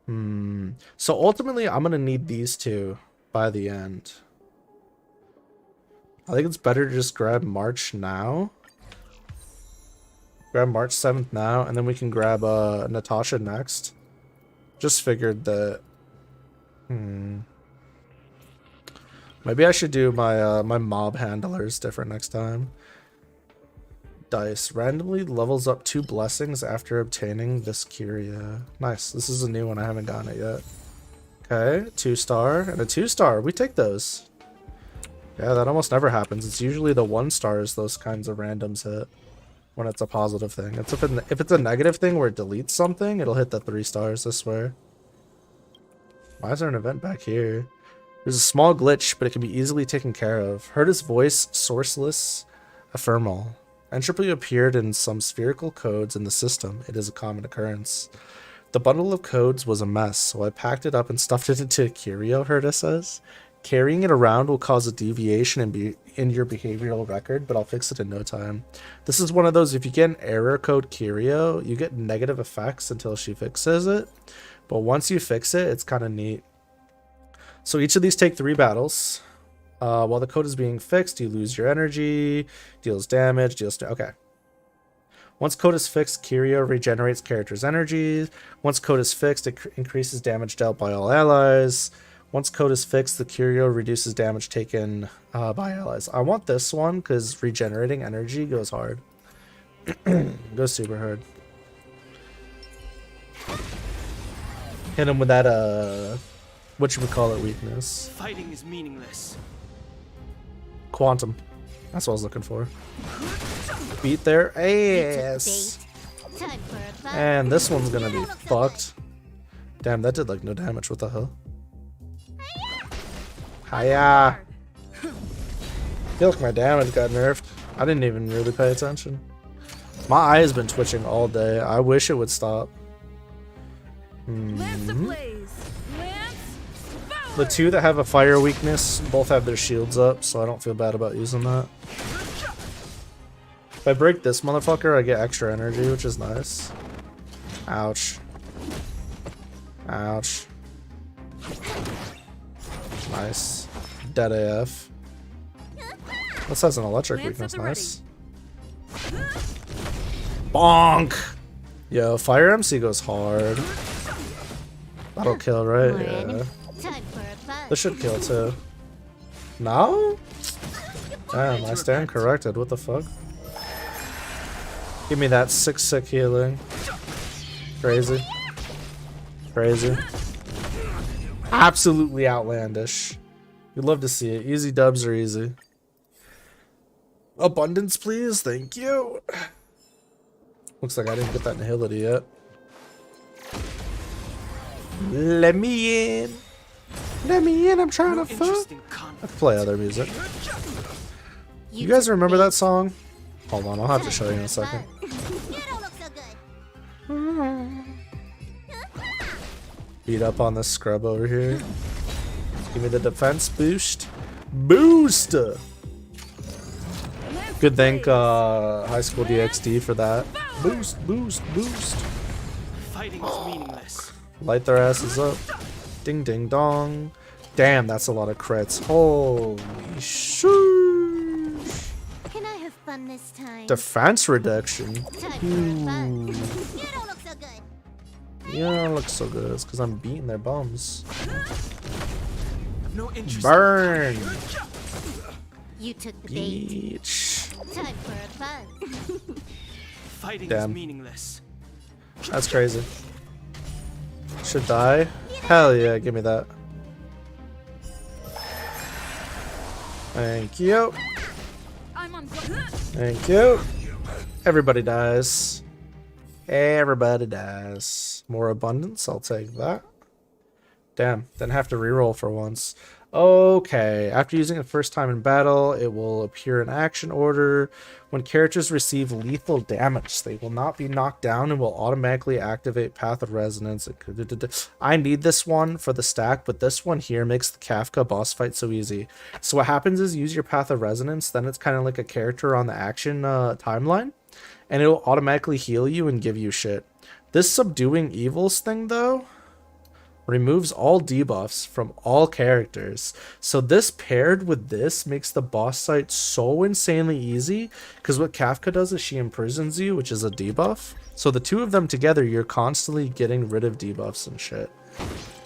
So ultimately, I'm gonna need these two by the end. I think it's better to just grab March now. Grab March 7th now, and then we can grab Natasha next. Just figured that. Maybe I should do my my mob handlers different next time. Dice randomly levels up 2 blessings after obtaining this Curia. Nice. This is a new one. I haven't gotten it yet. Okay, 2-star and a 2-star. We take those. Yeah, that almost never happens. It's usually the 1-stars those kinds of randoms hit when it's a positive thing. It's if it's a negative thing where it deletes something, it'll hit the 3 stars, I swear. Why is there an event back here? There's a small glitch, but it can be easily taken care of. Heard his voice, sourceless, ephemeral. Entropy appeared in some spherical codes in the system. It is a common occurrence. The bundle of codes was a mess, so I packed it up and stuffed it into a curio, Herta says. Carrying it around will cause a deviation in your behavioral record, but I'll fix it in no time. This is one of those, if you get an error code curio, you get negative effects until she fixes it. But once you fix it, it's kind of neat. So each of these take 3 battles. While the code is being fixed, you lose your energy, deals damage, okay. Once code is fixed, Curio regenerates characters' energy. Once code is fixed, it increases damage dealt by all allies. Once code is fixed, the Curio reduces damage taken by allies. I want this one because regenerating energy goes hard. Goes super hard. Hit him with that, whatchamacallit weakness. Fighting is meaningless. Quantum. That's what I was looking for. Beat their ass. And this one's gonna be fucked. Damn, that did like no damage. What the hell? Hiya. I feel like my damage got nerfed. I didn't even really pay attention. My eye has been twitching all day. I wish it would stop. The 2 that have a fire weakness both have their shields up, so I don't feel bad about using that. If I break this motherfucker, I get extra energy, which is nice. Ouch. Ouch. Nice. Dead AF. This has an electric weakness, nice. Bonk! Yo, Fire MC goes hard. That'll kill, right? Yeah. This should kill too. No? Damn, I stand corrected. What the fuck? Give me that 6-sick healing. Crazy. Crazy. Absolutely outlandish. You'd love to see it. Easy dubs are easy. Abundance, please. Thank you. Looks like I didn't get that nihility yet. Let me in. Let me in. I'm trying to fuck. Let's play other music. You guys remember that song? Hold on, I'll have to show you in a second. Beat up on this scrub over here. Give me the defense boost. Boost! Good thank High School DxD for that. Boost, boost, boost. Fighting is meaningless. Light their asses up. Ding ding dong. Damn, that's a lot of crits. Holy shoosh. Can I have fun this time? Defense reduction. You don't look so good. You don't look so good. It's because I'm beating their bums. No interest. Burn. You took the bait. Beach. Time for a fun. Fighting Damn. is meaningless. That's crazy. Should die? Hell yeah, give me that. Thank you. Thank you. Everybody dies. Everybody dies. More abundance, I'll take that. Damn, didn't have to reroll for once. Okay, after using it first time in battle, it will appear in action order. When characters receive lethal damage, they will not be knocked down and will automatically activate Path of Resonance. I need this one for the stack, but this one here makes the Kafka boss fight so easy. So what happens is use your Path of Resonance, then it's kind of like a character on the action timeline, and it'll automatically heal you and give you shit. This Subduing Evils thing, though, Removes all debuffs from all characters. So this paired with this makes the boss fight so insanely easy, because what Kafka does is she imprisons you, which is a debuff. So the two of them together, you're constantly getting rid of debuffs and shit.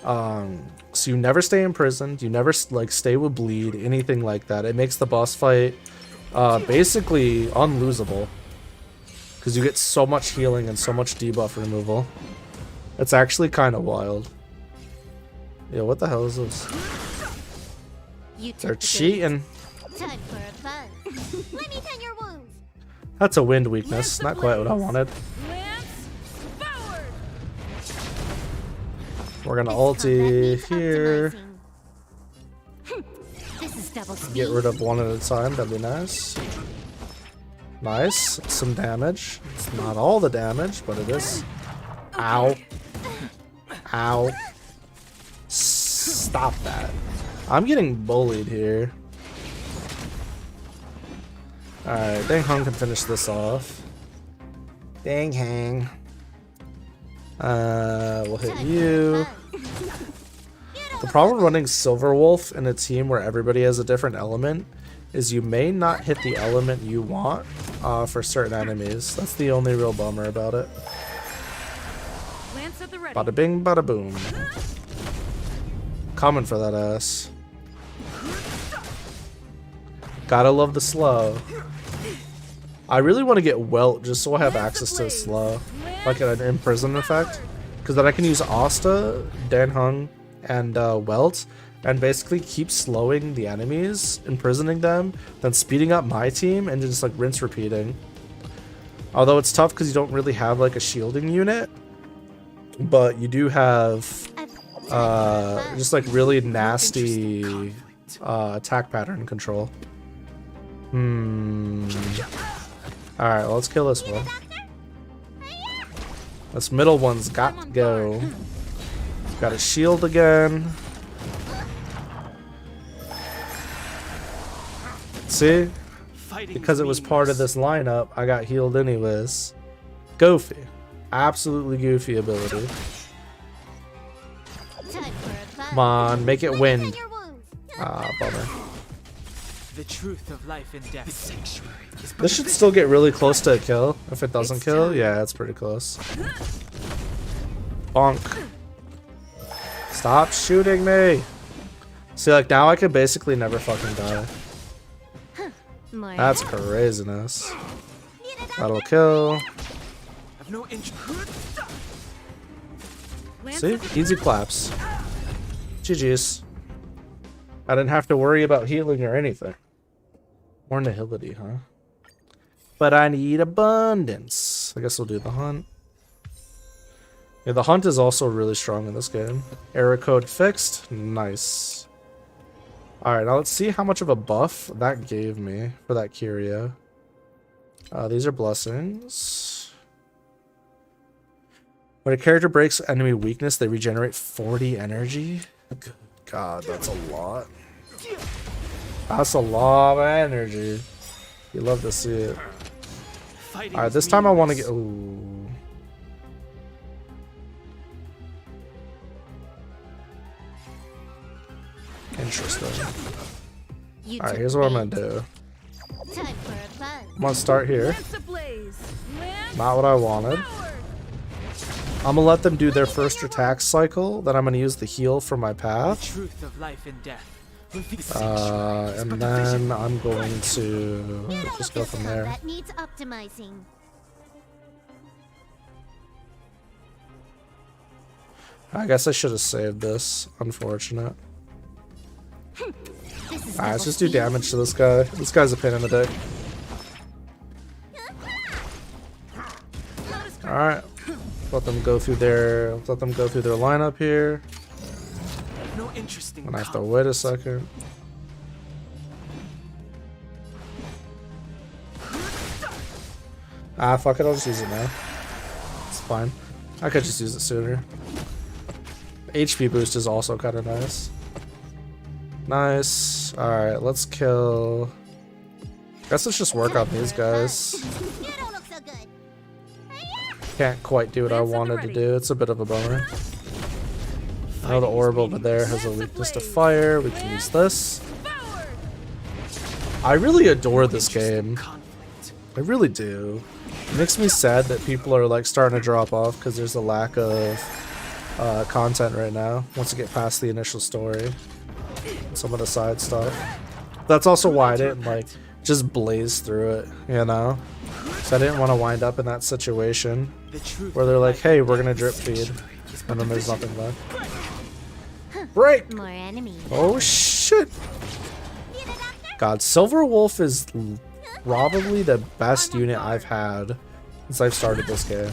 So you never stay imprisoned, you never like stay with bleed, anything like that. It makes the boss fight basically unlosable, because you get so much healing and so much debuff removal. It's actually kind of wild. Yeah, what the hell is this? They're cheating. Time for a buzz. Let me tend your wounds. That's a wind weakness. Not quite what I wanted. We're gonna ulti here. This is double speed. Get rid of one at a time. That'd be nice. Nice. Some damage. It's not all the damage, but it is. Ow. Ow. Stop that. I'm getting bullied here. Alright, Dang Hung can finish this off. Dang Hang. We'll hit you. The problem running Silver Wolf in a team where everybody has a different element is you may not hit the element you want for certain enemies. That's the only real bummer about it. Bada bing, bada boom. Coming for that ass. Gotta love the slow. I really want to get Welt just so I have access to slow, like an imprison effect, because then I can use Asta, Dan Hung, and Welt, and basically keep slowing the enemies, imprisoning them, then speeding up my team, and just like rinse repeating. Although it's tough because you don't really have like a shielding unit, but you do have just like really nasty attack pattern control. Alright, let's kill this one. This middle one's got to go. Got a shield again. See? Because it was part of this lineup, I got healed anyways. Goofy. Absolutely goofy ability. Come on, make it wind. Ah, bummer. The truth of life and death. This should still get really close to a kill. If it doesn't kill, yeah, it's pretty close. Bonk. Stop shooting me. See, like now I can basically never fucking die. That's craziness. That'll kill. See? Easy claps. GG's. I didn't have to worry about healing or anything. More nihility, huh? But I need abundance. I guess we'll do the hunt. Yeah, the hunt is also really strong in this game. Error code fixed. Nice. Alright, now let's see how much of a buff that gave me for that curio. These are blessings. When a character breaks enemy weakness, they regenerate 40 energy. Good God, that's a lot. That's a lot of energy. You love to see it. Alright, this time I want to get... Ooh. Interesting. Alright, here's what I'm going to do. I'm going to start here. Not what I wanted. I'm going to let them do their first attack cycle, then I'm going to use the heal for my path. Truth of life and death. And then I'm going to just go from there. That needs optimizing. I guess I should have saved this. Unfortunate. Alright, let's just do damage to this guy. This guy's a pain in the dick. Alright. Let them go through their lineup here. No interesting. And I have to wait a second. Ah, fuck it, I'll just use it now. It's fine. I could just use it sooner. HP boost is also kind of nice. Nice. Alright, let's kill... Guess let's just work on these guys. Can't quite do what I wanted to do. It's a bit of a bummer. I know the orb over there has a weakness to fire. We can use this. I really adore this game. I really do. It makes me sad that people are like starting to drop off because there's a lack of content right now once you get past the initial story and some of the side stuff. That's also why I didn't like just blaze through it, you know? So I didn't want to wind up in that situation where they're like, hey, we're gonna drip feed, and then there's nothing left. Break! More enemies. Oh shit! God, Silver Wolf is probably the best unit I've had since I've started this game.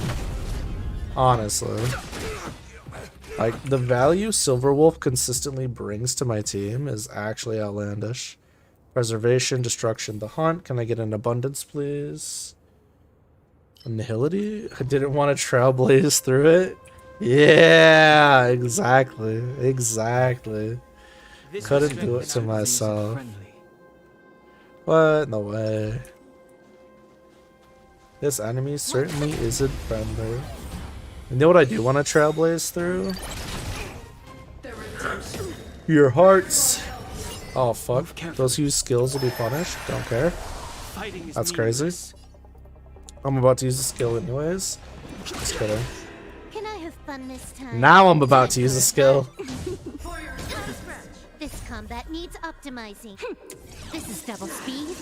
Honestly. Like, the value Silver Wolf consistently brings to my team is actually outlandish. Preservation, Destruction, the Hunt. Can I get an abundance, please? Annihility? I didn't want to trailblaze through it. Yeah, exactly. Exactly. Couldn't do it to myself. What? No way. This enemy certainly isn't friendly. You know what I do want to trailblaze through? Your hearts. Oh fuck. Those who use skills will be punished. Don't care. That's crazy. I'm about to use the skill anyways. Just kidding. Can I have fun this time? Now I'm about to use the skill. This combat needs optimizing. This is double speed.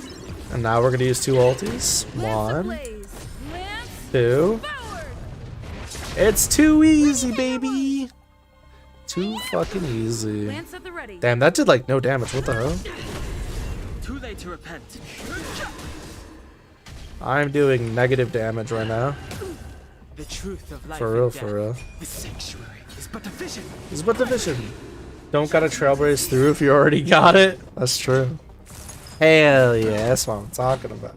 And now we're gonna use 2 ultis. 1, 2. It's too easy, baby. Too fucking easy. Damn, that did like no damage. What the hell? Too late to repent. I'm doing negative damage right now. The truth of life For real, and for death. real. The sanctuary is but a vision. It's but the vision. Don't gotta trailblaze through if you already got it. That's true. Hell yeah, that's what I'm talking about.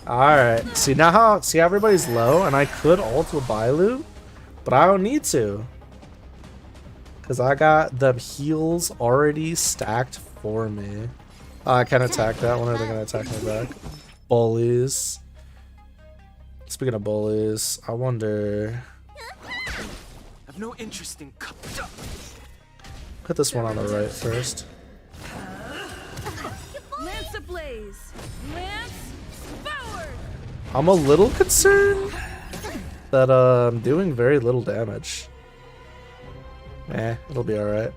Alright, see how everybody's low, and I could ult with Bailu, but I don't need to. Because I got the heals already stacked for me. I can attack that. When are they going to attack me back? Bullies. Speaking of bullies, I wonder... I've no interest in... Put this one on the right first. Lance ablaze. Lance forward. I'm a little concerned that I'm doing very little damage. It'll be alright.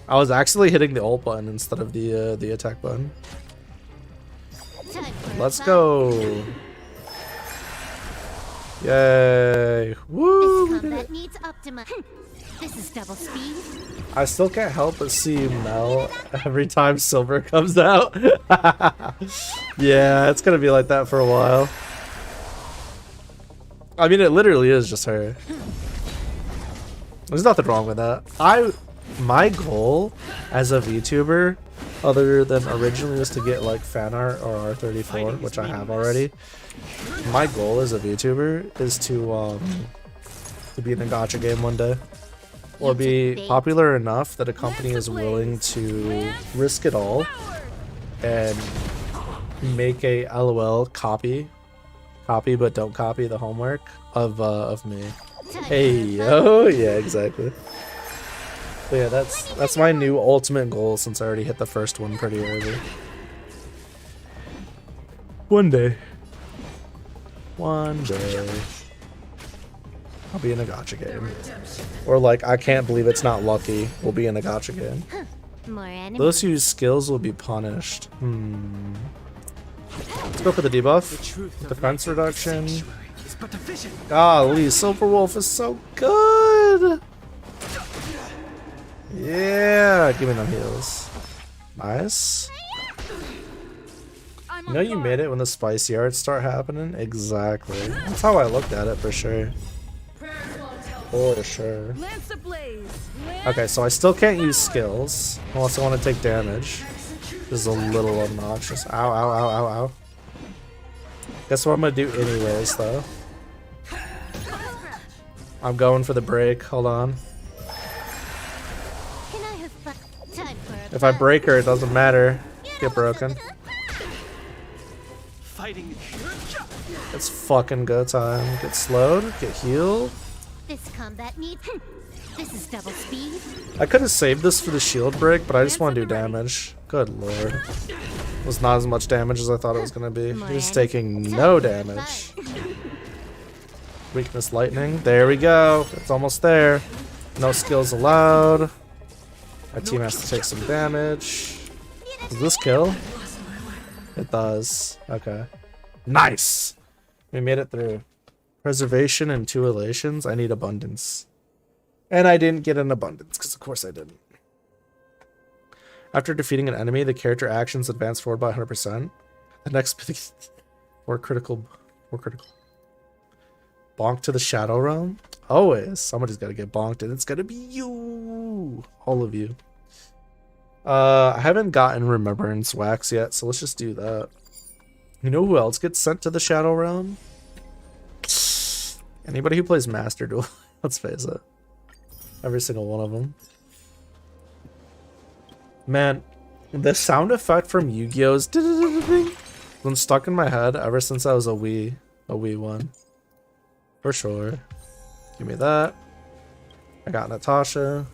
I was actually hitting the ult button instead of the attack button. Let's go. Yay. Woo! This combat needs optimizing. This is double speed. I still can't help but see Mel every time Silver comes out. Yeah, it's gonna be like that for a while. I mean, it literally is just her. There's nothing wrong with that. My goal as a VTuber, other than originally, was to get like fan art or R34, which I have already. My goal as a VTuber is to be in a gacha game one day, or be popular enough that a company is willing to risk it all and make a LOL copy but don't copy the homework of me. Hey yo, yeah, exactly. But yeah, that's my new ultimate goal since I already hit the first one pretty early. One day I'll be in a gacha game. Or like, I can't believe it's not lucky, we'll be in a gacha game. More enemies. Those who use skills will be punished. Let's go for the debuff. Defense reduction. Golly, Silver Wolf is so good! Yeah, give me them heals. Nice. You know you made it when the spicy arts start happening? Exactly. That's how I looked at it for sure. For sure. Okay, so I still can't use skills unless I want to take damage. This is a little obnoxious. Ow, ow, ow, ow, ow. Guess what I'm gonna do anyways, though. I'm going for the break. Hold on. If I break her, it doesn't matter. Get broken. It's fucking go time. Get slowed. Get healed. This combat needs. This is double speed. I could have saved this for the shield break, but I just want to do damage. Good lord. It was not as much damage as I thought it was going to be. He's taking no damage. Weakness lightning. There we go. It's almost there. No skills allowed. My team has to take some damage. Does this kill? It does. Okay. Nice! We made it through. Preservation and 2 elations. I need abundance. And I didn't get an abundance, because of course I didn't. After defeating an enemy, the character actions advance forward by 100%. The next... More critical. Bonk to the Shadow Realm? Always. Somebody's got to get bonked, and it's going to be you! All of you. I haven't gotten Remembrance Wax yet, so let's just do that. You know who else gets sent to the Shadow Realm? Anybody who plays Master Duel. Let's face it. Every single one of them. Man, the sound effect from Yu-Gi-Oh's been stuck in my head ever since I was a Wii one. For sure. Give me that. I got Natasha.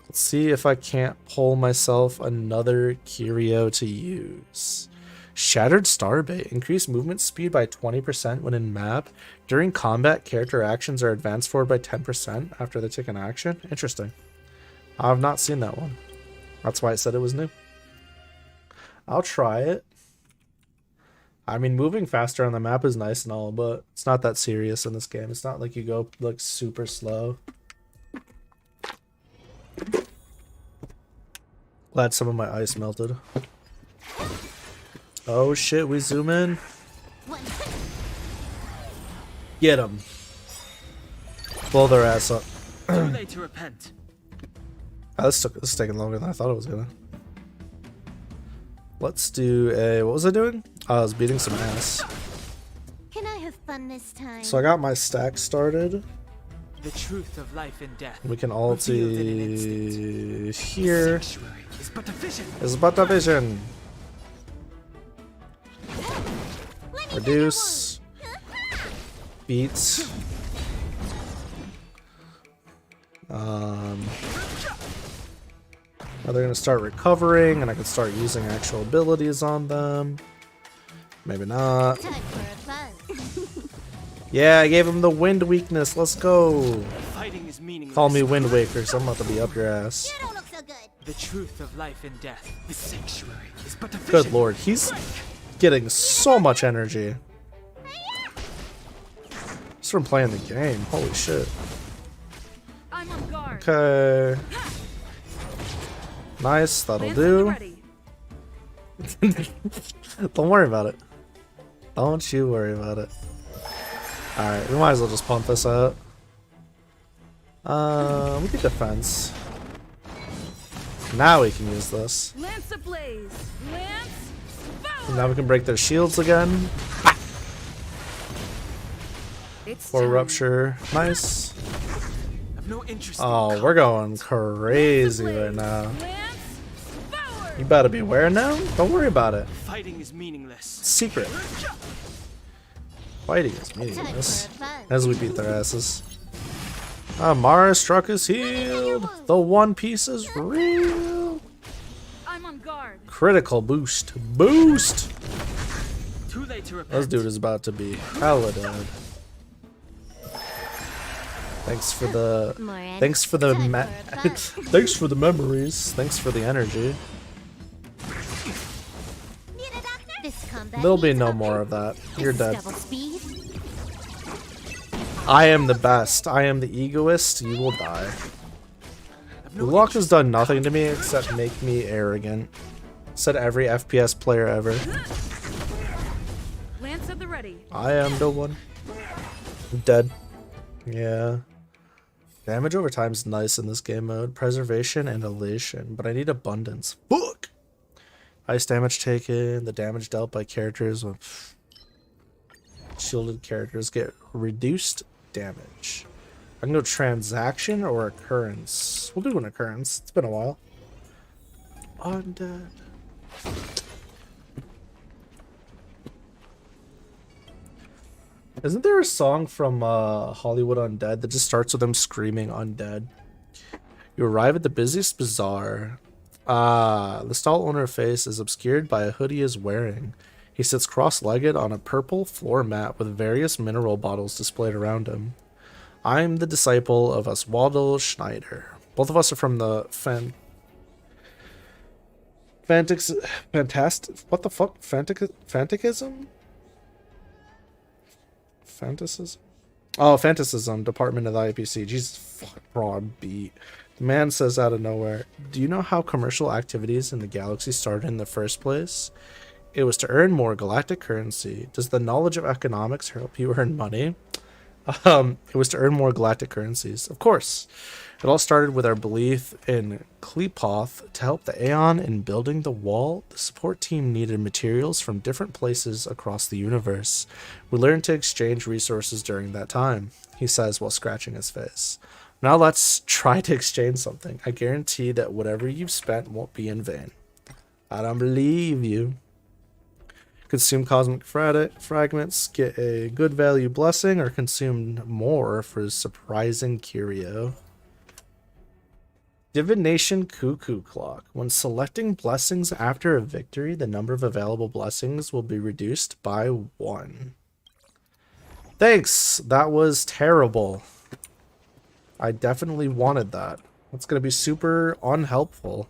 Let's see if I can't pull myself another curio to use. Shattered Starbait. Increase movement speed by 20% when in map. During combat, character actions are advanced forward by 10% after they take an action. Interesting. I've not seen that one. That's why I said it was new. I'll try it. I mean, moving faster on the map is nice and all, but it's not that serious in this game. It's not like you go like super slow. Glad some of my ice melted. Oh shit, we zoom in. Get them. Blow their ass up. Too late to repent. This is taking longer than I thought it was gonna. Let's do a... What was I doing? I was beating some ass. Can I have fun this time? So I got my stack started. The truth of life and death. We can ulti here. Is but a vision. Is but a vision. Reduce. Beats. Now they're gonna start recovering, and I can start using actual abilities on them. Maybe not. Yeah, I gave him the wind weakness. Let's go. Fighting is meaningless. Call me Wind Waker, so I'm about to be up your ass. You don't look so good. The truth of life and death. The sanctuary is but a vision. Good lord, he's getting so much energy. Just from playing the game. Holy shit. I'm on guard. Okay. Nice, that'll do. Don't worry about it. Don't you worry about it. Alright, we might as well just pump this out. We can defense. Now we can use this. Lance ablaze. Lance And now we can break their shields again. For rupture. Nice. Oh, we're going crazy right now. You better beware now. Don't worry about it. Fighting is meaningless. Secret. Fighting is meaningless. As we beat their asses. Mara struck his healed. The One Piece is real. I'm on guard. Critical boost. Boost. Too late to repent. This dude is about to be hella dead. Thanks for the thanks for the thanks for the memories. Thanks for the energy. There'll be no more of that. You're dead. I am the best. I am the egoist. You will die. Luck has done nothing to me except make me arrogant. Said every FPS player ever. Lance at the ready. I am the one. I'm dead. Yeah. Damage over time is nice in this game mode. Preservation and elation, but I need abundance. Fuck! Ice damage taken. The damage dealt by characters with shielded characters get reduced damage. I can go transaction or occurrence. We'll do an occurrence. It's been a while. Undead. Isn't there a song from Hollywood Undead that just starts with them screaming undead? You arrive at the busiest bazaar. The stall owner's face is obscured by a hoodie he is wearing. He sits cross-legged on a purple floor mat with various mineral bottles displayed around him. I'm the disciple of Oswaldo Schneider. Both of us are from the what the fuck? Fanticism? Fantasism? Oh, Fantasism department of the IPC. Jesus, fuck, broad beat. The man says out of nowhere, do you know how commercial activities in the galaxy started in the first place? It was to earn more galactic currency. Does the knowledge of economics help you earn money? It was to earn more galactic currencies. Of course. It all started with our belief in Klepoth to help the Aeon in building the wall. The support team needed materials from different places across the universe. We learned to exchange resources during that time, he says while scratching his face. Now let's try to exchange something. I guarantee that whatever you've spent won't be in vain. I don't believe you. Consume cosmic fragments, get a good value blessing, or consume more for surprising curio. Divination Cuckoo Clock. When selecting blessings after a victory, the number of available blessings will be reduced by 1. Thanks! That was terrible. I definitely wanted that. That's gonna be super unhelpful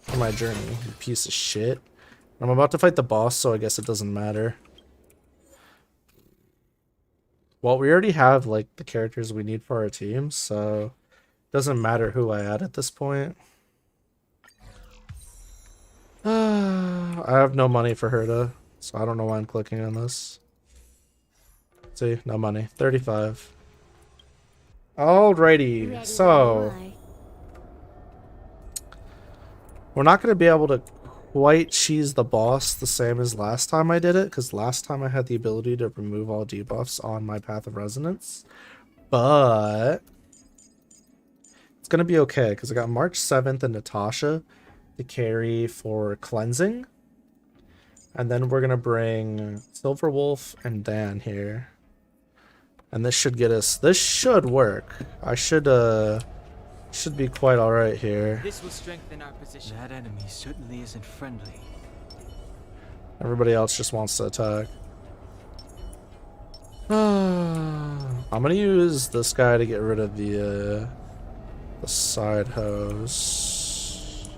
for my journey, you piece of shit. I'm about to fight the boss, so I guess it doesn't matter. Well, we already have, like, the characters we need for our team, so it doesn't matter who I add at this point. I have no money for Herta, so I don't know why I'm clicking on this. See, no money. 35. Alrighty, so we're not going to be able to quite cheese the boss the same as last time I did it, because last time I had the ability to remove all debuffs on my Path of Resonance, but it's going to be okay, because I got March 7th and Natasha to carry for cleansing, and then we're going to bring Silverwolf and Dan here, and this should get us, this should work. I should be quite alright here. This will strengthen our position. That enemy certainly isn't friendly. Everybody else just wants to attack. I'm gonna use this guy to get rid of the side hose.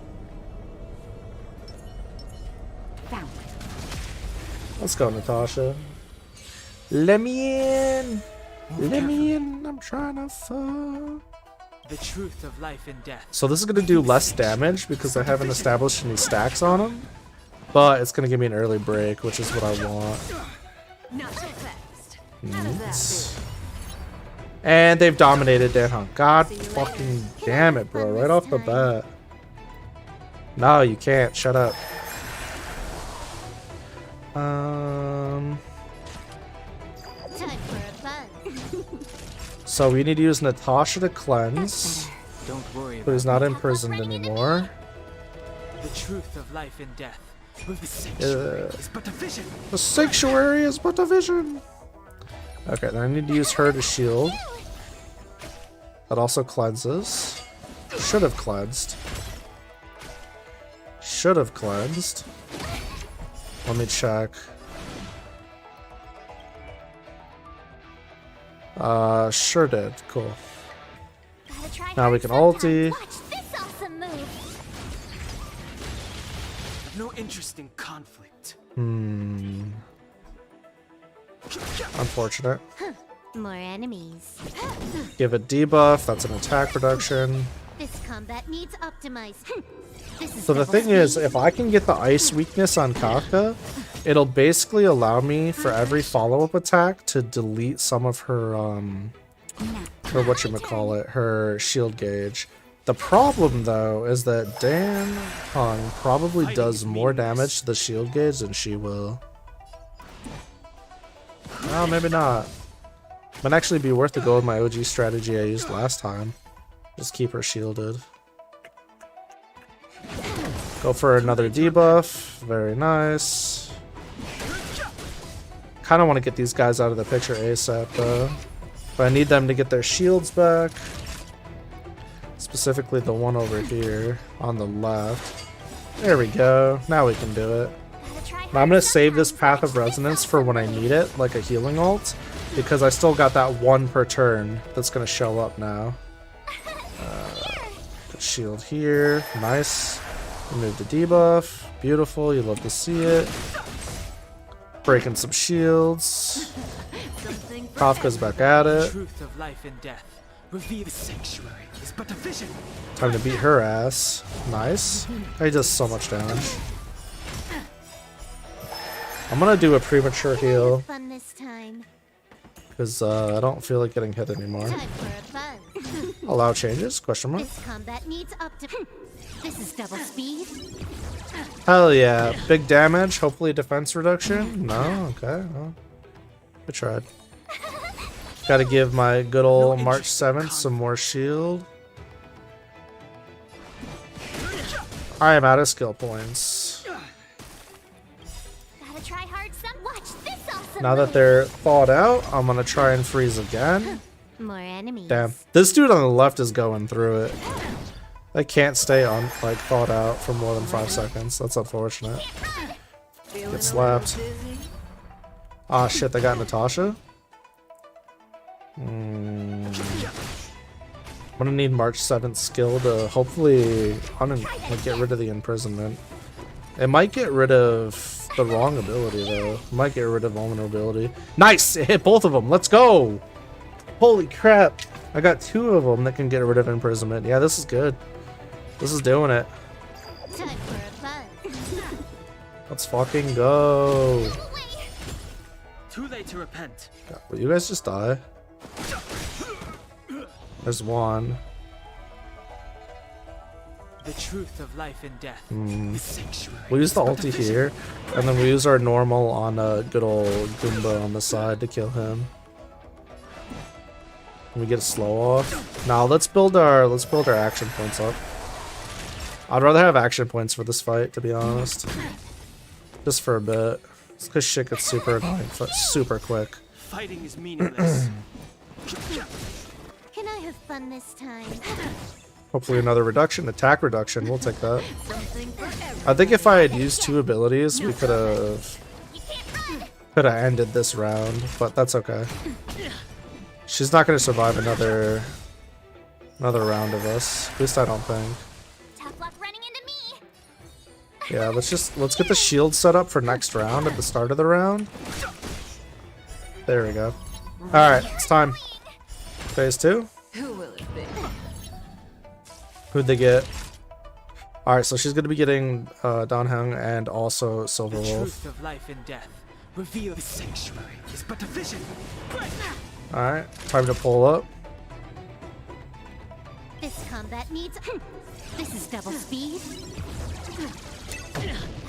Let's go, Natasha. Let me in. Let me in. I'm trying to fuck. The truth of life and death. So this is going to do less damage because I haven't established any stacks on him. But it's going to give me an early break, which is what I want. Not so fast. Neat. And they've dominated Dan. God fucking damn it, bro. Right off the bat. No, you can't. Shut up. Time for a buzz. So we need to use Natasha to cleanse. Don't worry but he's not imprisoned anymore. The truth of life and death. The sanctuary is but a vision. The sanctuary is but a vision. Okay, then I need to use her to shield. That also cleanses. Should have cleansed. Should have cleansed. Let me check. Sure did. Cool. Now we can ulti. No interest in conflict. Unfortunate. More enemies. Give it debuff. That's an attack reduction. This combat needs optimized. So the thing is, if I can get the ice weakness on Kafka, it'll basically allow me for every follow-up attack to delete some of her whatchamacallit, her shield gauge. The problem though is that Dan Hung probably does more damage to the shield gauge than she will. Well, maybe not. Might actually be worth to go with my OG strategy I used last time. Just keep her shielded. Go for another debuff. Very nice. kind of want to get these guys out of the picture ASAP though. But I need them to get their shields back. Specifically the one over here on the left. There we go. Now we can do it. Now I'm going to save this Path of Resonance for when I need it, like a healing ult, because I still got that one per turn that's going to show up now. Put shield here. Nice. Remove the debuff. Beautiful. You love to see it. Breaking some shields. Kafka's back at it. Truth of life and death. Reveal the sanctuary is but a vision. Time to beat her ass. Nice. He does so much damage. I'm gonna do a premature heal Fun this time. because I don't feel like getting hit anymore. Time for a buzz. Allow changes? Question mark. This combat needs up to. This is double speed. Hell yeah! Big damage. Hopefully defense reduction. No. Okay. Well, I tried. Got to give my good old March 7th some more shield. I am out of skill points. Gotta try hard some. Watch this awesome. Now that they're thawed out, I'm gonna try and freeze again. More enemies. Damn. This dude on the left is going through it. I can't stay on, like, thawed out for more than 5 seconds. That's unfortunate. Get slapped. Ah, shit, they got Natasha? I'm gonna need March 7th skill to hopefully like, get rid of the imprisonment. It might get rid of the wrong ability though. It might get rid of vulnerability. Nice! It hit both of them. Let's go! Holy crap! I got 2 of them that can get rid of imprisonment. Yeah, this is good. This is doing it. Time for a buzz. Let's fucking go. Too late to repent. God, will you guys just die? There's one. The truth of life and death. The sanctuary. We use the ulti here, and then we use our normal on a good old Goomba on the side to kill him. Can we get a slow off? Now let's build our action points up. I'd rather have action points for this fight, to be honest. Just for a bit. It's because shit gets super annoying, super quick. Fighting is meaningless. Can I have fun this time? Hopefully another reduction, attack reduction. We'll take that. I think if I had used 2 abilities, we could have ended this round, but that's okay. She's not going to survive another round of us. At least I don't think. Tough luck running into me. Yeah, let's get the shield set up for next round at the start of the round. There we go. Alright, it's time. Phase 2. Who will it be? Who'd they get? Alright, so she's gonna be getting Don Hung and also Silver The Wolf. truth of life and death. Reveal the sanctuary is but a vision. Alright, time to pull up. This combat needs. This is double speed.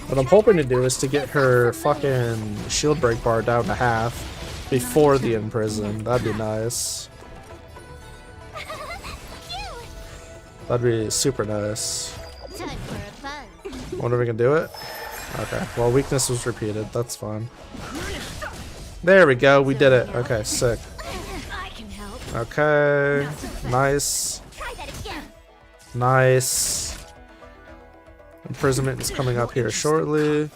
What I'm hoping to do is to get her fucking shield break bar down to half before the imprison. That'd be nice. That'd be super nice. Time for a buzz. Wonder if we can do it? Okay, well, weakness was repeated. That's fine. There we go. We did it. Okay, sick. I can help. Okay, nice. Try that again. Nice. Imprisonment is coming up here shortly.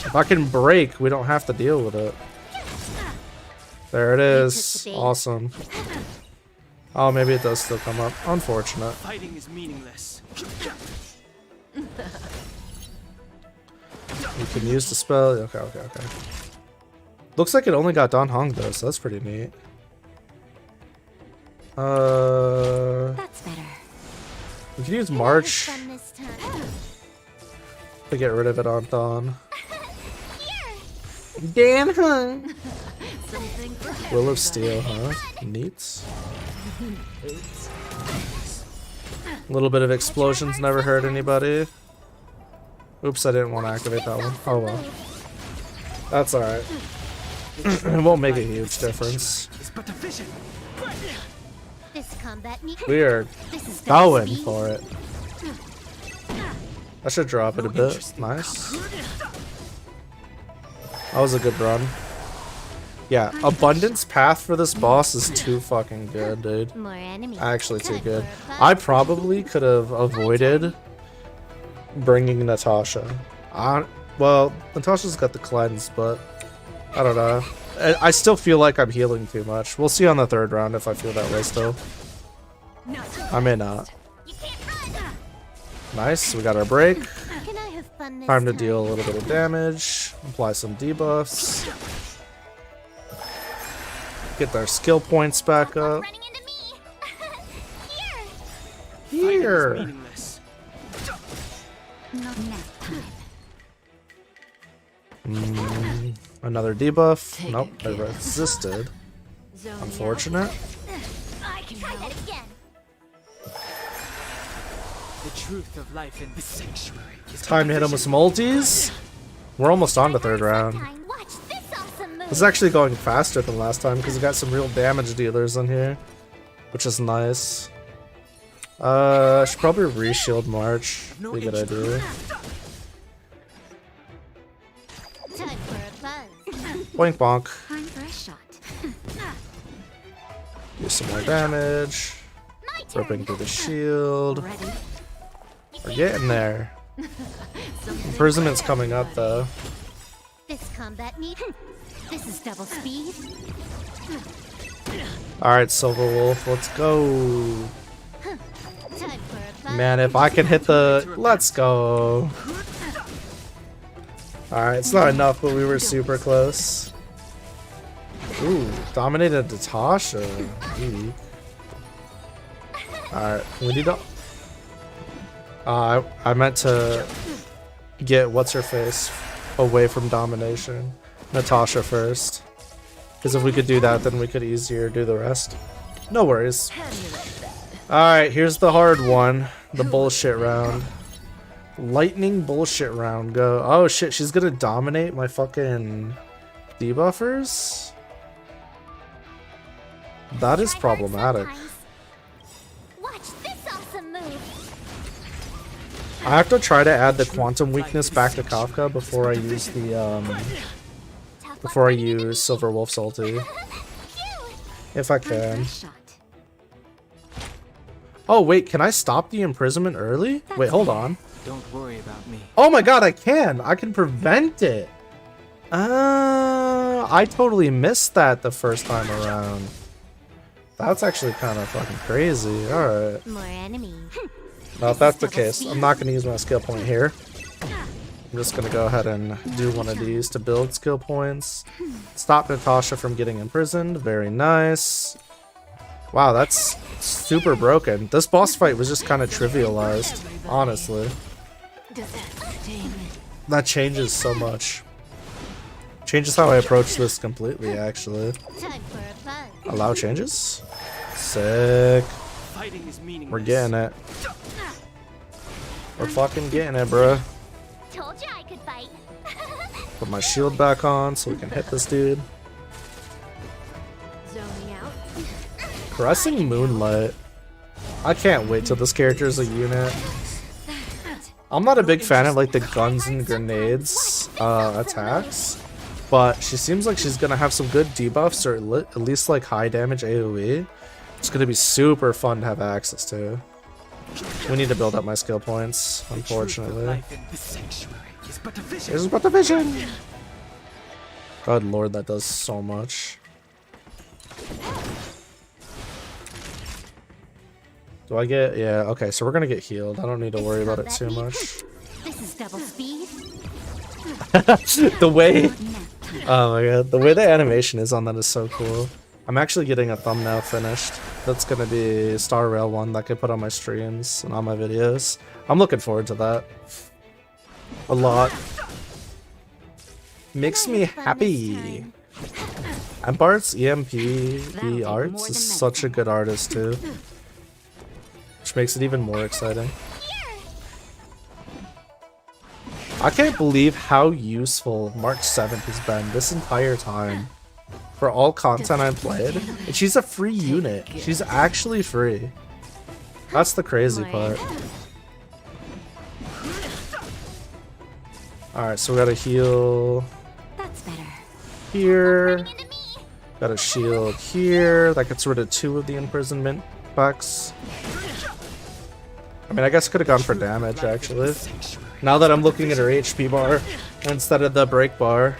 If I can break, we don't have to deal with it. There it is. Awesome. Oh, maybe it does still come up. Unfortunate. Fighting is meaningless. You can use the spell. Okay. Looks like it only got Don Hong though, so that's pretty neat. That's better. We can use March Fun this time. to get rid of it on Don. Dan Hung. Something for Will of Steel, huh? Neat. A little bit of explosions never hurt anybody. Oops, I didn't want to activate that one. Oh well. That's alright. It won't make a huge difference. This combat needs. We are going for it. I should drop it a bit. Nice. That was a good run. Yeah, Abundance Path for this boss is too fucking good, dude. More enemies. Actually too good. I probably could have avoided bringing Natasha. Well, Natasha's got the cleanse, but I don't know. I still feel like I'm healing too much. We'll see on the third round if I feel that way still. I may not. Nice, we got our break. Can I have fun this Time to deal a little bit of damage. Apply some debuffs. Get our skill points back up. Here. Another debuff. Nope, I resisted. Unfortunate. I can try that again. The truth of life in the sanctuary. Time to hit him with some ultis. We're almost on to third round. This is actually going faster than last time because we got some real damage dealers in here, which is nice. I should probably reshield March. Be a good idea. Boink bonk. Do some more damage. Ripping through the shield. We're getting there. Imprisonment's coming up though. This combat need. This is double speed. Alright, Silver Wolf, let's go. Man, if I can hit the... Let's go. Alright, it's not enough, but we were super close. Ooh, dominated Natasha. Alright, we need to... I meant to get what's-her-face away from domination. Natasha first. Because if we could do that, then we could easier do the rest. No worries. Alright, here's the hard one. The bullshit round. Lightning bullshit round. Go. Oh shit, she's gonna dominate my fucking debuffers? That is problematic. Watch this awesome move. I have to try to add the quantum weakness back to Kafka before I use the Silver Wolf's ulti. If I can. Oh wait, can I stop the imprisonment early? Wait, hold on. Don't worry about me. Oh my god, I can! I can prevent it! I totally missed that the first time around. That's actually kind of fucking crazy. Alright. More enemies. Well, if that's the case, I'm not going to use my skill point here. I'm just going to go ahead and do one of these to build skill points. Stop Natasha from getting imprisoned. Very nice. Wow, that's super broken. This boss fight was just kind of trivialized, honestly. That changes so much. Changes how I approach this completely, actually. Allow changes? Sick. We're getting it. We're fucking getting it, bruh. Told you I could fight. Put my shield back on so we can hit this dude. Zoning out. Caressing Moonlight. I can't wait till this character is a unit. I'm not a big fan of like the guns and grenades attacks, but she seems like she's gonna have some good debuffs or at least like high damage AoE. It's gonna be super fun to have access to. We need to build up my skill points, unfortunately. It's but the vision! God lord, that does so much. Do I get... Yeah, okay, so we're gonna get healed. I don't need to worry about it too much. This is double speed. The way... Oh my god, the way the animation is on that is so cool. I'm actually getting a thumbnail finished. That's gonna be a Star Rail one that I can put on my streams and on my videos. I'm looking forward to that. A lot. Makes me happy. Empart's EMP Arts is such a good artist too. Which makes it even more exciting. I can't believe how useful March 7th has been this entire time. For all content I've played. And she's a free unit. She's actually free. That's the crazy part. Alright, so we gotta heal. That's better. here. Got a shield here. That gets rid of 2 of the imprisonment bucks. I mean, I guess I could have gone for damage, actually. Now that I'm looking at her HP bar instead of the break bar.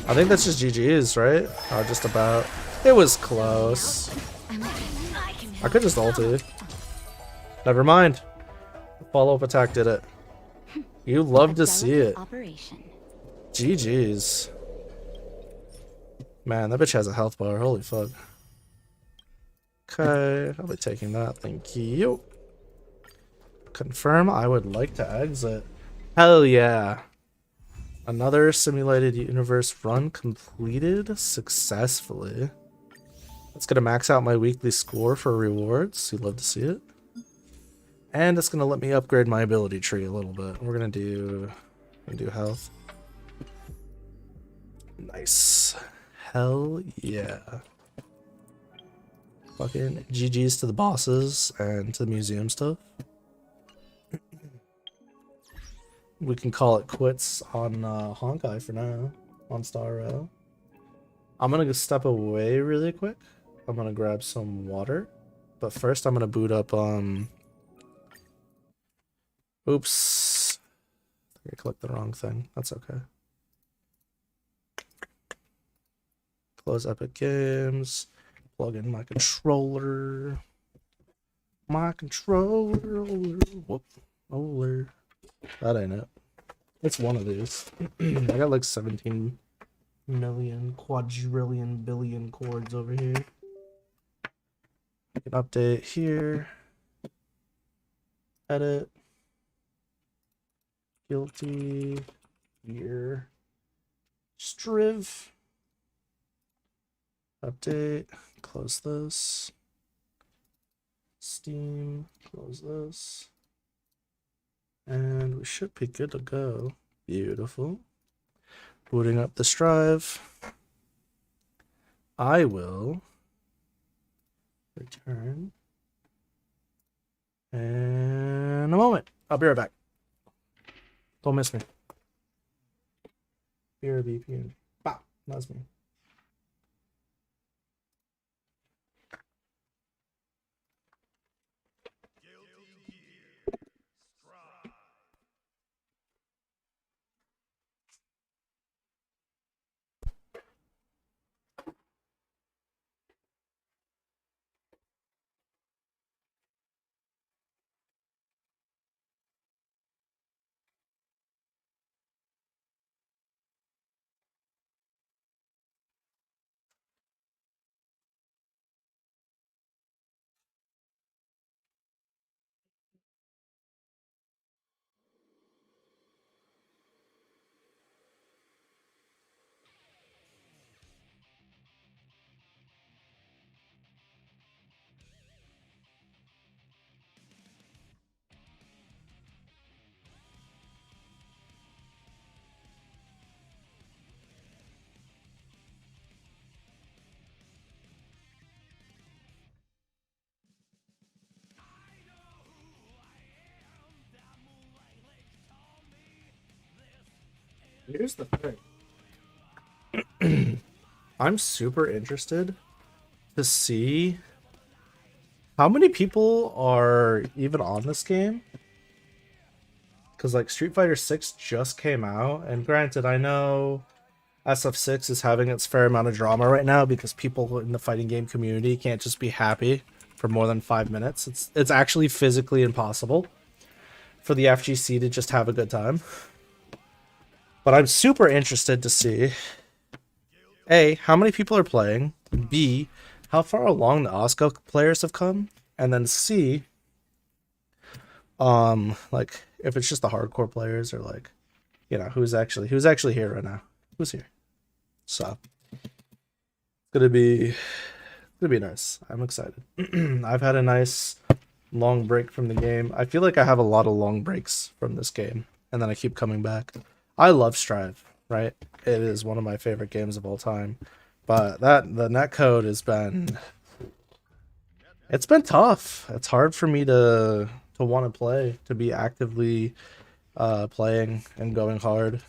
I think that's just GG's, right? Oh, just about. It was close. I could just ulti. Never mind. The follow-up attack did it. You love to see it. GG's. Man, that bitch has a health bar. Holy fuck. Okay, I'll be taking that. Thank you. Confirm I would like to exit. Hell yeah. Another simulated universe run completed successfully. It's gonna max out my weekly score for rewards. You'd love to see it. And it's gonna let me upgrade my ability tree a little bit. We're gonna do health. Nice. Hell yeah. Fucking GG's to the bosses and to the museum stuff. We can call it quits on Honkai for now. On Star Rail. I'm gonna step away really quick. I'm gonna grab some water. But first I'm gonna boot up oops. I clicked the wrong thing. That's okay. Close Epic Games. Plug in my controller. Whoop. Roller. That ain't it. It's one of these. I got like 17 million, quadrillion, billion chords over here. I can update here. Edit. Guilty. Here. Striv. Update. Close this. Steam. Close this. And we should be good to go. Beautiful. Booting up this drive. I will return in a moment. I'll be right back. Don't miss me. BRB. Wow, that's me. Here's the thing. I'm super interested to see how many people are even on this game. Because like Street Fighter 6 just came out, and granted, I know SF6 is having its fair amount of drama right now because people in the fighting game community can't just be happy for more than 5 minutes. It's actually physically impossible for the FGC to just have a good time. But I'm super interested to see A, how many people are playing, B, how far along the Oscar players have come, and then C, like if it's just the hardcore players or like, you know, who's actually here right now. Who's here? So it's gonna be nice. I'm excited. I've had a nice long break from the game. I feel like I have a lot of long breaks from this game, and then I keep coming back. I love Strive, right? It is one of my favorite games of all time. But the netcode has been tough. It's hard for me to want to play, to be actively playing and going hard.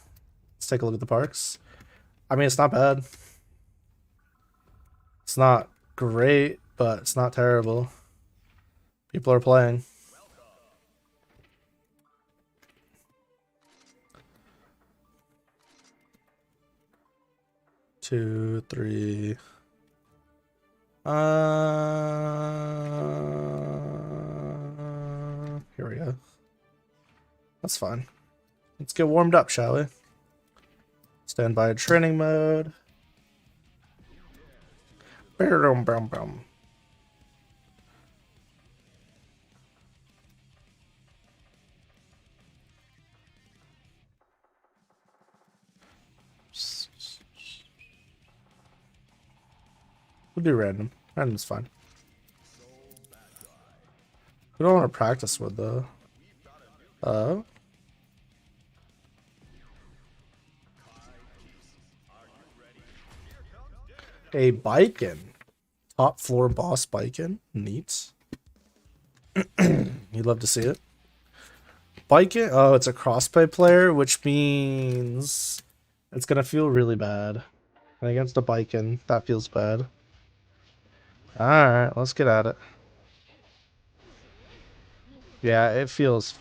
Let's take a look at the parks. I mean, it's not bad. It's not great, but it's not terrible. People are playing. Two, three. Here we go. That's fine. Let's get warmed up, shall we? Stand by training mode. Boom, boom, boom. We'll do random. Random's fine. We don't want to practice with though. A Biken. Top floor boss Biken. Neat. You'd love to see it. Biken. Oh, it's a crossplay player, which means it's gonna feel really bad. And against a Biken, that feels bad. Alright, let's get at it. Yeah, it feels...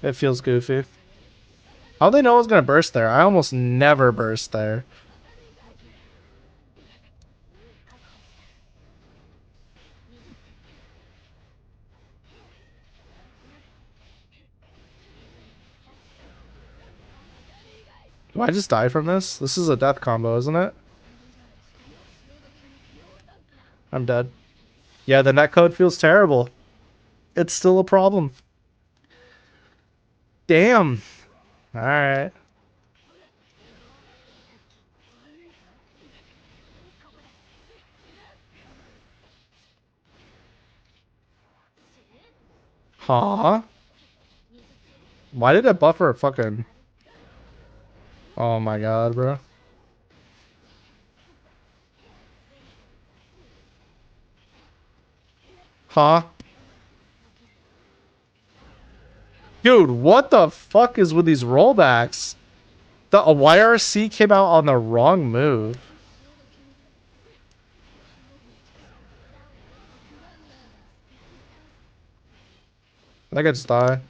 It feels goofy. How'd they know I was gonna burst there? I almost never burst there. Do I just die from this? This is a death combo, isn't it? I'm dead. Yeah, the netcode feels terrible. It's still a problem. Damn. Alright. Huh? Why did it buffer fucking... Oh my god, bro. Huh? Dude, what the fuck is with these rollbacks? The YRC came out on the wrong move. I think I just die.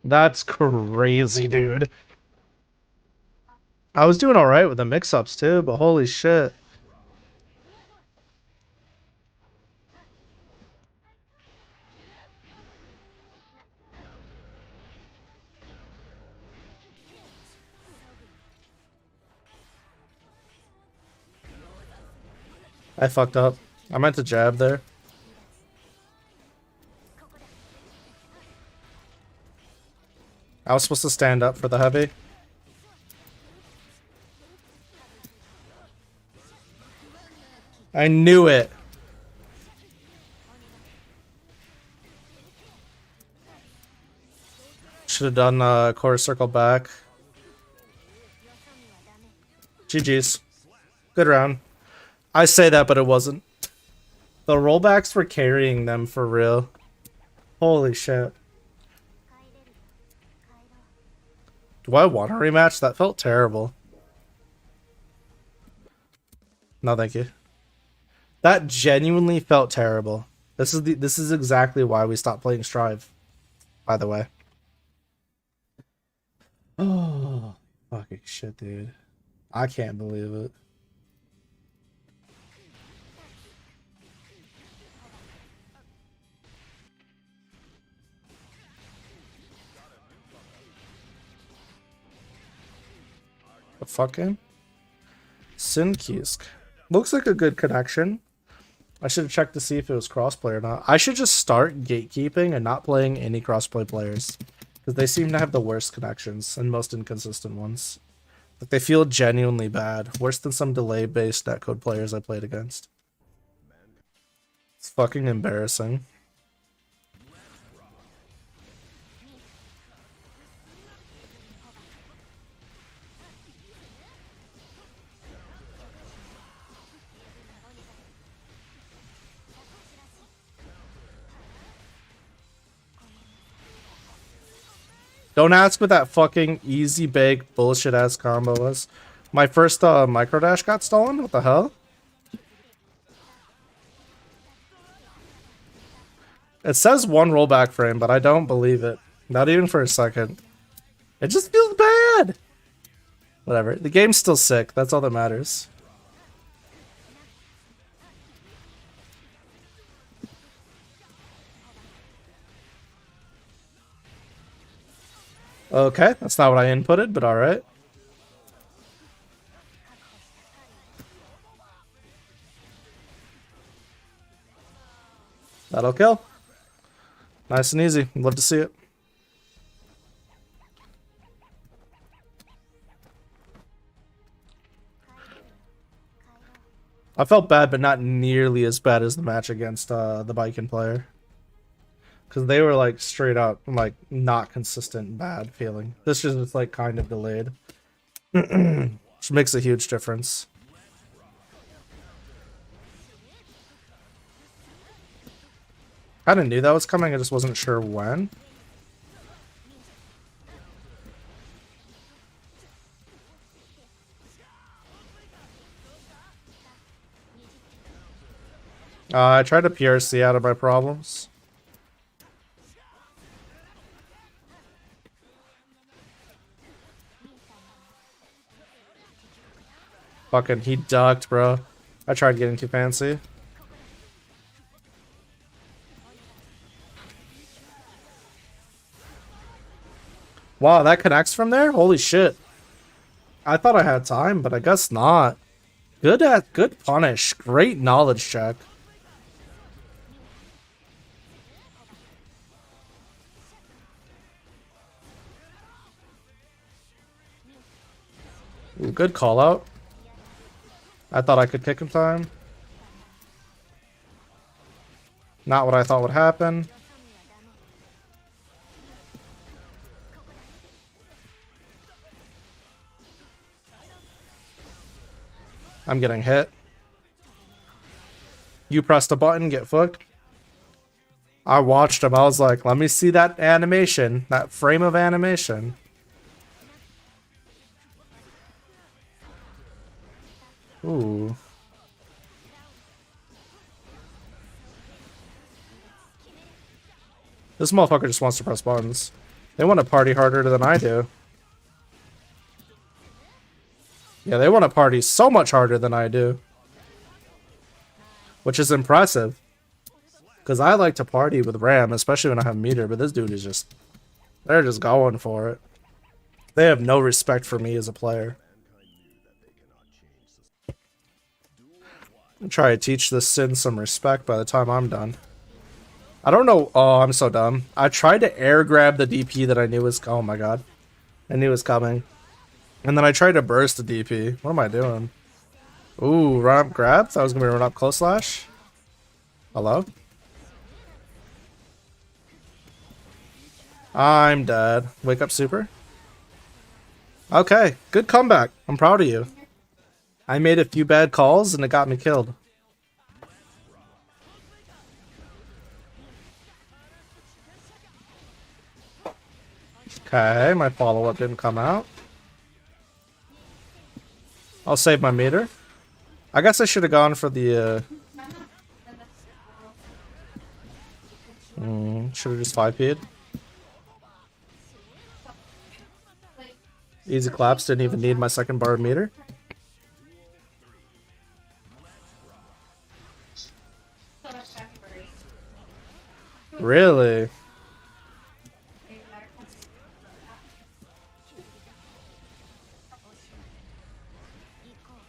That's crazy, dude. I was doing alright with the mix-ups too, but holy shit. I fucked up. I meant to jab there. I was supposed to stand up for the heavy. I knew it. Should have done quarter circle back. GG's. Good round. I say that, but it wasn't. The rollbacks were carrying them for real. Holy shit. Do I want a rematch? That felt terrible. No, thank you. That genuinely felt terrible. This is exactly why we stopped playing Strive, by the way. Oh, fucking shit, dude. I can't believe it. The fucking Sinkisk. Looks like a good connection. I should have checked to see if it was crossplay or not. I should just start gatekeeping and not playing any crossplay players, because they seem to have the worst connections and most inconsistent ones. Like, they feel genuinely bad. Worse than some delay-based netcode players I played against. It's fucking embarrassing. Don't ask what that fucking easy bake bullshit ass combo was. My first micro dash got stolen? What the hell? It says 1 rollback frame, but I don't believe it. Not even for a second. It just feels bad! Whatever. The game's still sick. That's all that matters. Okay, that's not what I inputted, but alright. That'll kill. Nice and easy. Love to see it. I felt bad, but not nearly as bad as the match against the Viking player. Because they were like straight up, like not consistent bad feeling. This is just like kind of delayed. Which makes a huge difference. I kinda knew that was coming, I just wasn't sure when. I tried to PRC out of my problems. Fucking, he ducked, bro. I tried getting too fancy. Wow, that connects from there? Holy shit. I thought I had time, but I guess not. Good punish. Great knowledge check. Ooh, good call out. I thought I could kick in time. Not what I thought would happen. I'm getting hit. You pressed a button, get fucked. I watched him. I was like, let me see that animation. That frame of animation. Ooh. This motherfucker just wants to press buttons. They want to party harder than I do. Yeah, they want to party so much harder than I do. Which is impressive. Because I like to party with Ram, especially when I have meter, but this dude is just... They're just going for it. They have no respect for me as a player. I'll try to teach this Sin some respect by the time I'm done. I don't know... Oh, I'm so dumb. I tried to air grab the DP that I knew was... Oh my god. I knew it was coming. And then I tried to burst the DP. What am I doing? Ooh, run up grab? That was gonna be run up close slash. Hello? I'm dead. Wake up super. Okay, good comeback. I'm proud of you. I made a few bad calls and it got me killed. Okay, my follow-up didn't come out. I'll save my meter. I guess I should have gone for the should have just 5P'd. Easy claps, didn't even need my second bar of meter. Really?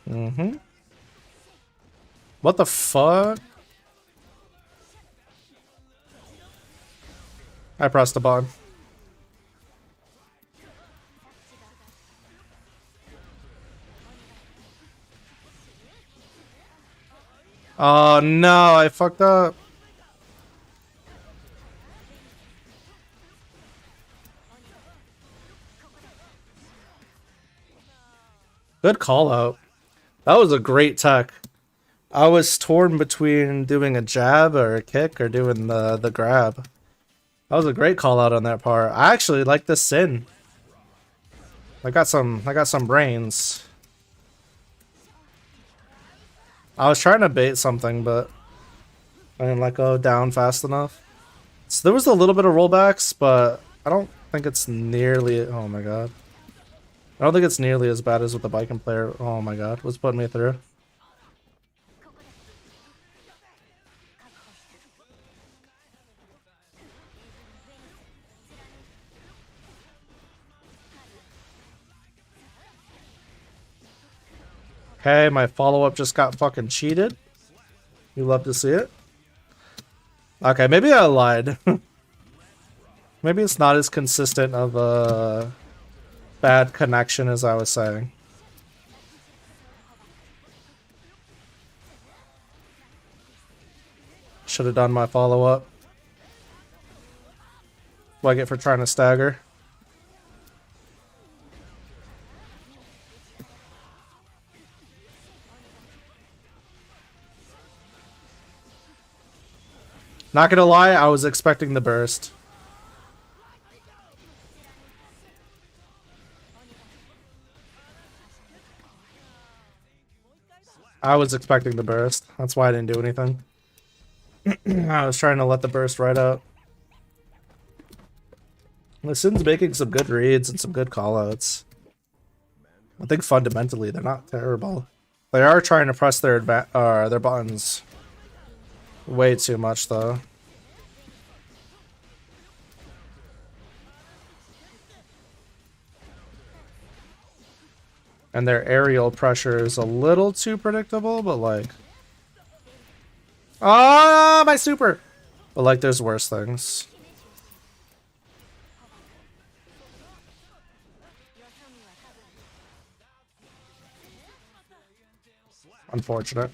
Mm-hmm. What the fuck? I pressed the button. Oh no, I fucked up. Good call out. That was a great tech. I was torn between doing a jab or a kick or doing the grab. That was a great call out on that part. I actually like this Sin. I got some brains. I was trying to bait something, but I didn't let go down fast enough. So there was a little bit of rollbacks, but I don't think it's nearly... Oh my god. I don't think it's nearly as bad as with the Viking player. Oh my god, what's putting me through? Okay, my follow-up just got fucking cheated. You love to see it. Okay, maybe I lied. Maybe it's not as consistent of a bad connection as I was saying. Should have done my follow-up. What I get for trying to stagger. Not gonna lie, I was expecting the burst. I was expecting the burst. That's why I didn't do anything. I was trying to let the burst right out. The Sin's making some good reads and some good callouts. I think fundamentally they're not terrible. They are trying to press their buttons way too much though. And their aerial pressure is a little too predictable, but like... Ah, my super! But like, there's worse things. Unfortunate.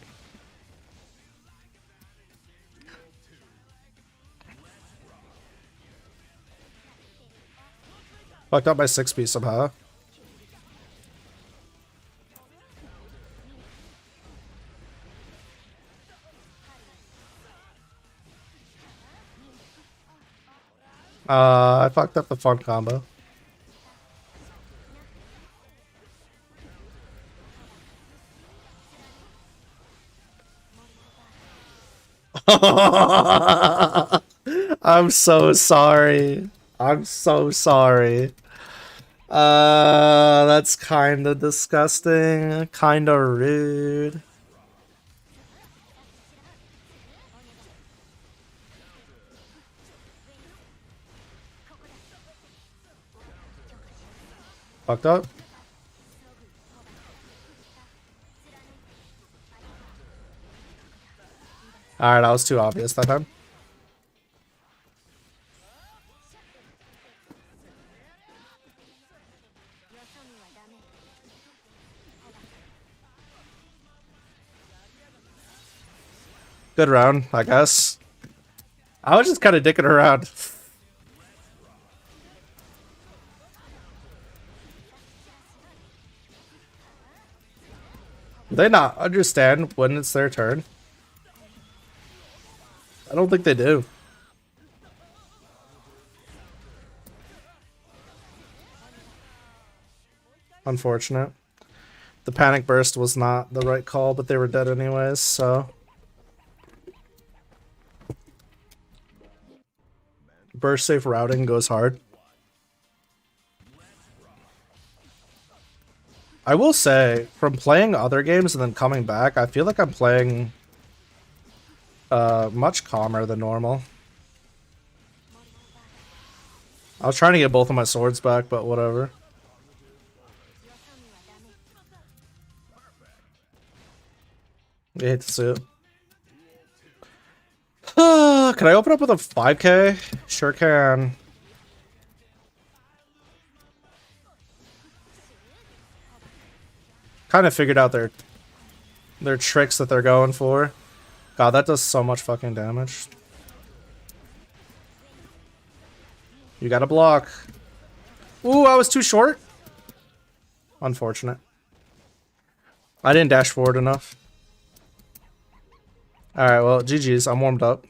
Fucked up my 6-piece somehow. I fucked up the fun combo. I'm so sorry. I'm so sorry. That's kind of disgusting. Kind of rude. Fucked up. Alright, that was too obvious that time. Good round, I guess. I was just kind of dicking around. Do they not understand when it's their turn? I don't think they do. Unfortunate. The panic burst was not the right call, but they were dead anyways, so... Burst safe routing goes hard. I will say, from playing other games and then coming back, I feel like I'm playing much calmer than normal. I was trying to get both of my swords back, but whatever. I hate to see it. Can I open up with a 5k? Sure can. Kind of figured out their tricks that they're going for. God, that does so much fucking damage. You gotta block. Ooh, I was too short. Unfortunate. I didn't dash forward enough. Alright, well, GG's. I'm warmed up.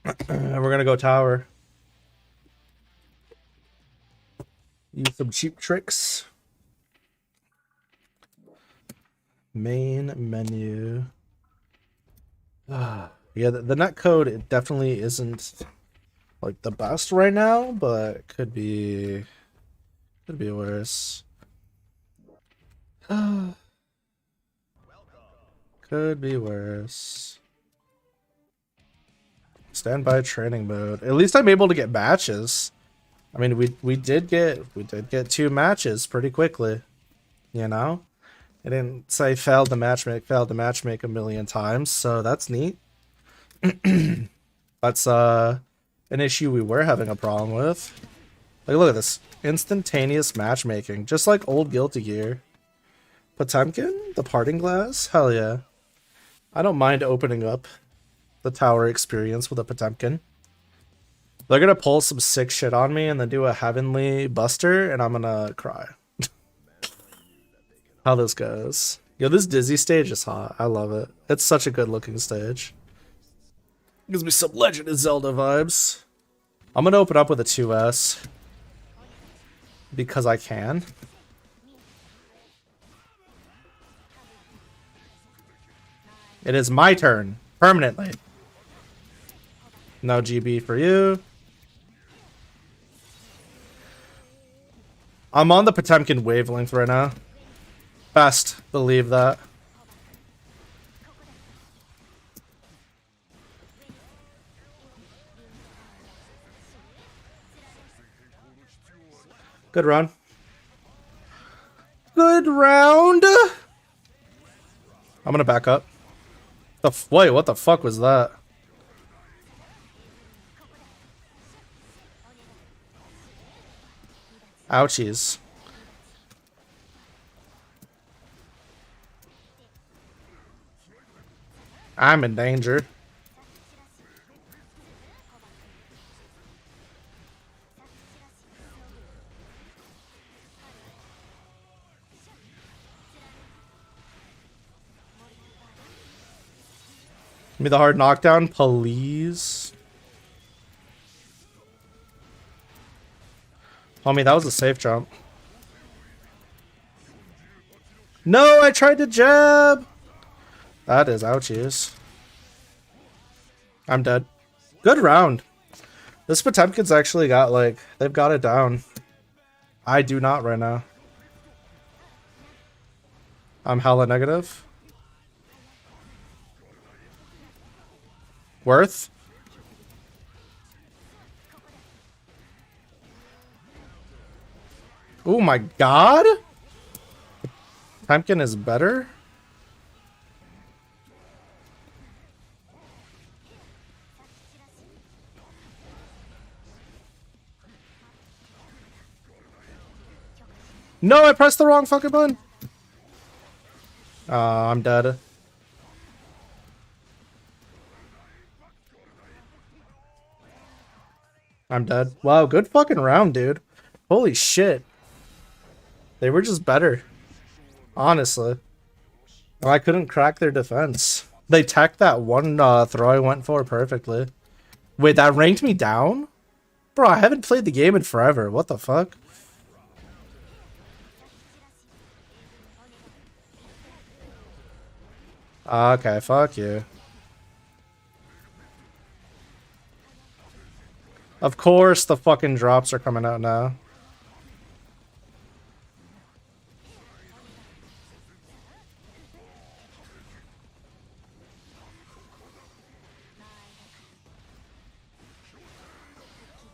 And we're gonna go tower. Use some cheap tricks. Main menu. Yeah, the net code, it definitely isn't like the best right now, but could be worse. Could be worse. Standby training mode. At least I'm able to get matches. I mean, we did get 2 matches pretty quickly. You know? I didn't say failed to matchmake a million times, so that's neat. That's an issue we were having a problem with. Like, look at this. Instantaneous matchmaking, just like old Guilty Gear. Potemkin? The parting glass? Hell yeah. I don't mind opening up the tower experience with a Potemkin. They're gonna pull some sick shit on me and then do a heavenly buster, and I'm gonna cry. How this goes. Yo, this Dizzy stage is hot. I love it. It's such a good looking stage. Gives me some Legend of Zelda vibes. I'm gonna open up with a 2S. Because I can. It is my turn. Permanently. No GB for you. I'm on the Potemkin wavelength right now. Best believe that. Good round. Good round. I'm gonna back up. Wait, what the fuck was that? Ouchies. I'm in danger. Give me the hard knockdown, please. Homie, that was a safe jump. No, I tried to jab. That is ouchies. I'm dead. Good round. This Potemkin's actually got, like, they've got it down. I do not right now. I'm hella negative. Worth? Oh my god? Potemkin is better? No, I pressed the wrong fucking button. I'm dead. I'm dead. Wow, good fucking round, dude. Holy shit. They were just better. Honestly. I couldn't crack their defense. They teched that one throw I went for perfectly. Wait, that ranked me down? Bro, I haven't played the game in forever. What the fuck? Okay, fuck you. Of course the fucking drops are coming out now.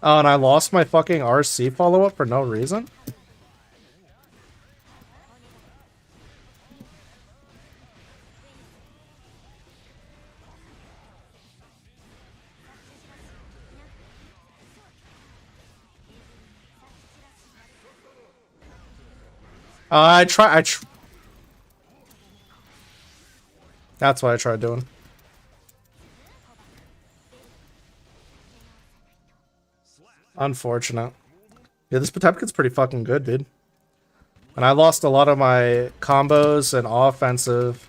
Oh, and I lost my fucking RC follow-up for no reason? That's what I tried doing. Unfortunate. Yeah, this Potemkin's pretty fucking good, dude. And I lost a lot of my combos and offensive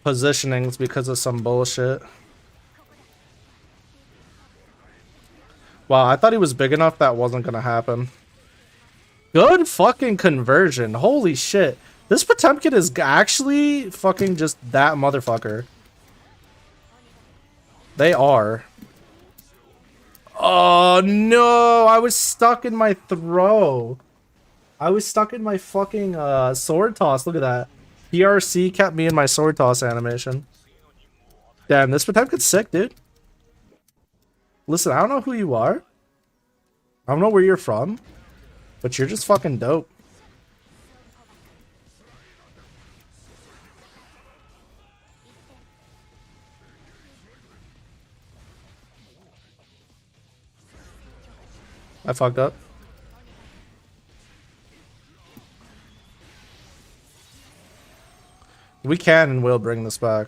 positionings because of some bullshit. Wow, I thought he was big enough that wasn't gonna happen. Good fucking conversion. Holy shit. This Potemkin is actually fucking just that motherfucker. They are. Oh no, I was stuck in my throw. I was stuck in my fucking sword toss. Look at that. PRC kept me in my sword toss animation. Damn, this Potemkin's sick, dude. Listen, I don't know who you are. I don't know where you're from. But you're just fucking dope. I fucked up. We can and will bring this back.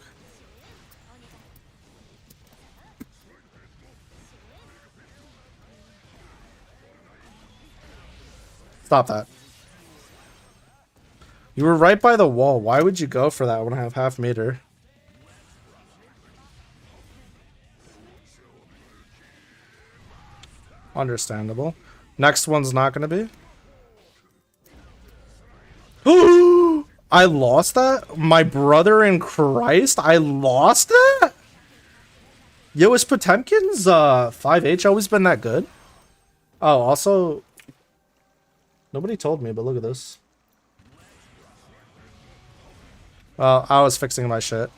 Stop that. You were right by the wall. Why would you go for that when I have half meter? Understandable. Next one's not going to be. I lost that? My brother in Christ? I lost that? Yo, is Potemkin's 5H always been that good? Oh, also... Nobody told me, but look at this. Well, I was fixing my shit.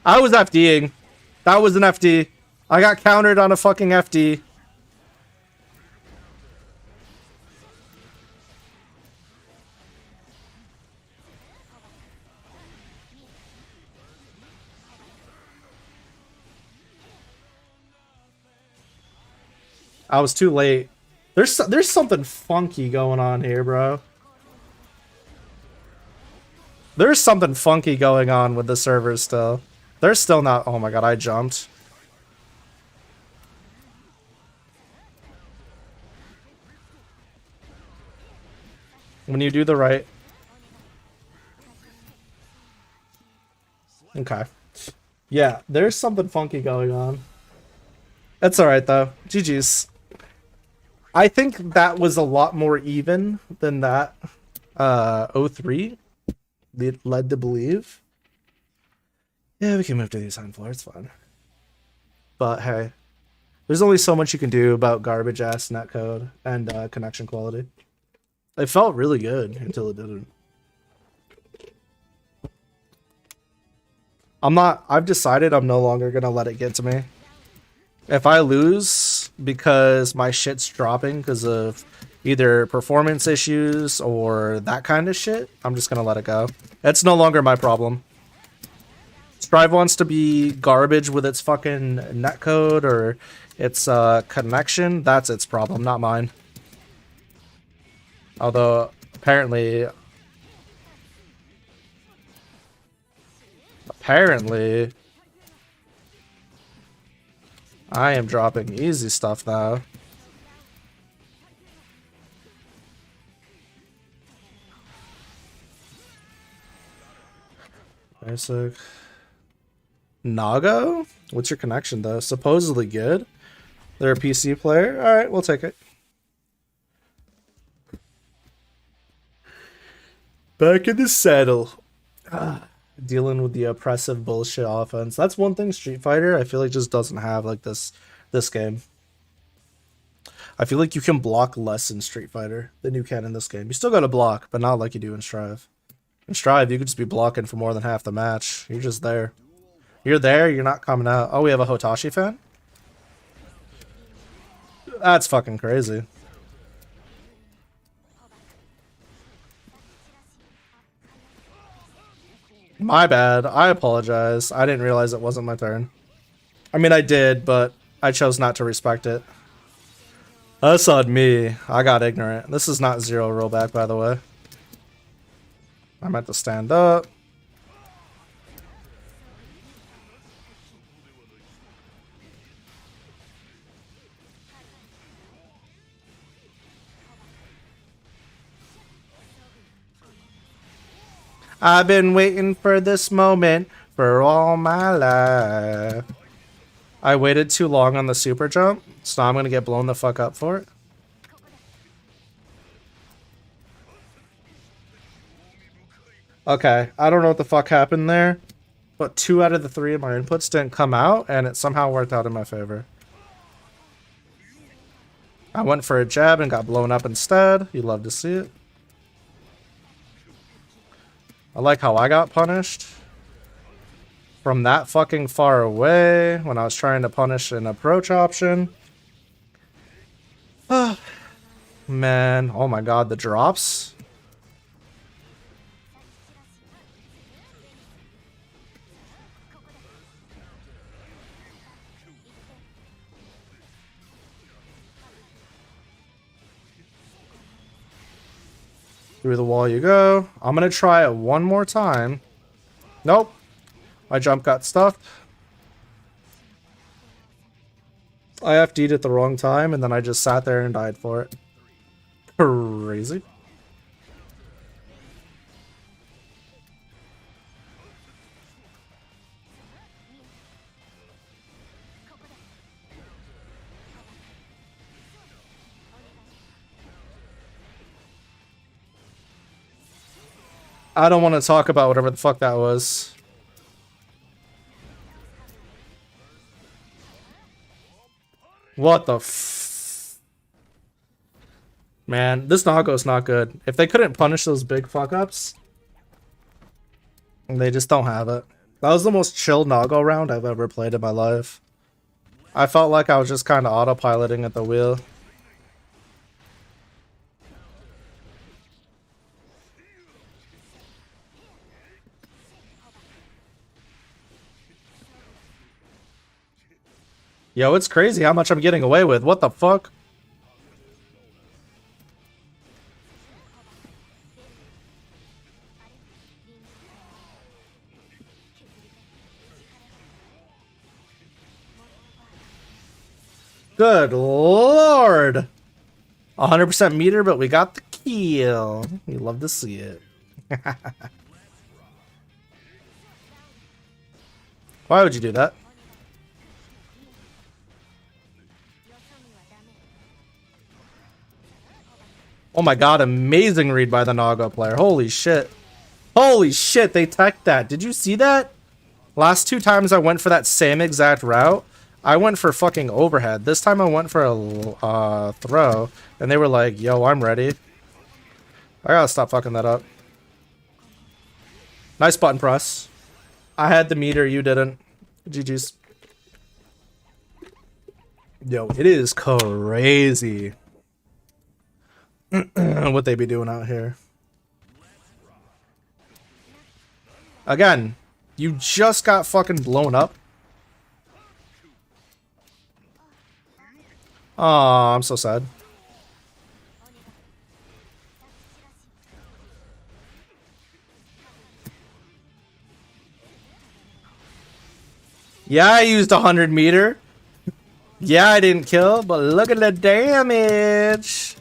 I was FDing. That was an FD. I got countered on a fucking FD. I was too late. There's something funky going on here, bro. There's something funky going on with the servers still. They're still not... Oh my god, I jumped. When you do the right... Okay. Yeah, there's something funky going on. That's alright though. GG's. I think that was a lot more even than that 03 led to believe. Yeah, we can move to the assigned floor, it's fine. But hey, there's only so much you can do about garbage ass netcode and connection quality. It felt really good until it didn't. I've decided I'm no longer gonna let it get to me. If I lose because my shit's dropping because of either performance issues or that kind of shit, I'm just gonna let it go. It's no longer my problem. Strive wants to be garbage with its fucking netcode or its connection. That's its problem, not mine. Although, apparently... I am dropping easy stuff now. Basic. Nago? What's your connection though? Supposedly good. They're a PC player? Alright, we'll take it. Back in the saddle. Dealing with the oppressive bullshit offense. That's one thing Street Fighter I feel like just doesn't have like this game. I feel like you can block less in Street Fighter than you can in this game. You still gotta block, but not like you do in Strive. In Strive, you could just be blocking for more than half the match. You're just there. You're there, you're not coming out. Oh, we have a Hotashi fan? That's fucking crazy. My bad. I apologize. I didn't realize it wasn't my turn. I mean, I did, but I chose not to respect it. That's on me. I got ignorant. This is not zero rollback, by the way. I meant to stand up. I've been waiting for this moment for all my life. I waited too long on the super jump, so now I'm gonna get blown the fuck up for it. Okay, I don't know what the fuck happened there, but 2 out of the 3 of my inputs didn't come out, and it somehow worked out in my favor. I went for a jab and got blown up instead. You love to see it. I like how I got punished from that fucking far away when I was trying to punish an approach option. Man, oh my god, the drops. Through the wall you go. I'm gonna try it one more time. Nope. My jump got stuffed. I FD'd at the wrong time and then I just sat there and died for it. Crazy. I don't want to talk about whatever the fuck that was. What the f... Man, this Nago's not good. If they couldn't punish those big fuck-ups, they just don't have it. That was the most chill Nago round I've ever played in my life. I felt like I was just kind of autopiloting at the wheel. Yo, it's crazy how much I'm getting away with. What the fuck? Good lord. 100% meter, but we got the kill. You love to see it. Why would you do that? Oh my god, amazing read by the Nago player. Holy shit. Holy shit, they teched that. Did you see that? Last 2 times I went for that same exact route, I went for fucking overhead. This time I went for a throw, and they were like, yo, I'm ready. I gotta stop fucking that up. Nice button press. I had the meter, you didn't. GG's. Yo, it is crazy what they be doing out here. Again, you just got fucking blown up. Aw, I'm so sad. Yeah, I used 100 meter. Yeah, I didn't kill, but look at the damage.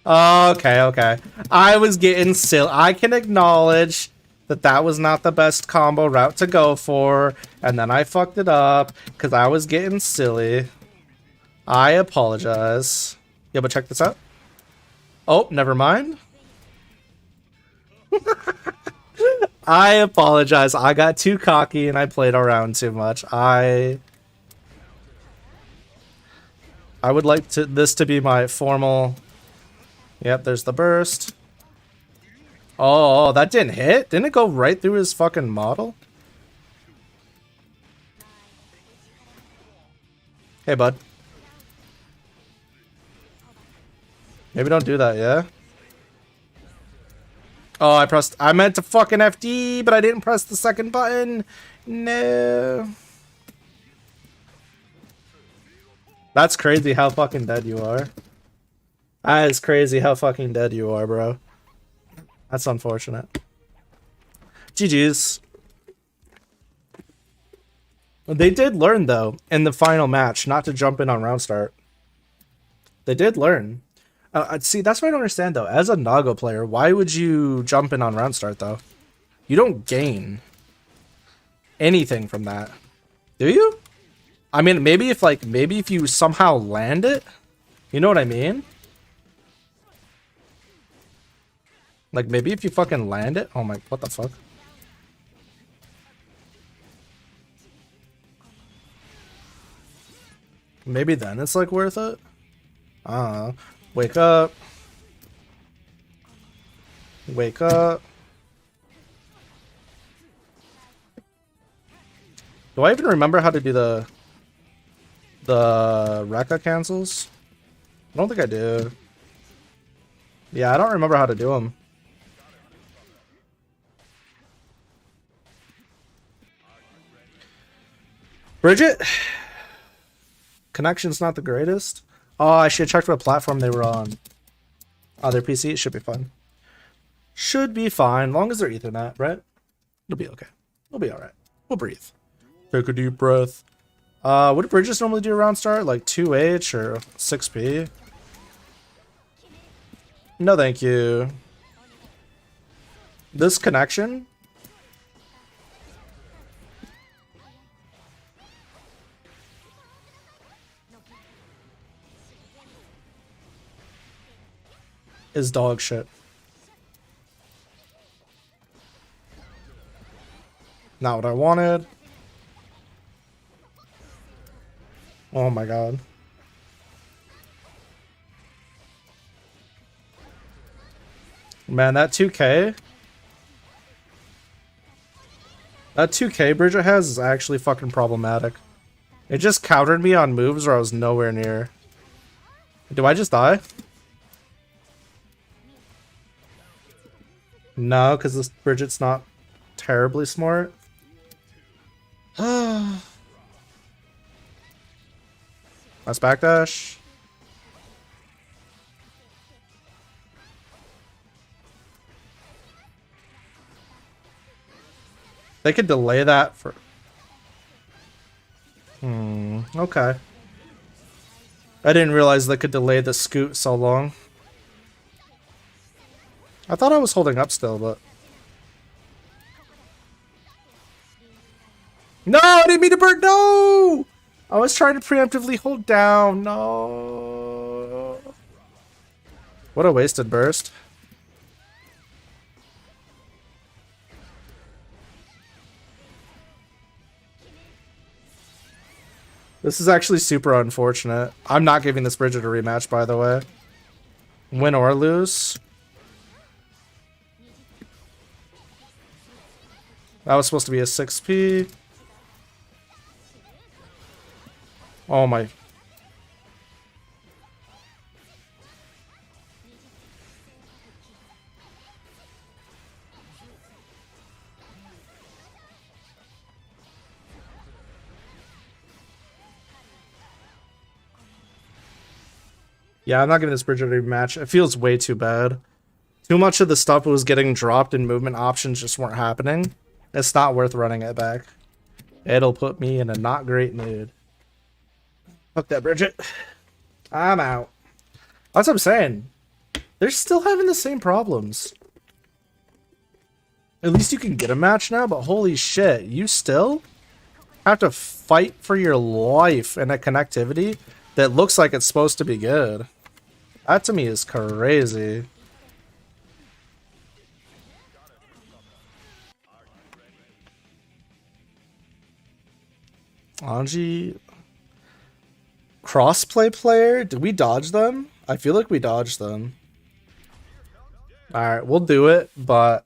Okay, okay. I was getting silly. I can acknowledge that that was not the best combo route to go for, and then I fucked it up because I was getting silly. I apologize. Yeah, but check this out. Oh, never mind. I apologize. I got too cocky and I played around too much. I would like this to be my formal... Yep, there's the burst. Oh, that didn't hit? Didn't it go right through his fucking model? Hey, bud. Maybe don't do that, yeah? Oh, I meant to fucking FD, but I didn't press the second button. No. That's crazy how fucking dead you are. That is crazy how fucking dead you are, bro. That's unfortunate. GG's. They did learn, though, in the final match, not to jump in on round start. They did learn. See, that's what I don't understand, though. As a Nago player, why would you jump in on round start, though? You don't gain anything from that. Do you? I mean, maybe if you somehow land it, you know what I mean? Like maybe if you fucking land it. Oh my, what the fuck? Maybe then it's like worth it. Wake up. Wake up. Do I even remember how to do the Rekka cancels? I don't think I do. Yeah, I don't remember how to do them. Bridget? Connection's not the greatest. Oh, I should have checked what platform they were on. Oh, their PC? It should be fine. Should be fine. Long as they're Ethernet, right? It'll be okay. We'll be alright. We'll breathe. Take a deep breath. What do bridges normally do around start? Like 2H or 6P? No, thank you. This connection? Is dog shit. Not what I wanted. Oh my god. Man, that 2K? That 2K Bridget has is actually fucking problematic. It just countered me on moves where I was nowhere near. Do I just die? No, because this Bridget's not terribly smart. Let's backdash. They could delay that for... okay. I didn't realize they could delay the scoot so long. I thought I was holding up still, but... No! I didn't mean to burn! No! I was trying to preemptively hold down. No. What a wasted burst. This is actually super unfortunate. I'm not giving this Bridget a rematch, by the way. Win or lose. That was supposed to be a 6P. Oh my. Yeah, I'm not giving this Bridget a rematch. It feels way too bad. Too much of the stuff was getting dropped and movement options just weren't happening. It's not worth running it back. It'll put me in a not great mood. Fuck that, Bridget. I'm out. That's what I'm saying. They're still having the same problems. At least you can get a match now, but holy shit, you still have to fight for your life in a connectivity that looks like it's supposed to be good. That to me is crazy. Anji... Crossplay player? Did we dodge them? I feel like we dodged them. Alright, we'll do it, but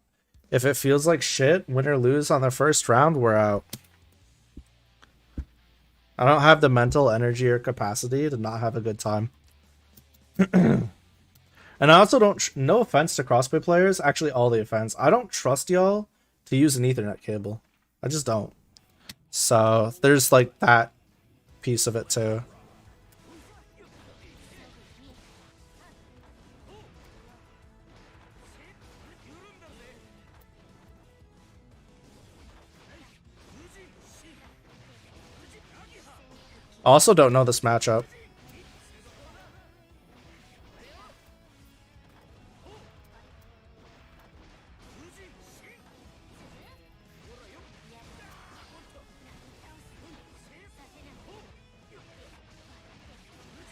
if it feels like shit, win or lose on the first round, we're out. I don't have the mental energy or capacity to not have a good time. And I also don't... No offense to crossplay players, actually all the offense. I don't trust y'all to use an Ethernet cable. I just don't. So, there's like that piece of it too. I also don't know this matchup.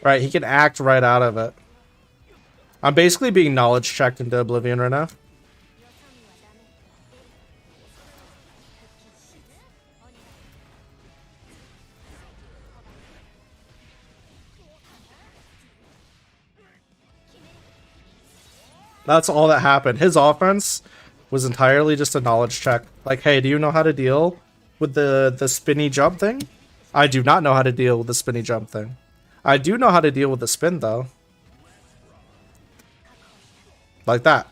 Right, he can act right out of it. I'm basically being knowledge checked into oblivion right now. That's all that happened. His offense was entirely just a knowledge check. Like, hey, do you know how to deal with the spinny jump thing? I do not know how to deal with the spinny jump thing. I do know how to deal with the spin, though. Like that.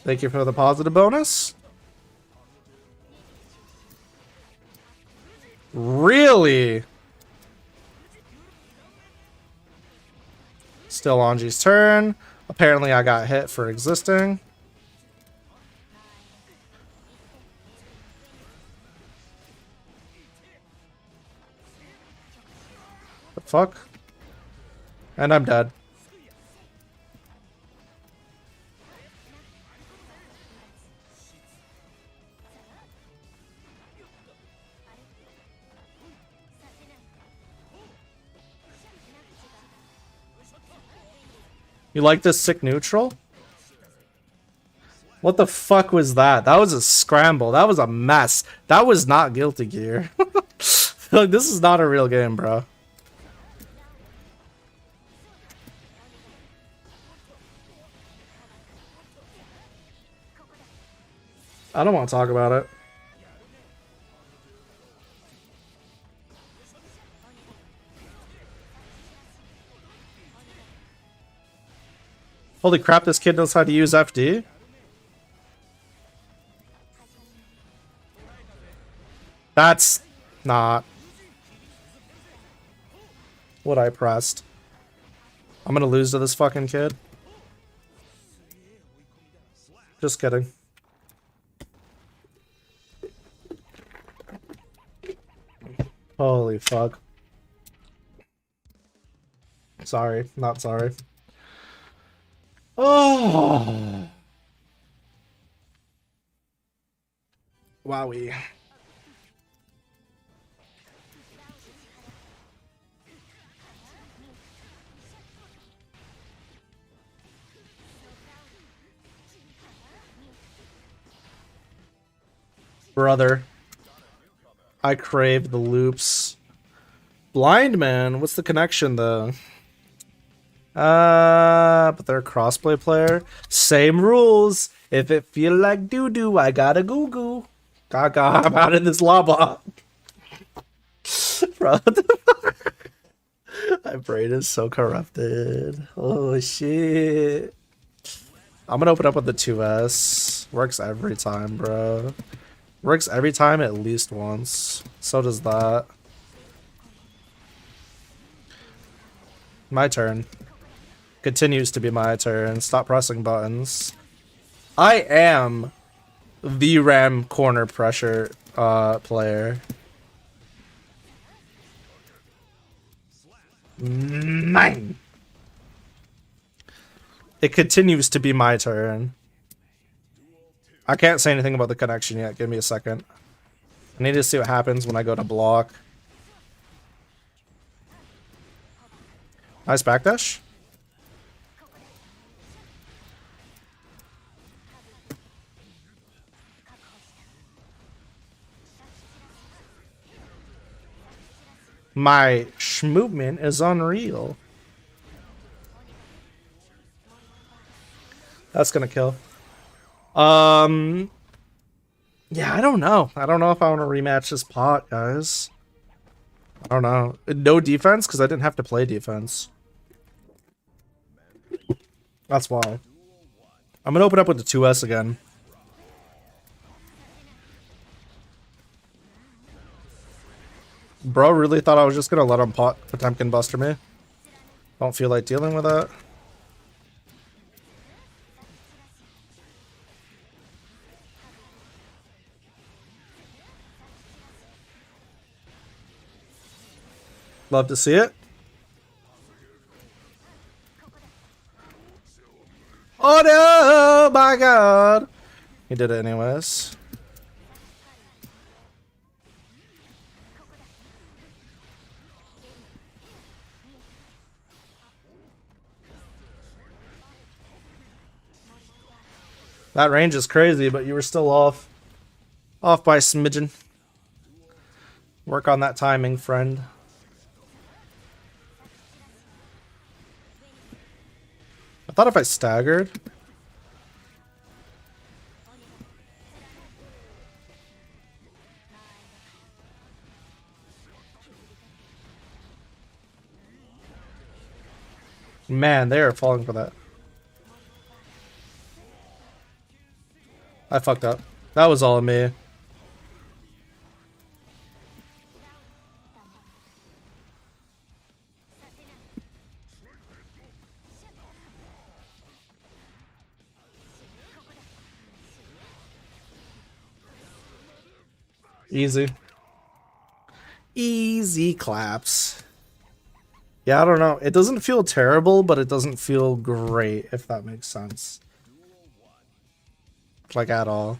Thank you for the positive bonus. Really? Still Anji's turn. Apparently I got hit for existing. The fuck? And I'm dead. You like this sick neutral? What the fuck was that? That was a scramble. That was a mess. That was not Guilty Gear. Like, this is not a real game, bro. I don't want to talk about it. Holy crap, this kid knows how to use FD. That's not what I pressed. I'm gonna lose to this fucking kid. Just kidding. Holy fuck. Sorry, not sorry. Oh. Wowie. Brother. I crave the loops. Blind Man, what's the connection though? But they're a crossplay player. Same rules. If it feel like doo-doo, I gotta goo-goo. Gaga, I'm out in this lava. Bro, what the fuck? My brain is so corrupted. Oh shit. I'm gonna open up with the 2S. Works every time, bro. Works every time at least once. So does that. My turn. Continues to be my turn. Stop pressing buttons. I am the Ram corner pressure player. Mine. It continues to be my turn. I can't say anything about the connection yet. Give me a second. I need to see what happens when I go to block. Nice backdash. My movement is unreal. That's gonna kill. Yeah, I don't know. I don't know if I want to rematch this pot, guys. I don't know. No defense, because I didn't have to play defense. That's why. I'm gonna open up with the 2S again. Bro really thought I was just gonna let him Potemkin Buster me. Don't feel like dealing with that. Love to see it. Oh no, my god. He did it anyways. That range is crazy, but you were still off. Off by a smidgen. Work on that timing, friend. I thought if I staggered... Man, they are falling for that. I fucked up. That was all of me. Easy. Easy claps. Yeah, I don't know. It doesn't feel terrible, but it doesn't feel great, if that makes sense. Like, at all.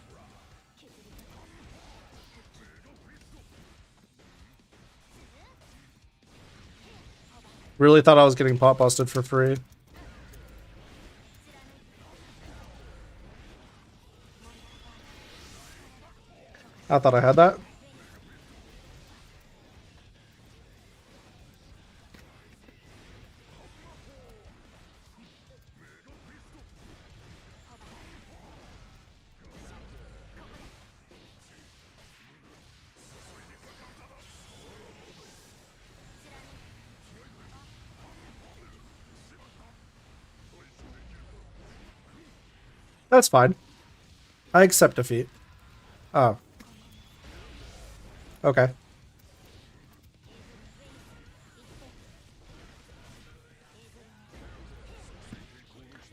Really thought I was getting pot busted for free. I thought I had that. That's fine. I accept defeat. Oh. Okay.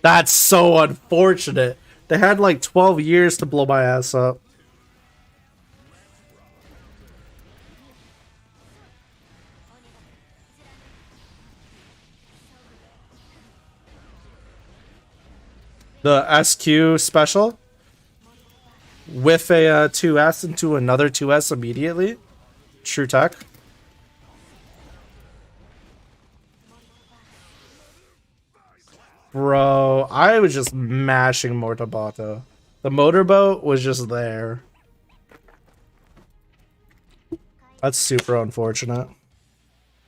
That's so unfortunate. They had like 12 years to blow my ass up. The SQ special with a 2S into another 2S immediately. True tech. Bro, I was just mashing Mortabato. The motorboat was just there. That's super unfortunate.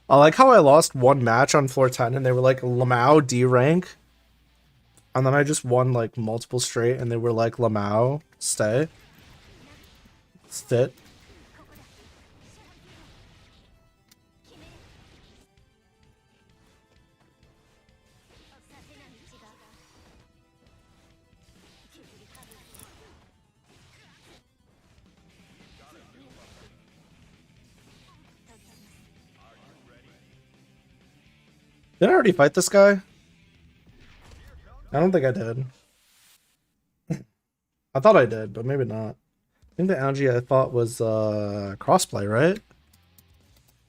I like how I lost one match on floor 10 and they were like, Lamau D rank. And then I just won like multiple straight and they were like, Lamau, stay. Sit. Did I already fight this guy? I don't think I did. I thought I did, but maybe not. I think the algae I thought was crossplay, right?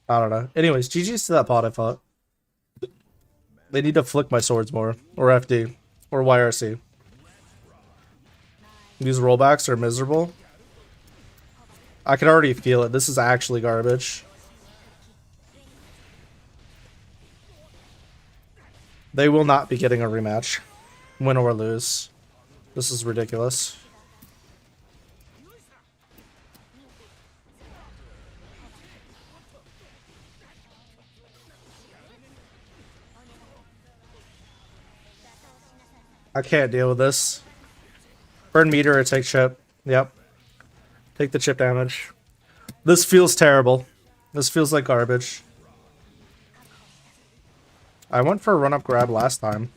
I don't know. Anyways, GG's to that pot I fought. They need to flick my swords more. Or FD. Or YRC. These rollbacks are miserable. I can already feel it. This is actually garbage. They will not be getting a rematch. Win or lose. This is ridiculous. I can't deal with this. Burn meter or take chip. Yep. Take the chip damage. This feels terrible. This feels like garbage. I went for a run-up grab last time.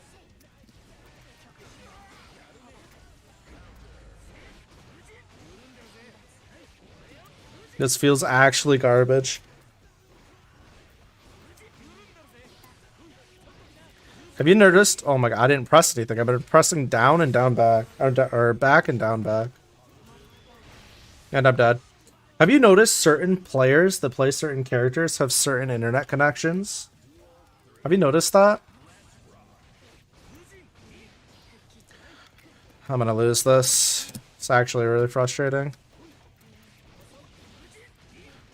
This feels actually garbage. Have you noticed? Oh my god, I didn't press anything. I've been pressing down and down back. Or back and down back. And I'm dead. Have you noticed certain players that play certain characters have certain internet connections? Have you noticed that? I'm gonna lose this. It's actually really frustrating.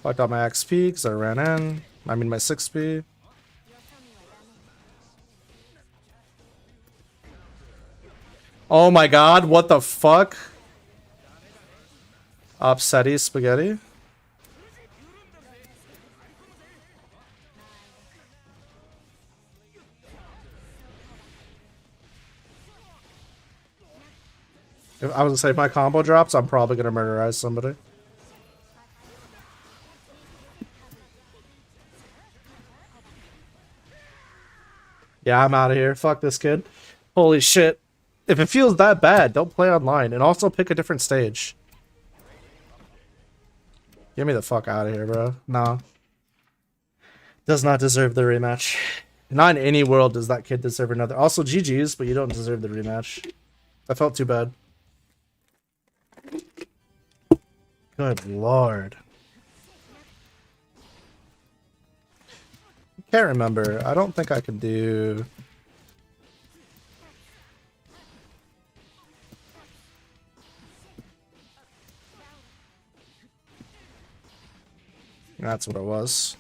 Fucked up my XP because I ran in. I mean my 6p. Oh my god, what the fuck? Upsetty spaghetti. If I was gonna say, if my combo drops, I'm probably gonna murderize somebody. Yeah, I'm out of here. Fuck this kid. Holy shit. If it feels that bad, don't play online. And also pick a different stage. Get me the fuck out of here, bro. No. Does not deserve the rematch. Not in any world does that kid deserve another. Also, GG's, but you don't deserve the rematch. I felt too bad. Good lord. Can't remember. I don't think I can do... That's what it was.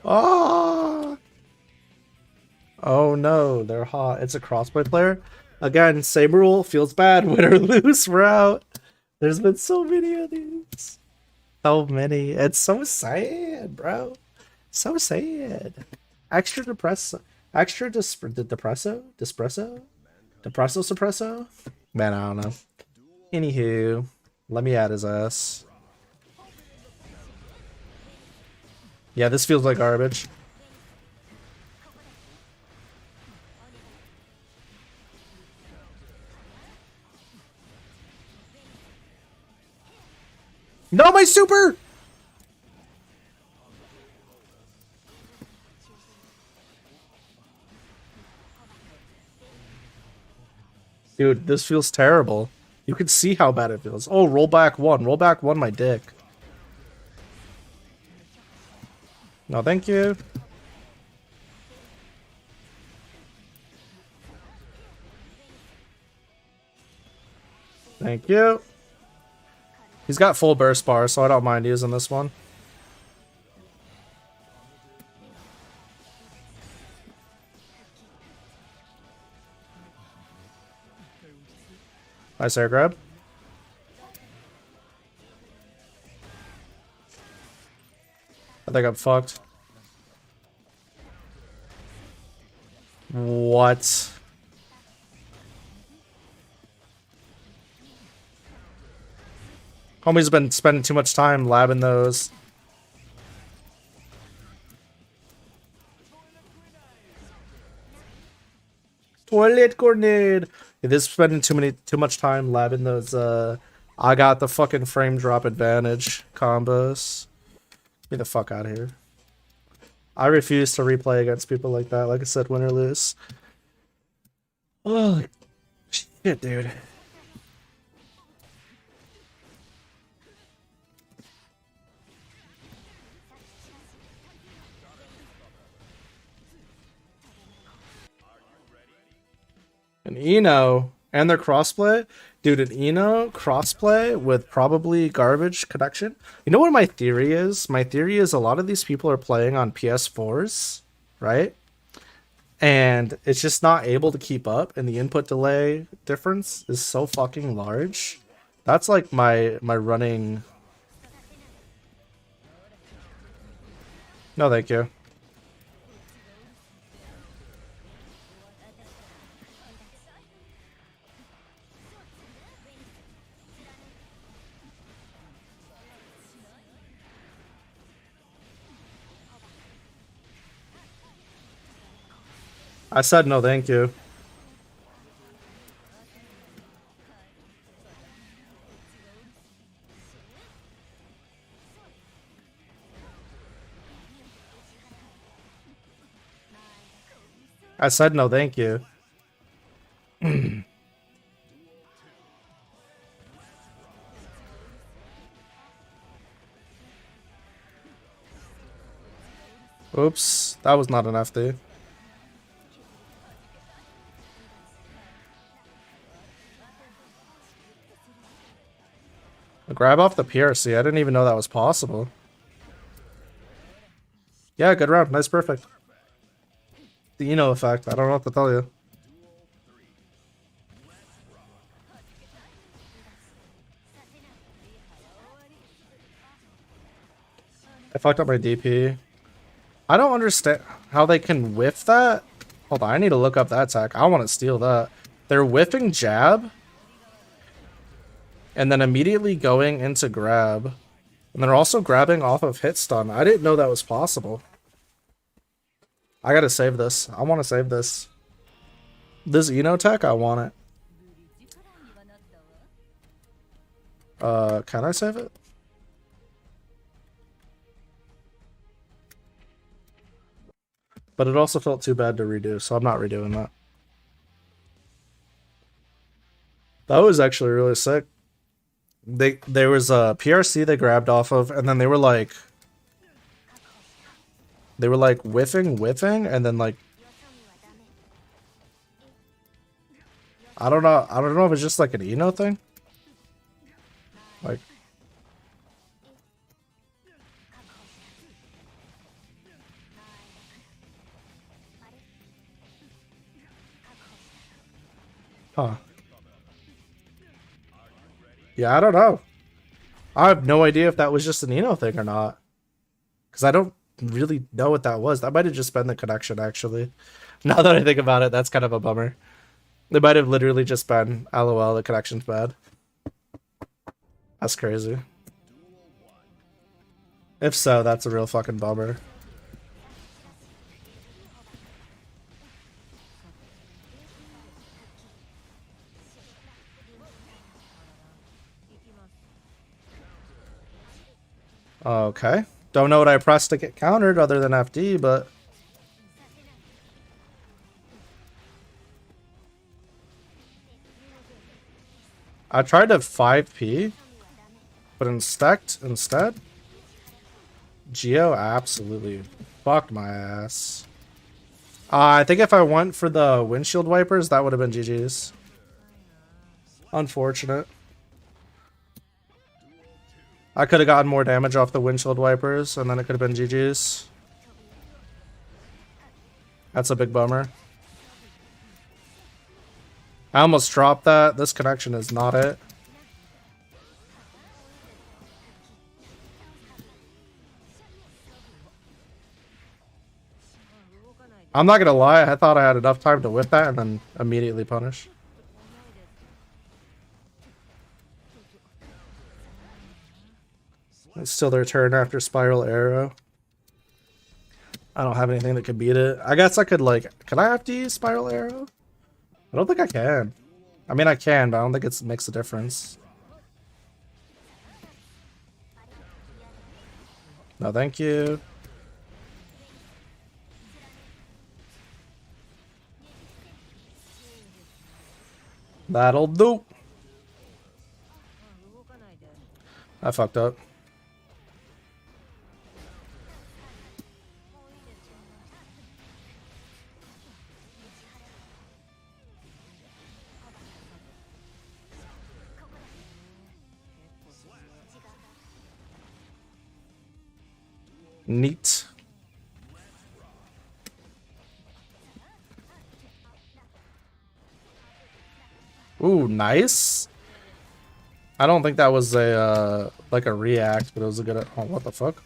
Oh! Oh no, they're hot. It's a crossplay player. Again, same rule. Feels bad. Win or lose, we're out. There's been so many of these. So many. It's so sad, bro. So sad. Extra depresso. Extra depresso? Despresso? Depresso suppresso? Man, I don't know. Anywho, let me add his ass. Yeah, this feels like garbage. No, my super! Dude, this feels terrible. You can see how bad it feels. Oh, roll back one. Roll back one, my dick. No, thank you. Thank you. He's got full burst bar, so I don't mind using this one. Nice air grab. I think I'm fucked. What? Homie's been spending too much time labbing those. Toilet grenade. Yeah, this is spending too much time labbing those I got the fucking frame drop advantage combos. Get the fuck out of here. I refuse to replay against people like that. Like I said, win or lose. Oh shit, dude. An Eno and their crossplay? Dude, an Eno crossplay with probably garbage connection. You know what my theory is? My theory is a lot of these people are playing on PS4s, right? And it's just not able to keep up, and the input delay difference is so fucking large. That's like my running... No, thank you. I said no, thank you. I said no, thank you. Oops, that was not an FD. A grab off the PRC. I didn't even know that was possible. Yeah, good round. Nice, perfect. The Eno effect. I don't know what to tell you. I fucked up my DP. I don't understand how they can whiff that. Hold on, I need to look up that tech. I want to steal that. They're whiffing jab. And then immediately going into grab. And they're also grabbing off of hit stun. I didn't know that was possible. I gotta save this. I want to save this. This Eno tech, I want it. Can I save it? But it also felt too bad to redo, so I'm not redoing that. That was actually really sick. There was a PRC they grabbed off of, and then they were like whiffing, and then like I don't know if it's just like an Eno thing. Like huh. Yeah, I don't know. I have no idea if that was just an Eno thing or not. Because I don't really know what that was. That might have just been the connection, actually. Now that I think about it, that's kind of a bummer. It might have literally just been, LOL, the connection's bad. That's crazy. If so, that's a real fucking bummer. Okay. Don't know what I pressed to get countered other than FD, but... I tried to 5P, but instead, Geo absolutely fucked my ass. I think if I went for the windshield wipers, that would have been GG's. Unfortunate. I could have gotten more damage off the windshield wipers, and then it could have been GG's. That's a big bummer. I almost dropped that. This connection is not it. I'm not gonna lie, I thought I had enough time to whip that and then immediately punish. It's still their turn after Spiral Arrow. I don't have anything that could beat it. I guess I could, like... Can I have to use Spiral Arrow? I don't think I can. I mean, I can, but I don't think it makes a difference. No, thank you. That'll do. I fucked up. Neat. Ooh, nice. I don't think that was a like a react, but it was a good. Oh, what the fuck?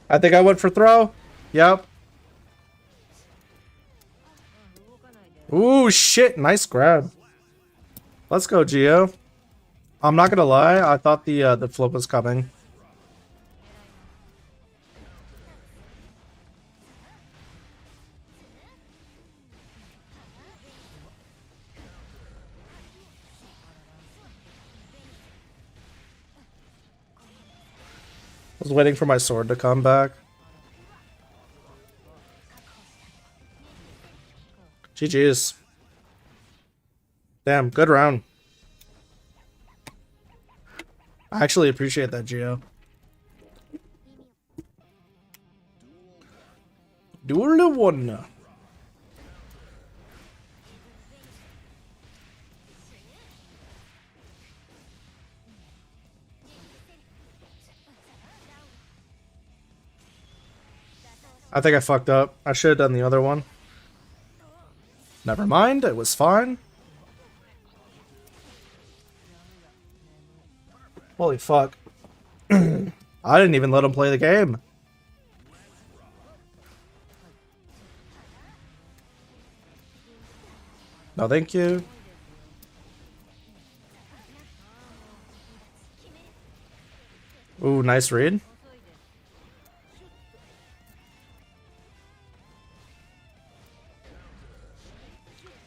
I think I went for throw. Yep. Ooh, shit. Nice grab. Let's go, Geo. I'm not gonna lie. I thought the flip was coming. was waiting for my sword to come back. GG's. Damn, good round. I actually appreciate that, Gio. Duel 1. I think I fucked up. I should have done the other one. Never mind, it was fine. Holy fuck. I didn't even let him play the game. No, thank you. Ooh, nice read.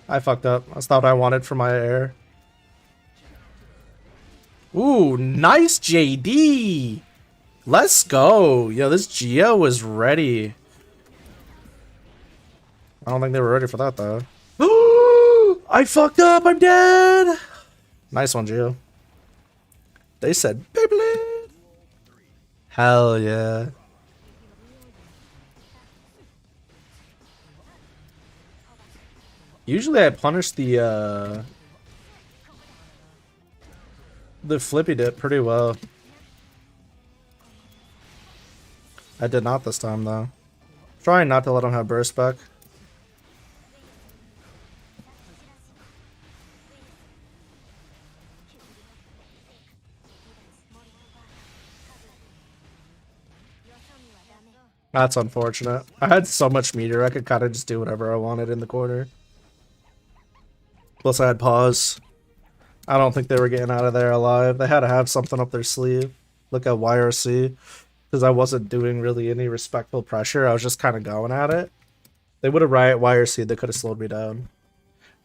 I fucked up. That's not what I wanted for my air. Ooh, nice JD. Let's go. Yo, this Geo was ready. I don't think they were ready for that, though. I fucked up. I'm dead. Nice one, Geo. They said Beyblade. Hell yeah. Usually I punish the flippy dip pretty well. I did not this time though. Trying not to let him have burst back. That's unfortunate. I had so much meter, I could kind of just do whatever I wanted in the corner. Plus I had pause. I don't think they were getting out of there alive. They had to have something up their sleeve. Look at YRC. Because I wasn't doing really any respectful pressure. I was just kind of going at it. They would have riot YRC. They could have slowed me down.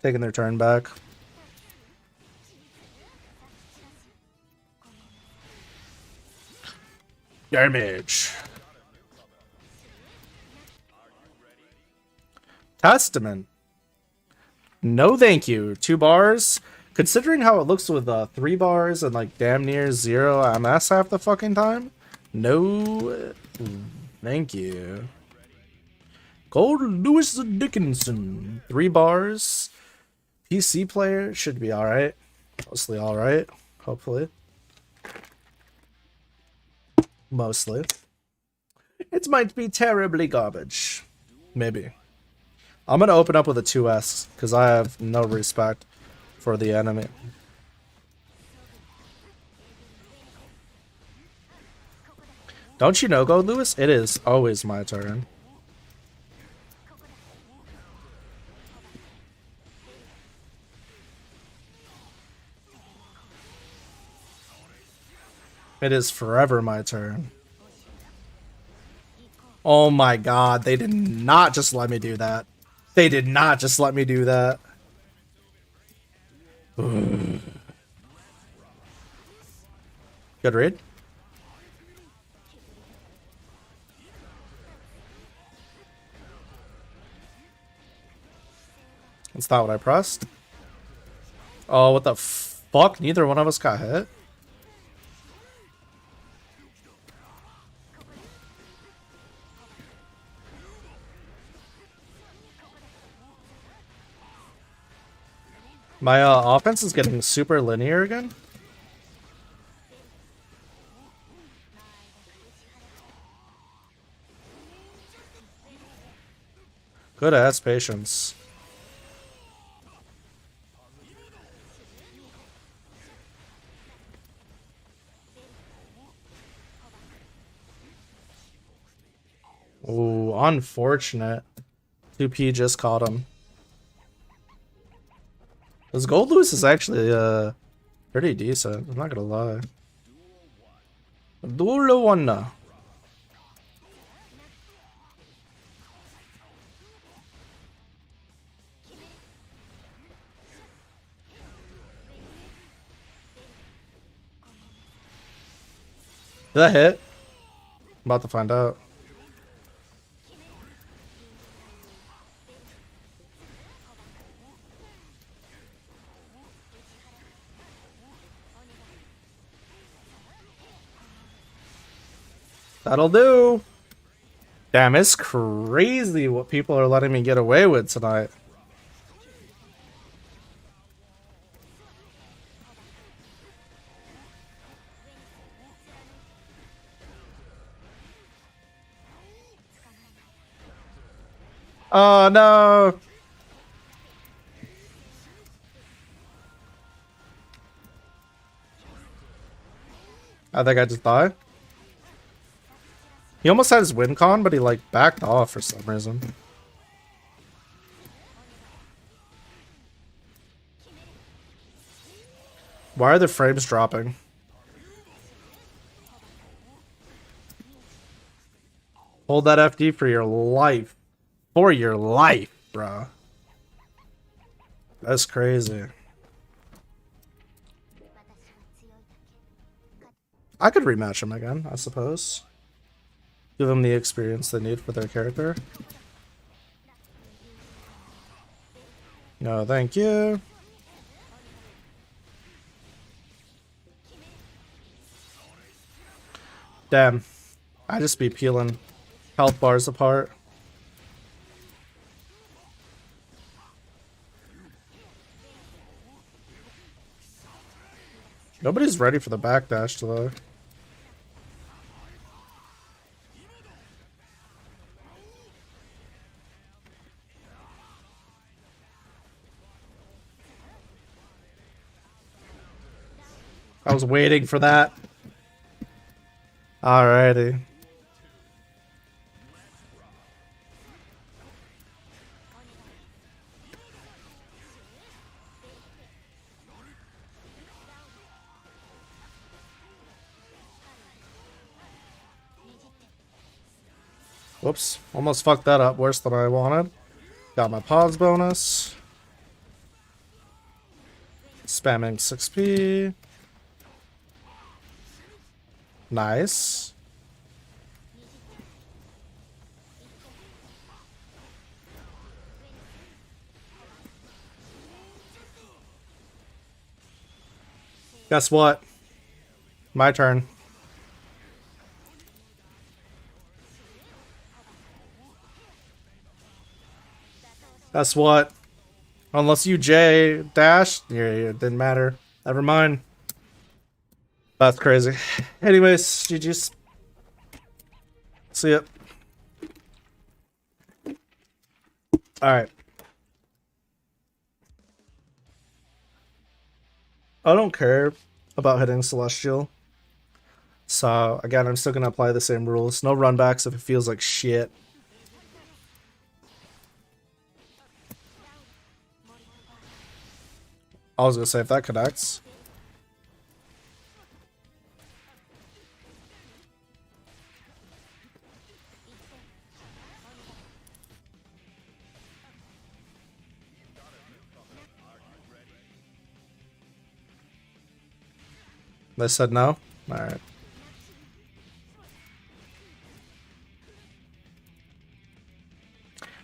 Taking their turn back. Damage. Testament. No thank you. 2 bars. Considering how it looks with 3 bars and like damn near 0 MS half the fucking time. No thank you. Gold Lewis Dickinson. 3 bars. PC player should be alright. Mostly alright. Hopefully. Mostly. It might be terribly garbage. Maybe. I'm gonna open up with a 2S because I have no respect for the enemy. Don't you know, Go Lewis? It is always my turn. It is forever my turn. Oh my god, they did not just let me do that. They did not just let me do that. Good read. That's not what I pressed. Oh, what the fuck? Neither one of us got hit. My offense is getting super linear again. Good ass patience. Ooh, unfortunate. 2P just caught him. This Gold Lewis is actually pretty decent, I'm not gonna lie. Duel 1. Did that hit? about to find out. That'll do. Damn, it's crazy what people are letting me get away with tonight. Oh no. I think I just died. He almost had his win con, but he like backed off for some reason. Why are the frames dropping? Hold that FD for your life. For your life, bro. That's crazy. I could rematch him again, I suppose. Give them the experience they need for their character. No, thank you. Damn. I just be peeling health bars apart. Nobody's ready for the backdash though. I was waiting for that. Alrighty. Whoops. Almost fucked that up worse than I wanted. Got my pause bonus. Spamming 6p. Nice. Guess what? My turn. Guess what? Unless you J dash, yeah, it didn't matter. Never mind. That's crazy. Anyways, GG's. See ya. Alright. I don't care about hitting Celestial. So, again, I'm still going to apply the same rules. No runbacks if it feels like shit. I was going to say, if that connects. They said no? Alright.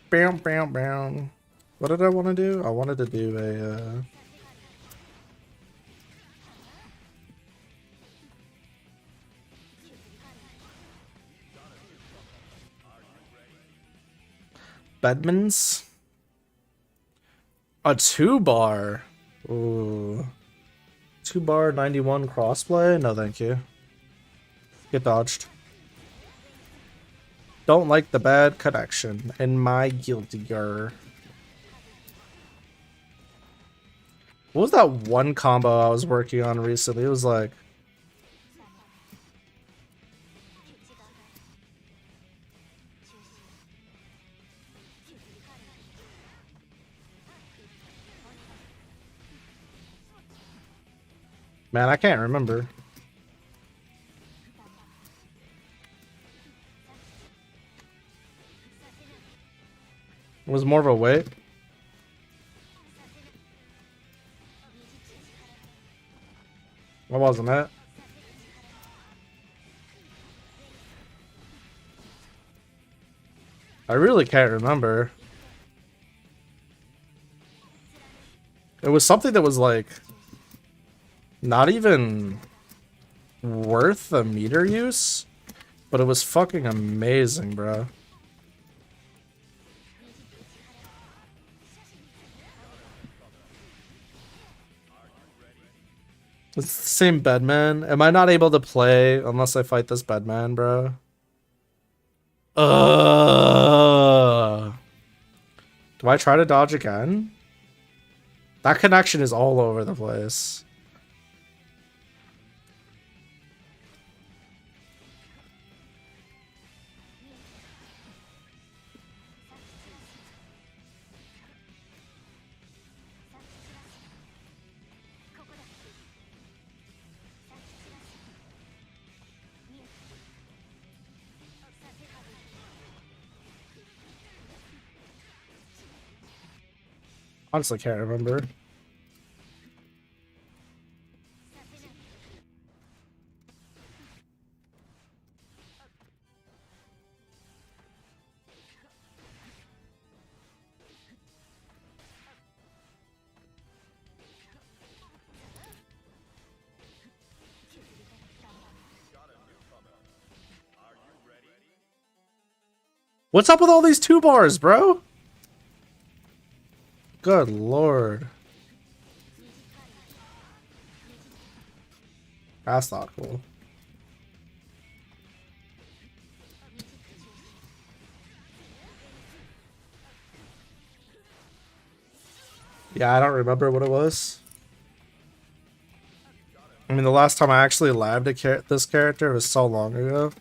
Bam, bam, bam. What did I want to do? I wanted to do a... Bedmans? A 2-bar. Ooh. 2-bar 91 crossplay? No, thank you. Get dodged. Don't like the bad connection in my guilty gear. What was that one combo I was working on recently? It was like... Man, I can't remember. It was more of a wait. What wasn't it? I really can't remember. It was something that was like not even worth the meter use, but it was fucking amazing, bro. It's the same bedman. Am I not able to play unless I fight this bedman, bro? Do I try to dodge again? That connection is all over the place. Honestly, can't remember. What's up with all these 2-bars, bro? Good lord. That's not cool. Yeah, I don't remember what it was. I mean, the last time I actually labbed this character was so long ago.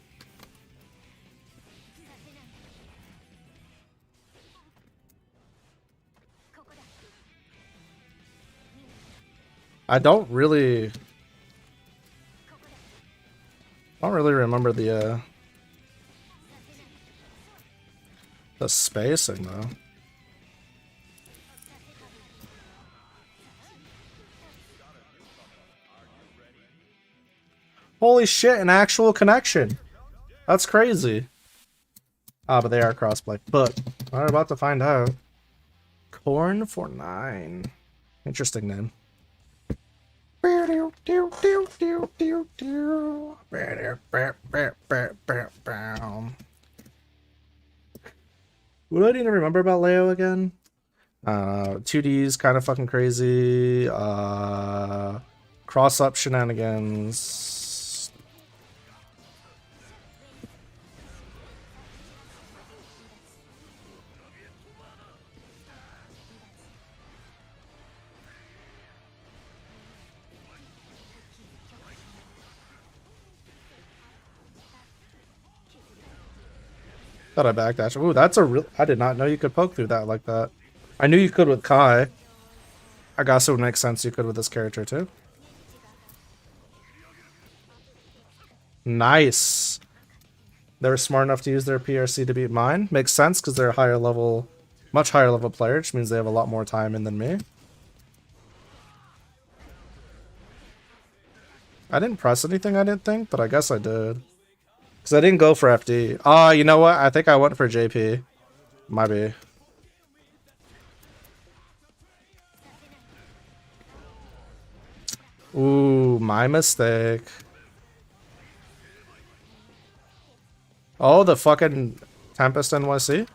I don't really remember the spacing though. Holy shit, an actual connection. That's crazy. Ah, but they are crossplay. But we're about to find out. Corn for 9. Interesting name. What do I need to remember about Leo again? 2D's kind of fucking crazy. Cross-up shenanigans. Thought I backdash. Ooh, that's a real. I did not know you could poke through that like that. I knew you could with Kai. I guess it would make sense you could with this character too. Nice. They were smart enough to use their PRC to beat mine. Makes sense because they're a higher level, much higher level player, which means they have a lot more time in than me. I didn't press anything, I didn't think, but I guess I did. Because I didn't go for FD. Ah, you know what? I think I went for JP. Might be. Ooh, my mistake. Oh, the fucking Tempest NYC?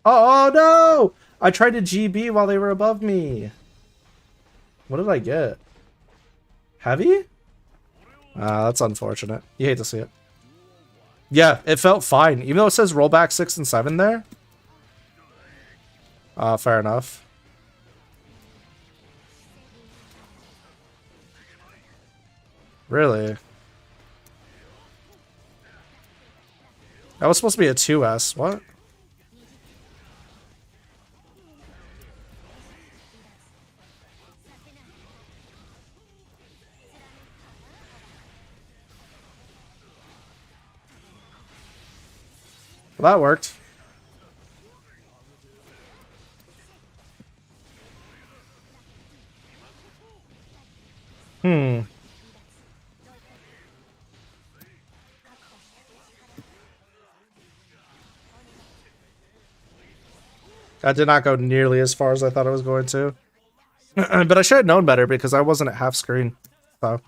Oh, no! I tried to GB while they were above me. What did I get? Heavy? That's unfortunate. You hate to see it. Yeah, it felt fine. Even though it says rollback 6 and 7 there. Fair enough. Really? That was supposed to be a 2S. What? Well, that worked. That did not go nearly as far as I thought it was going to. But I should have known better because I wasn't at half screen. So.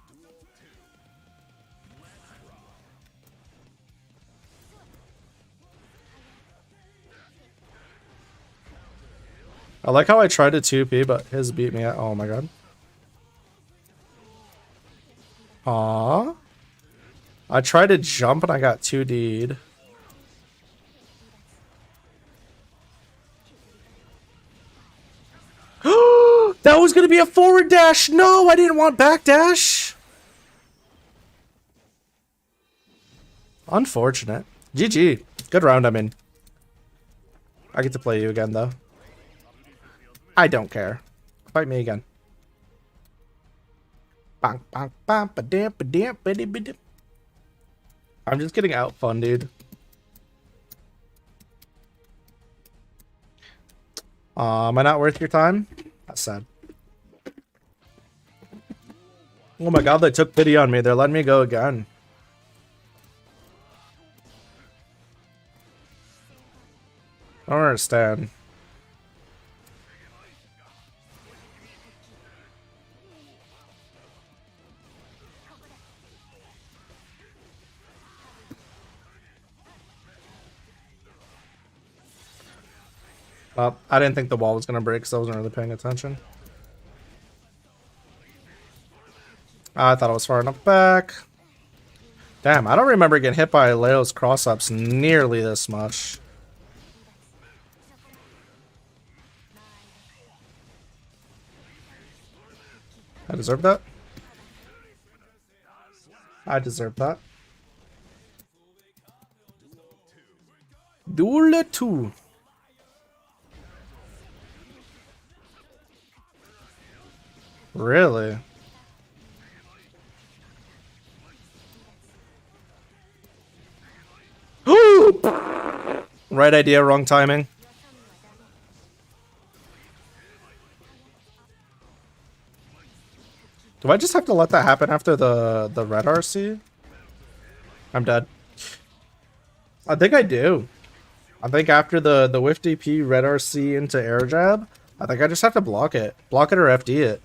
I like how I tried to 2P, but his beat me at. Oh my god. Aww. I tried to jump and I got 2D'd. That was going to be a forward dash. No, I didn't want back dash. Unfortunate. GG. Good round, I'm in. I get to play you again, though. I don't care. Fight me again. I'm just getting out fun, dude. Am I not worth your time? That's sad. Oh my god, they took pity on me. They're letting me go again. I don't understand. Well, I didn't think the wall was going to break because I wasn't really paying attention. I thought I was far enough back. Damn, I don't remember getting hit by Leo's cross-ups nearly this much. I deserve that. I deserve that. Duel 2. Really? Right idea, wrong timing. Do I just have to let that happen after the red RC? I'm dead. I think I do. I think after the whiff DP red RC into air jab, I think I just have to block it. Block it or FD it.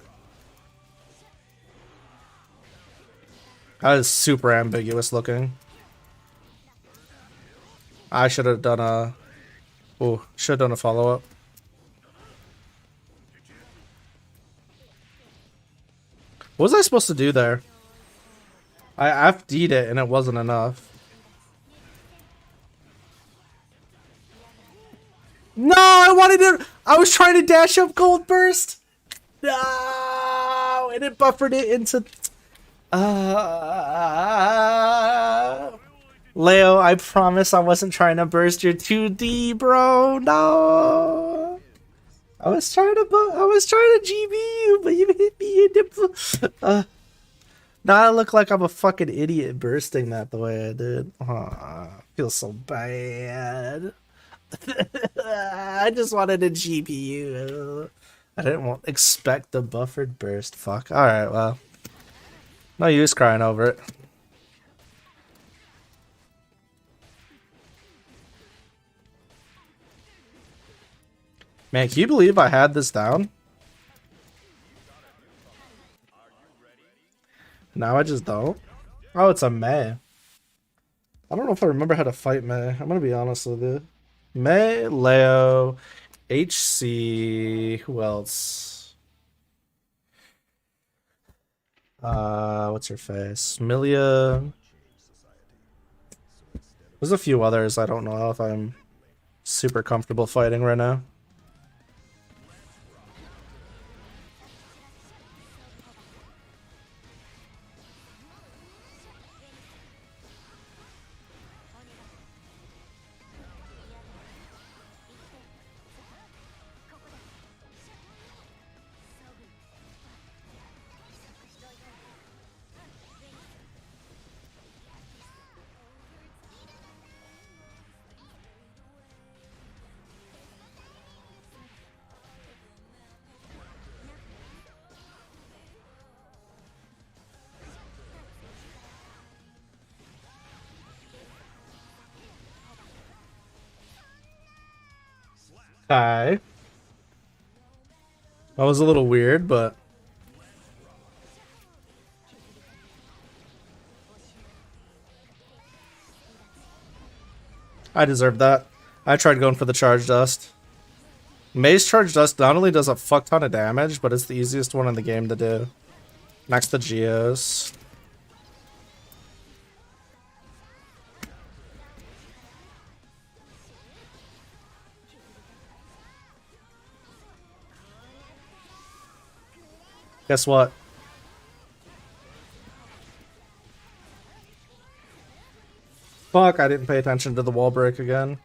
That is super ambiguous looking. I should have done a... Oh, should have done a follow-up. What was I supposed to do there? I FD'd it and it wasn't enough. No, I wanted to... I was trying to dash up Gold Burst. No, and it buffered it into... Leo, I promise I wasn't trying to burst your 2D, bro. No. I was trying to GB you, but you hit me in the... Now I look like I'm a fucking idiot bursting that the way I did. I feel so bad. I just wanted to GB you. I didn't expect the buffered burst. Fuck. Alright, well. No use crying over it. Man, can you believe I had this down? Now I just don't. Oh, it's a May. I don't know if I remember how to fight May. I'm gonna be honest with you. May, Leo, HC, who else? What's her face? Milia. There's a few others I don't know if I'm super comfortable fighting right now. Okay. That was a little weird, but I deserved that. I tried going for the charge dust. Maze charge dust not only does a fuck ton of damage, but it's the easiest one in the game to do. Next to Geos. Guess what? Fuck, I didn't pay attention to the wall break again.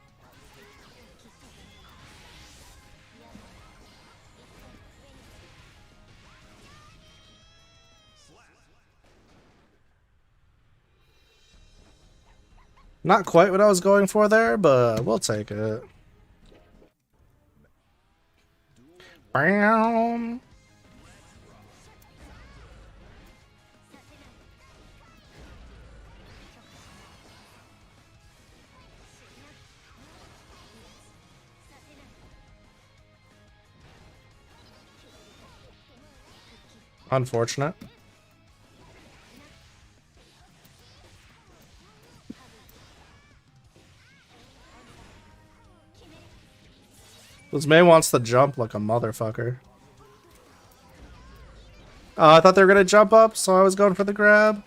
Not quite what I was going for there, but we'll take it. Bam. Unfortunate. This May wants to jump like a motherfucker. I thought they were gonna jump up, so I was going for the grab.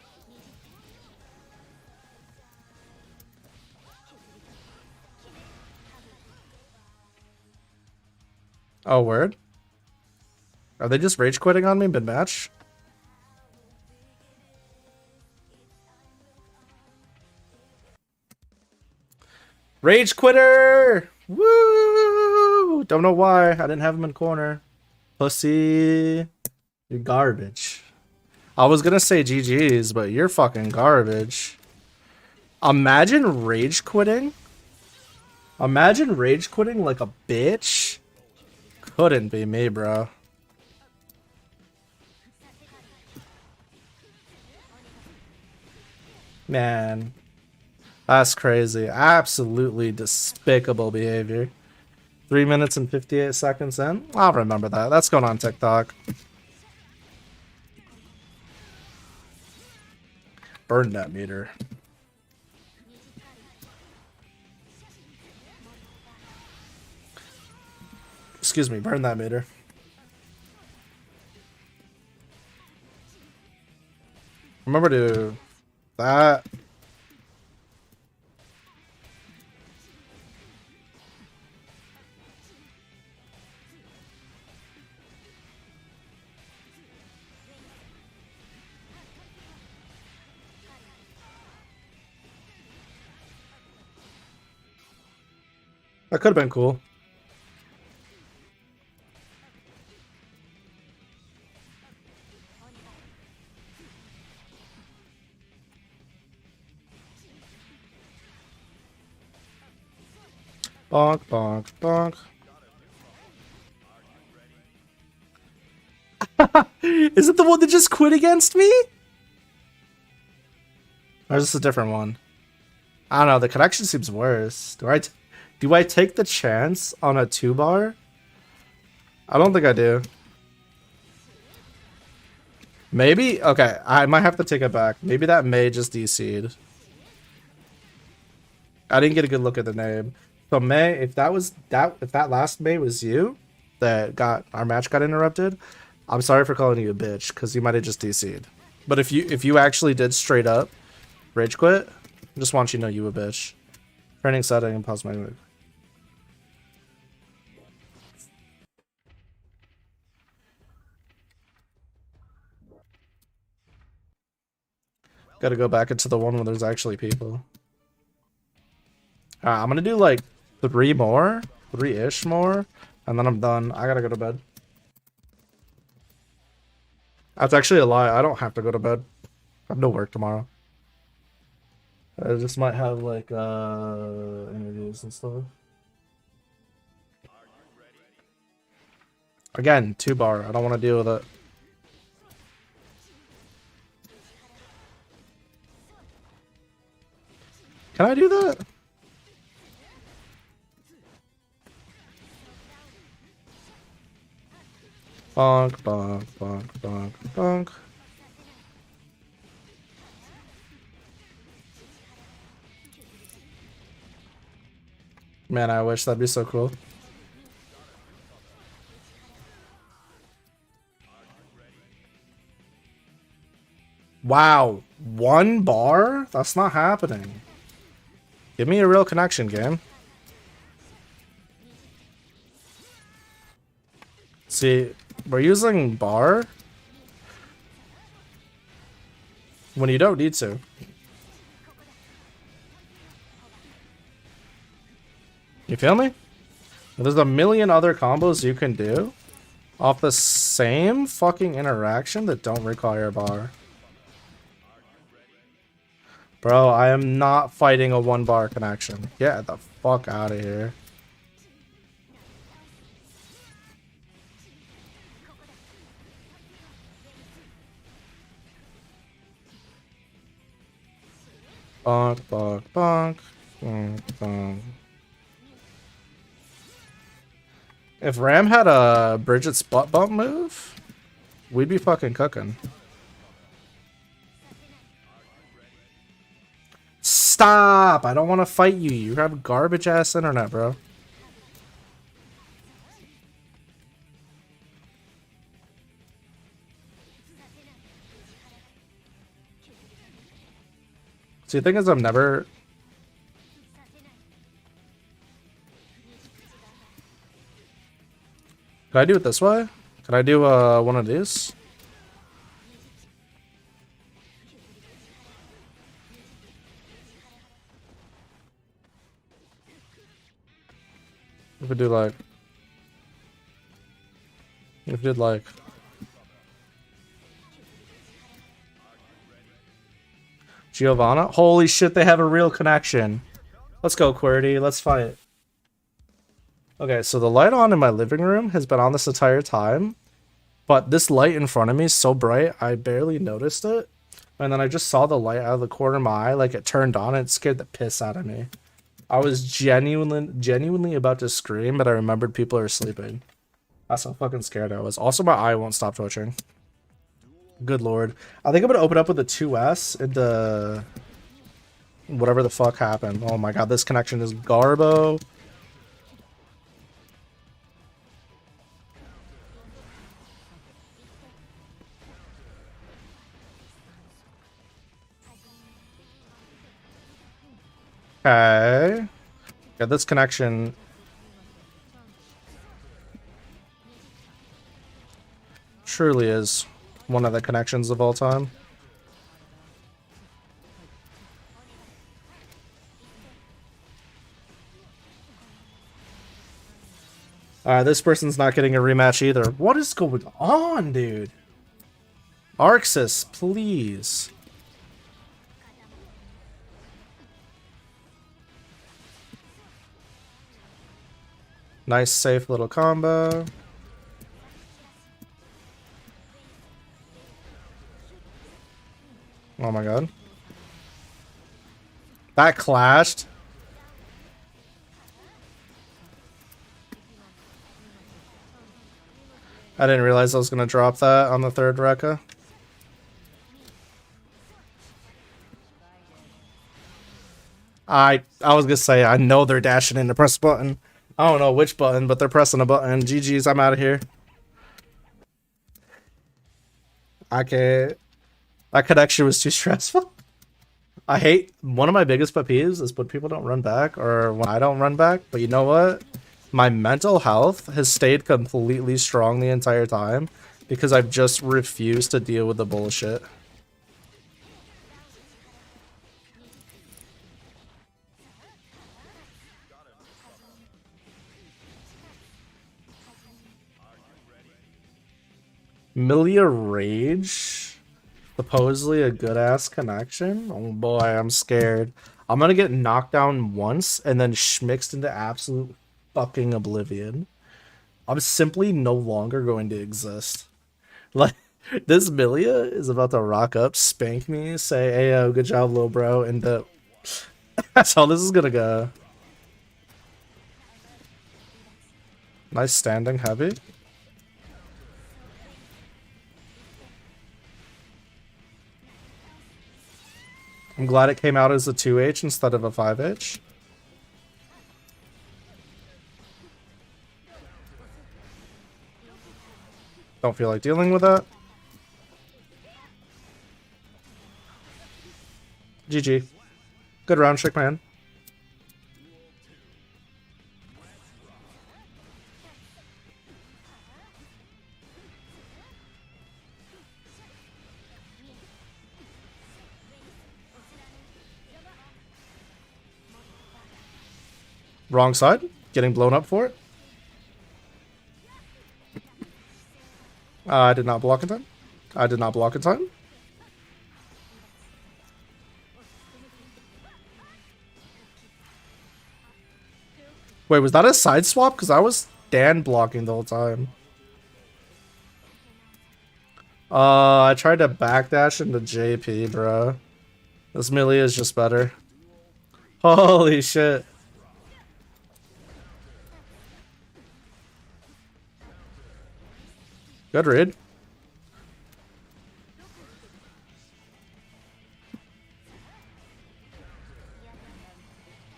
Oh, word? Are they just rage quitting on me mid-match? Rage quitter! Woo! Don't know why. I didn't have him in corner. Pussy. You're garbage. I was gonna say GG's, but you're fucking garbage. Imagine rage quitting. Imagine rage quitting like a bitch. Couldn't be me, bro. Man. That's crazy. Absolutely despicable behavior. 3 minutes and 58 seconds in. I'll remember that. That's going on TikTok. Burn that meter. Excuse me, burn that meter. Remember to that. That could have been cool. Bonk, bonk, bonk. Is it the one that just quit against me? Or is this a different one? I don't know. The connection seems worse. Do I take the chance on a 2-bar? I don't think I do. Maybe? Okay, I might have to take it back. Maybe that May just DC'd. I didn't get a good look at the name. So May, if that last May was you that our match got interrupted, I'm sorry for calling you a bitch because you might have just DC'd. But if you actually did straight up rage quit, I just want you to know you a bitch. Training setting and pause my move. Gotta go back into the one where there's actually people. I'm gonna do like 3-ish more, and then I'm done. I gotta go to bed. That's actually a lie. I don't have to go to bed. I have no work tomorrow. I just might have like interviews and stuff. Again, 2-bar. I don't want to deal with it. Can I do that? Bonk, bonk, bonk, bonk, bonk. Man, I wish that'd be so cool. Wow, 1 bar? That's not happening. Give me a real connection, game. See, we're using bar when you don't need to. You feel me? There's a million other combos you can do off the same fucking interaction that don't require bar. Bro, I am not fighting a 1 bar connection. Get the fuck out of here. Bonk, bonk, bonk. Bonk, bonk. If Ram had a Bridget's butt bump move, we'd be fucking cooking. Stop! I don't want to fight you. You have garbage ass internet, bro. See, the thing is, I'm never... Can I do it this way? Can I do one of these? If we do like... If we did like... Giovanna? Holy shit, they have a real connection. Let's go, QWERTY. Let's fight. Okay, so the light on in my living room has been on this entire time. But this light in front of me is so bright, I barely noticed it. And then I just saw the light out of the corner of my eye, like it turned on, and it scared the piss out of me. I was genuinely about to scream, but I remembered people are sleeping. That's how fucking scared I was. Also, my eye won't stop twitching. Good lord. I think I'm gonna open up with a 2S into whatever the fuck happened. Oh my god, this connection is garbo. Okay. Yeah, this connection... truly is one of the connections of all time. This person's not getting a rematch either. What is going on, dude? Arxis, please. Nice, safe little combo. Oh my god. That clashed. I didn't realize I was going to drop that on the third Rekka. I was going to say, I know they're dashing in to press a button. I don't know which button, but they're pressing a button. GG's, I'm out of here. I can't. That connection was too stressful. I hate, one of my biggest pet peeves is when people don't run back or when I don't run back. But you know what? My mental health has stayed completely strong the entire time because I've just refused to deal with the bullshit. Milia Rage? Supposedly a good-ass connection? Oh boy, I'm scared. I'm gonna get knocked down once and then schmixed into absolute fucking oblivion. I'm simply no longer going to exist. Like, this Milia is about to rock up, spank me, say, hey, yo, good job, little bro, and that's how this is gonna go. Nice standing heavy. I'm glad it came out as a 2H instead of a 5H. Don't feel like dealing with that. GG. Good round, Chick Man. Wrong side. Getting blown up for it. I did not block in time. I did not block in time. Wait, was that a side swap? Because I was Dan blocking the whole time. I tried to backdash into JP, bro. This melee is just better. Holy shit. Good read.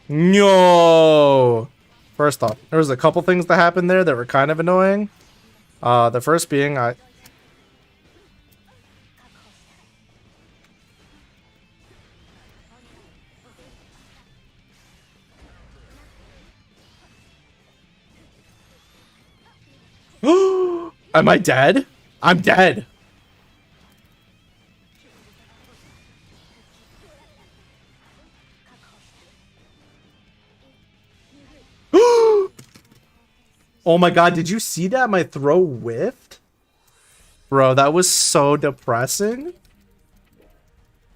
No. First off, there was a couple things that happened there that were kind of annoying. The first being Am I dead? I'm dead. Oh my god, did you see that? My throw whiffed? Bro, that was so depressing.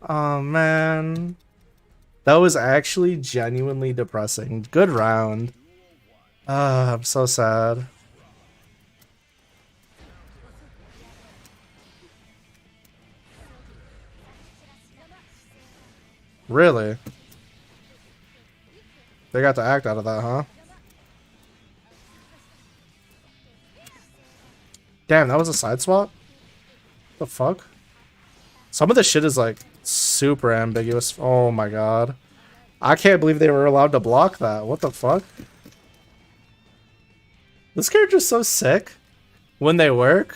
Oh man. That was actually genuinely depressing. Good round. I'm so sad. Really? They got to act out of that, huh? Damn, that was a side swap? The fuck? Some of the shit is like super ambiguous. Oh my god. I can't believe they were allowed to block that. What the fuck? This character's so sick when they work.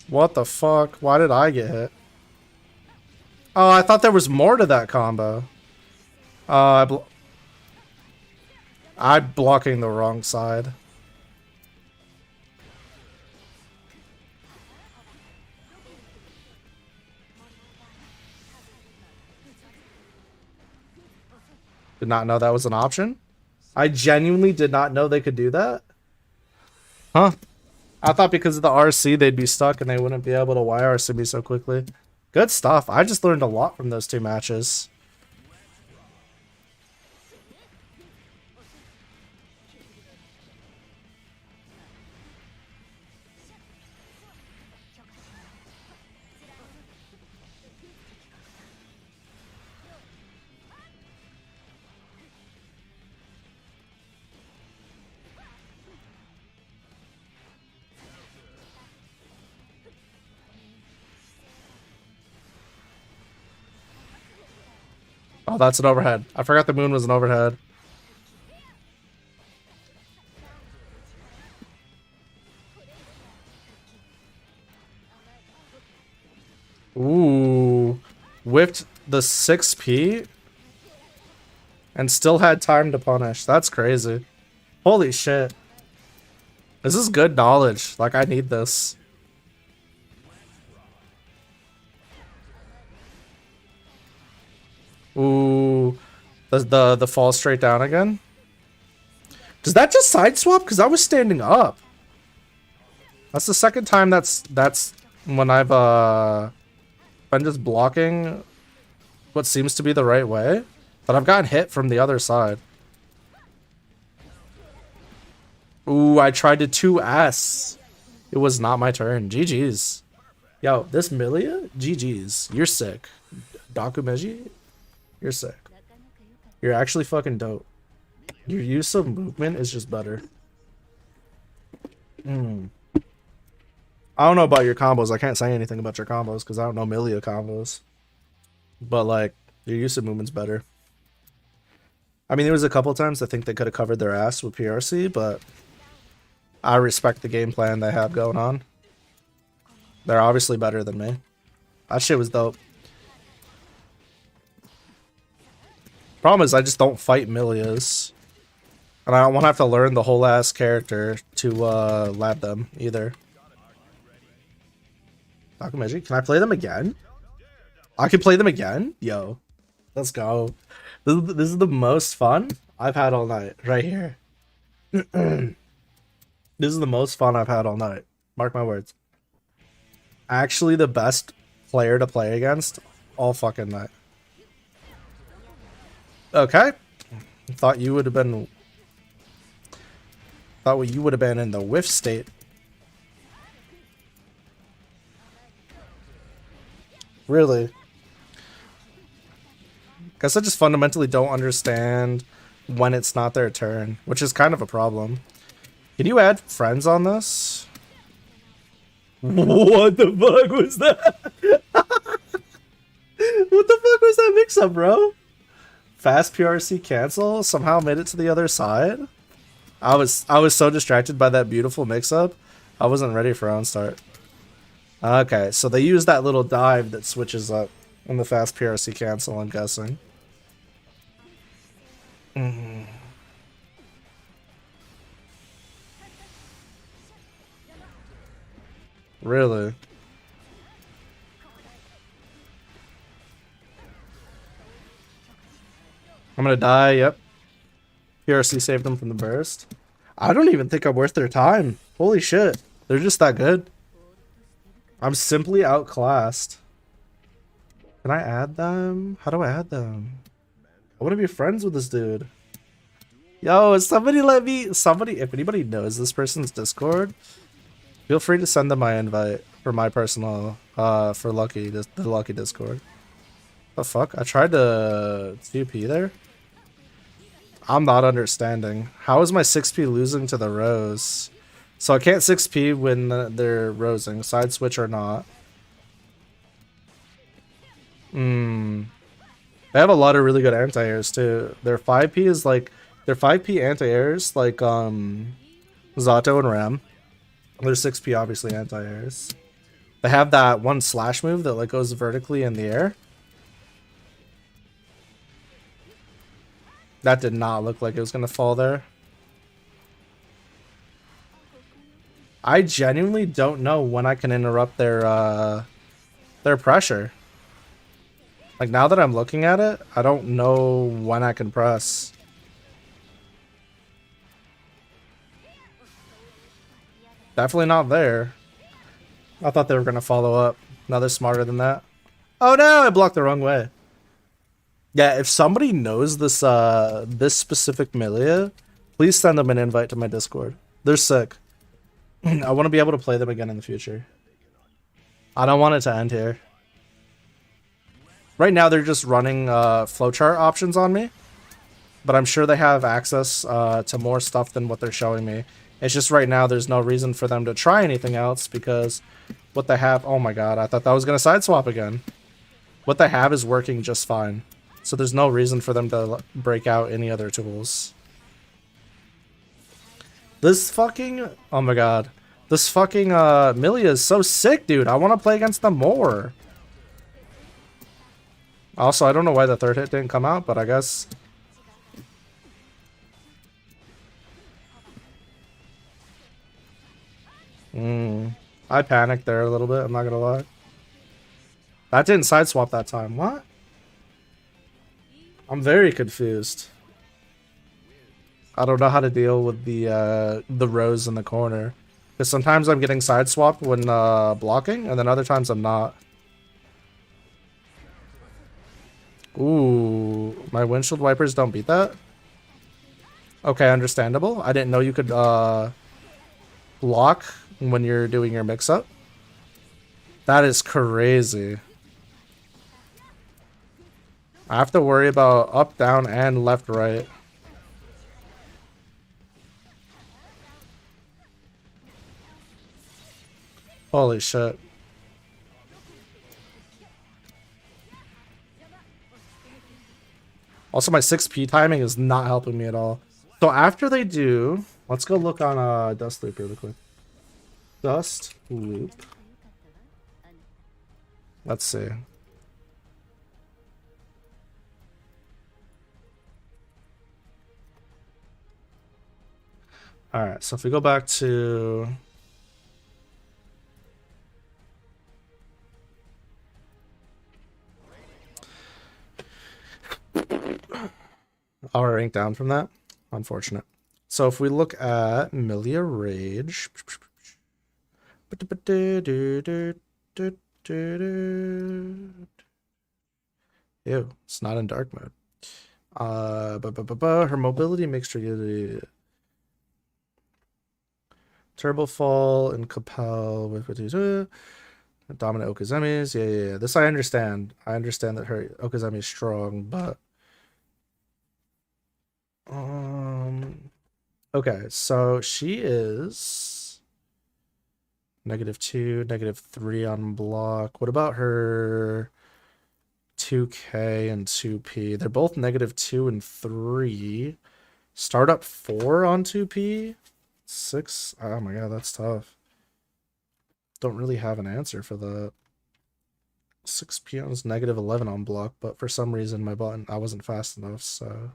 What the fuck? Why did I get hit? Oh, I thought there was more to that combo. I'm blocking the wrong side. Did not know that was an option. I genuinely did not know they could do that. Huh? I thought because of the RC they'd be stuck and they wouldn't be able to YRC me so quickly. Good stuff. I just learned a lot from those two matches. Oh, that's an overhead. I forgot the moon was an overhead. Ooh. Whipped the 6P and still had time to punish. That's crazy. Holy shit. This is good knowledge. Like, I need this. Ooh, the fall straight down again. Does that just side swap? Because I was standing up. That's the second time that's when I've been just blocking what seems to be the right way, but I've gotten hit from the other side. Ooh, I tried to 2S. It was not my turn. GG's. Yo, this Milia? GG's. You're sick. Dakumeji? You're sick. You're actually fucking dope. Your use of movement is just better. I don't know about your combos. I can't say anything about your combos because I don't know Milia combos. But, like, your use of movement's better. I mean, there was a couple times I think they could have covered their ass with PRC, but I respect the game plan they have going on. They're obviously better than me. That shit was dope. Problem is, I just don't fight Milias. And I don't want to have to learn the whole ass character to lab them either. Dakumeji, can I play them again? I can play them again? Yo. Let's go. This is the most fun I've had all night. Right here. This is the most fun I've had all night. Mark my words. Actually the best player to play against all fucking night. Okay. Thought you would have been... Thought you would have been in the whiff state. Really? Guess I just fundamentally don't understand when it's not their turn, which is kind of a problem. Can you add friends on this? What the fuck was that? What the fuck was that mix-up, bro? Fast PRC cancel? Somehow made it to the other side? I was so distracted by that beautiful mix-up, I wasn't ready for on start. Okay, so they use that little dive that switches up in the fast PRC cancel, I'm guessing. Really? I'm gonna die, yep. PRC saved them from the burst. I don't even think I'm worth their time. Holy shit. They're just that good. I'm simply outclassed. Can I add them? How do I add them? I want to be friends with this dude. Yo, somebody let me... Somebody, if anybody knows this person's Discord, feel free to send them my invite for my personal, for Lucky, the Lucky Discord. The fuck? I tried to TP there? I'm not understanding. How is my 6P losing to the Rose? So I can't 6P when they're Rosing. Side switch or not. They have a lot of really good anti-airs too. Their 5P is like... Their 5P anti-airs like Zato and Ram. Their 6P obviously anti-airs. They have that one slash move that like goes vertically in the air. That did not look like it was gonna fall there. I genuinely don't know when I can interrupt their pressure. Like now that I'm looking at it, I don't know when I can press. Definitely not there. I thought they were gonna follow up. Now they're smarter than that. Oh no, I blocked the wrong way. Yeah, if somebody knows this this specific Milia, please send them an invite to my Discord. They're sick. I want to be able to play them again in the future. I don't want it to end here. Right now they're just running flowchart options on me, but I'm sure they have access to more stuff than what they're showing me. It's just right now there's no reason for them to try anything else because what they have... Oh my god, I thought that was going to side swap again. What they have is working just fine. So there's no reason for them to break out any other tools. This fucking... Oh my god. This fucking Milia is so sick, dude. I want to play against them more. Also, I don't know why the third hit didn't come out, but I guess... I panicked there a little bit, I'm not gonna lie. That didn't side swap that time. What? I'm very confused. I don't know how to deal with the Rose in the corner. Because sometimes I'm getting side swapped when blocking, and then other times I'm not. Ooh, my windshield wipers don't beat that? Okay, understandable. I didn't know you could block when you're doing your mix-up. That is crazy. I have to worry about up, down, and left, right. Holy shit. Also, my 6P timing is not helping me at all. So after they do, let's go look on Dust Loop really quick. Dust Loop. Let's see. Alright, so if we go back to... I'll rank down from that. Unfortunate. So if we look at Milia Rage... Ew, it's not in dark mode. Her mobility makes her Turbo Fall and Capel with dominant Okazamis. Yeah. This I understand. I understand that her Okazami is strong, but okay, so she is -2, -3 on block. What about her 2K and 2P? They're both -2 and 3. Startup 4 on 2P? 6? Oh my god, that's tough. Don't really have an answer for that. 6P is -11 on block, but for some reason my button, I wasn't fast enough, so...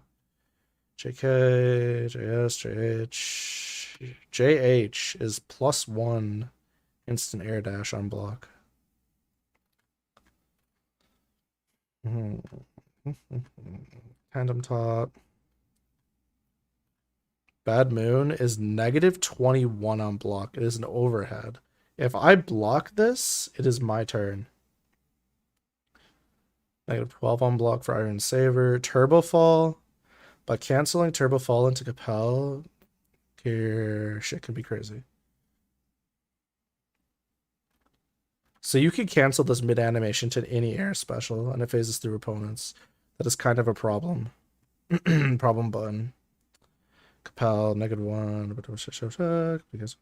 JK, JS, JH... JH is +1 instant air dash on block. Tandem top. Bad Moon is -21 on block. It is an overhead. If I block this, it is my turn. -12 on block for Iron Saver. Turbo Fall. By canceling Turbo Fall into Capel, here shit can be crazy. So you can cancel this mid-animation to any air special, and it phases through opponents. That is kind of a problem. Problem button. Capel, -1, because...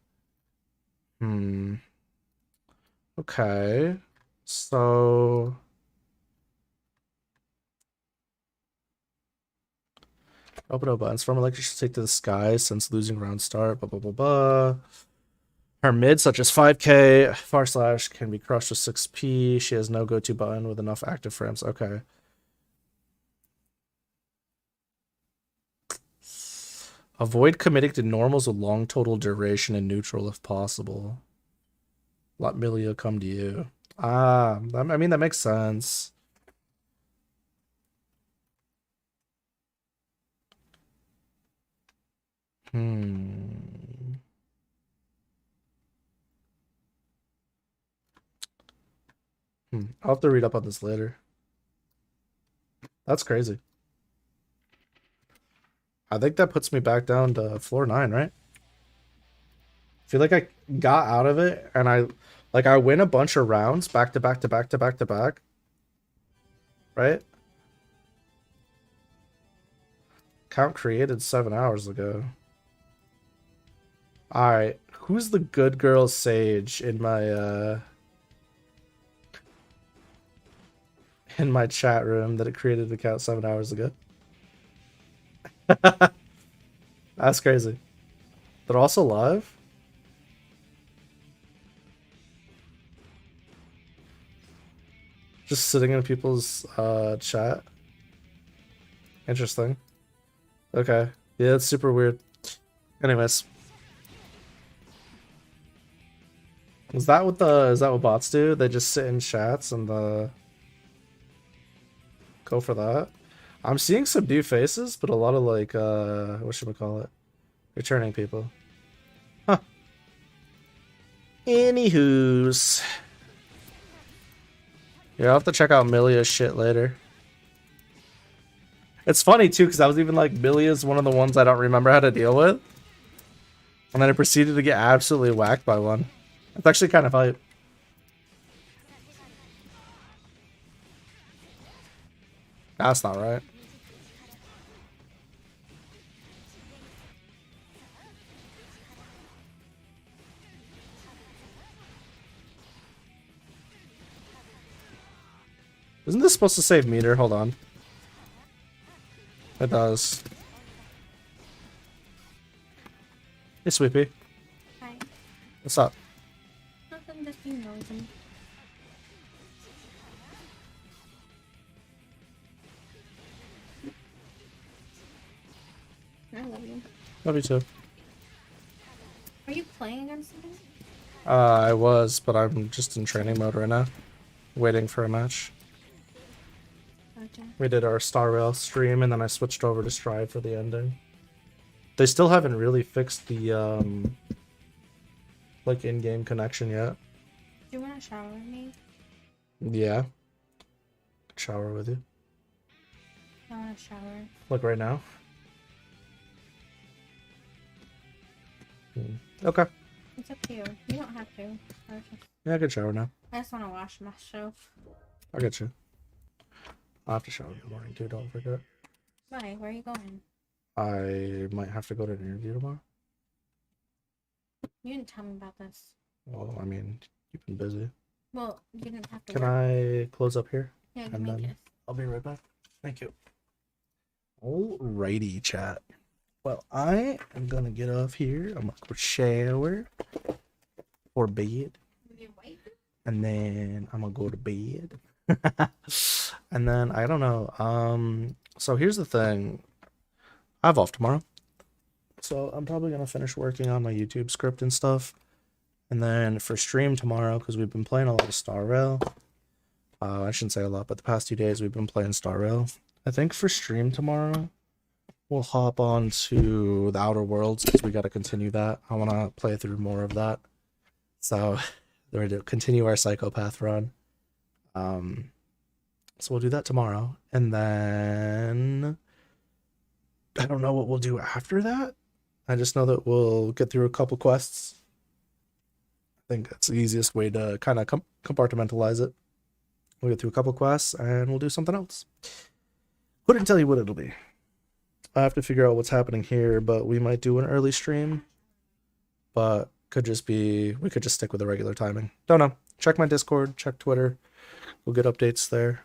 Okay. So... Open buttons. From electric should take to the sky since losing round start. Blah, blah, blah, blah. Her mid, such as 5K, far slash, can be crushed with 6P. She has no go-to button with enough active frames. Okay. Avoid committing to normals with long total duration and neutral if possible. Let Milia come to you. I mean, that makes sense. I'll have to read up on this later. That's crazy. I think that puts me back down to floor 9, right? I feel like I got out of it and I win a bunch of rounds back to back to back to back to back. Right? Count created 7 hours ago. Alright, who's the good girl sage in my chat room that it created the count 7 hours ago? That's crazy. They're also live? Just sitting in people's chat? Interesting. Okay. Yeah, it's super weird. Anyways. Is that what bots do? They just sit in chats and go for that? I'm seeing some new faces, but a lot of like whatchamacallit? Returning people. Huh. Anywho's. Yeah, I'll have to check out Milia's shit later. It's funny too, because I was even like, Milia's one of the ones I don't remember how to deal with. And then I proceeded to get absolutely whacked by one. It's actually kind of hype. That's not right. Isn't this supposed to save meter? Hold on. It does. Hey, Sweepy. Hi. What's up? Nothing, just being nosy. I love you. Love you too. Are you playing against somebody? I was, but I'm just in training mode right now. Waiting for a match. Gotcha. We did our Star Rail stream, and then I switched over to Strive for the ending. They still haven't really fixed the, like, in-game connection yet. Do you want to shower with me? Yeah. Shower with you. I want to shower. Like, right now? Okay. It's up to you. You don't have to. Yeah, I can shower now. I just want to wash myself. I get you. I'll have to shower in the morning too, don't forget. Why? Where are you going? I might have to go to an interview tomorrow. You didn't tell me about this. Well, I mean, you've been busy. Well, you didn't have to. Can work. I close up here? Yeah, give and me a then kiss. I'll be right back. Thank you. Alrighty, chat. Well, I am gonna get off here. I'm gonna go shower or bed. And then I'm gonna go to bed. And then I don't know. So here's the thing. I have off tomorrow. So I'm probably gonna finish working on my YouTube script and stuff. And then for stream tomorrow, because we've been playing a lot of Star Rail. I shouldn't say a lot, but the past 2 days we've been playing Star Rail. I think for stream tomorrow, we'll hop on to the Outer Worlds because we got to continue that. I want to play through more of that. So we're to continue our Psychopath run. So we'll do that tomorrow. And then I don't know what we'll do after that. I just know that we'll get through a couple quests. I think that's the easiest way to kind of compartmentalize it. We'll get through a couple quests and we'll do something else. Couldn't tell you what it'll be. I have to figure out what's happening here, but we might do an early stream. But could just be, we could just stick with the regular timing. Don't know. Check my Discord, check Twitter. We'll get updates there.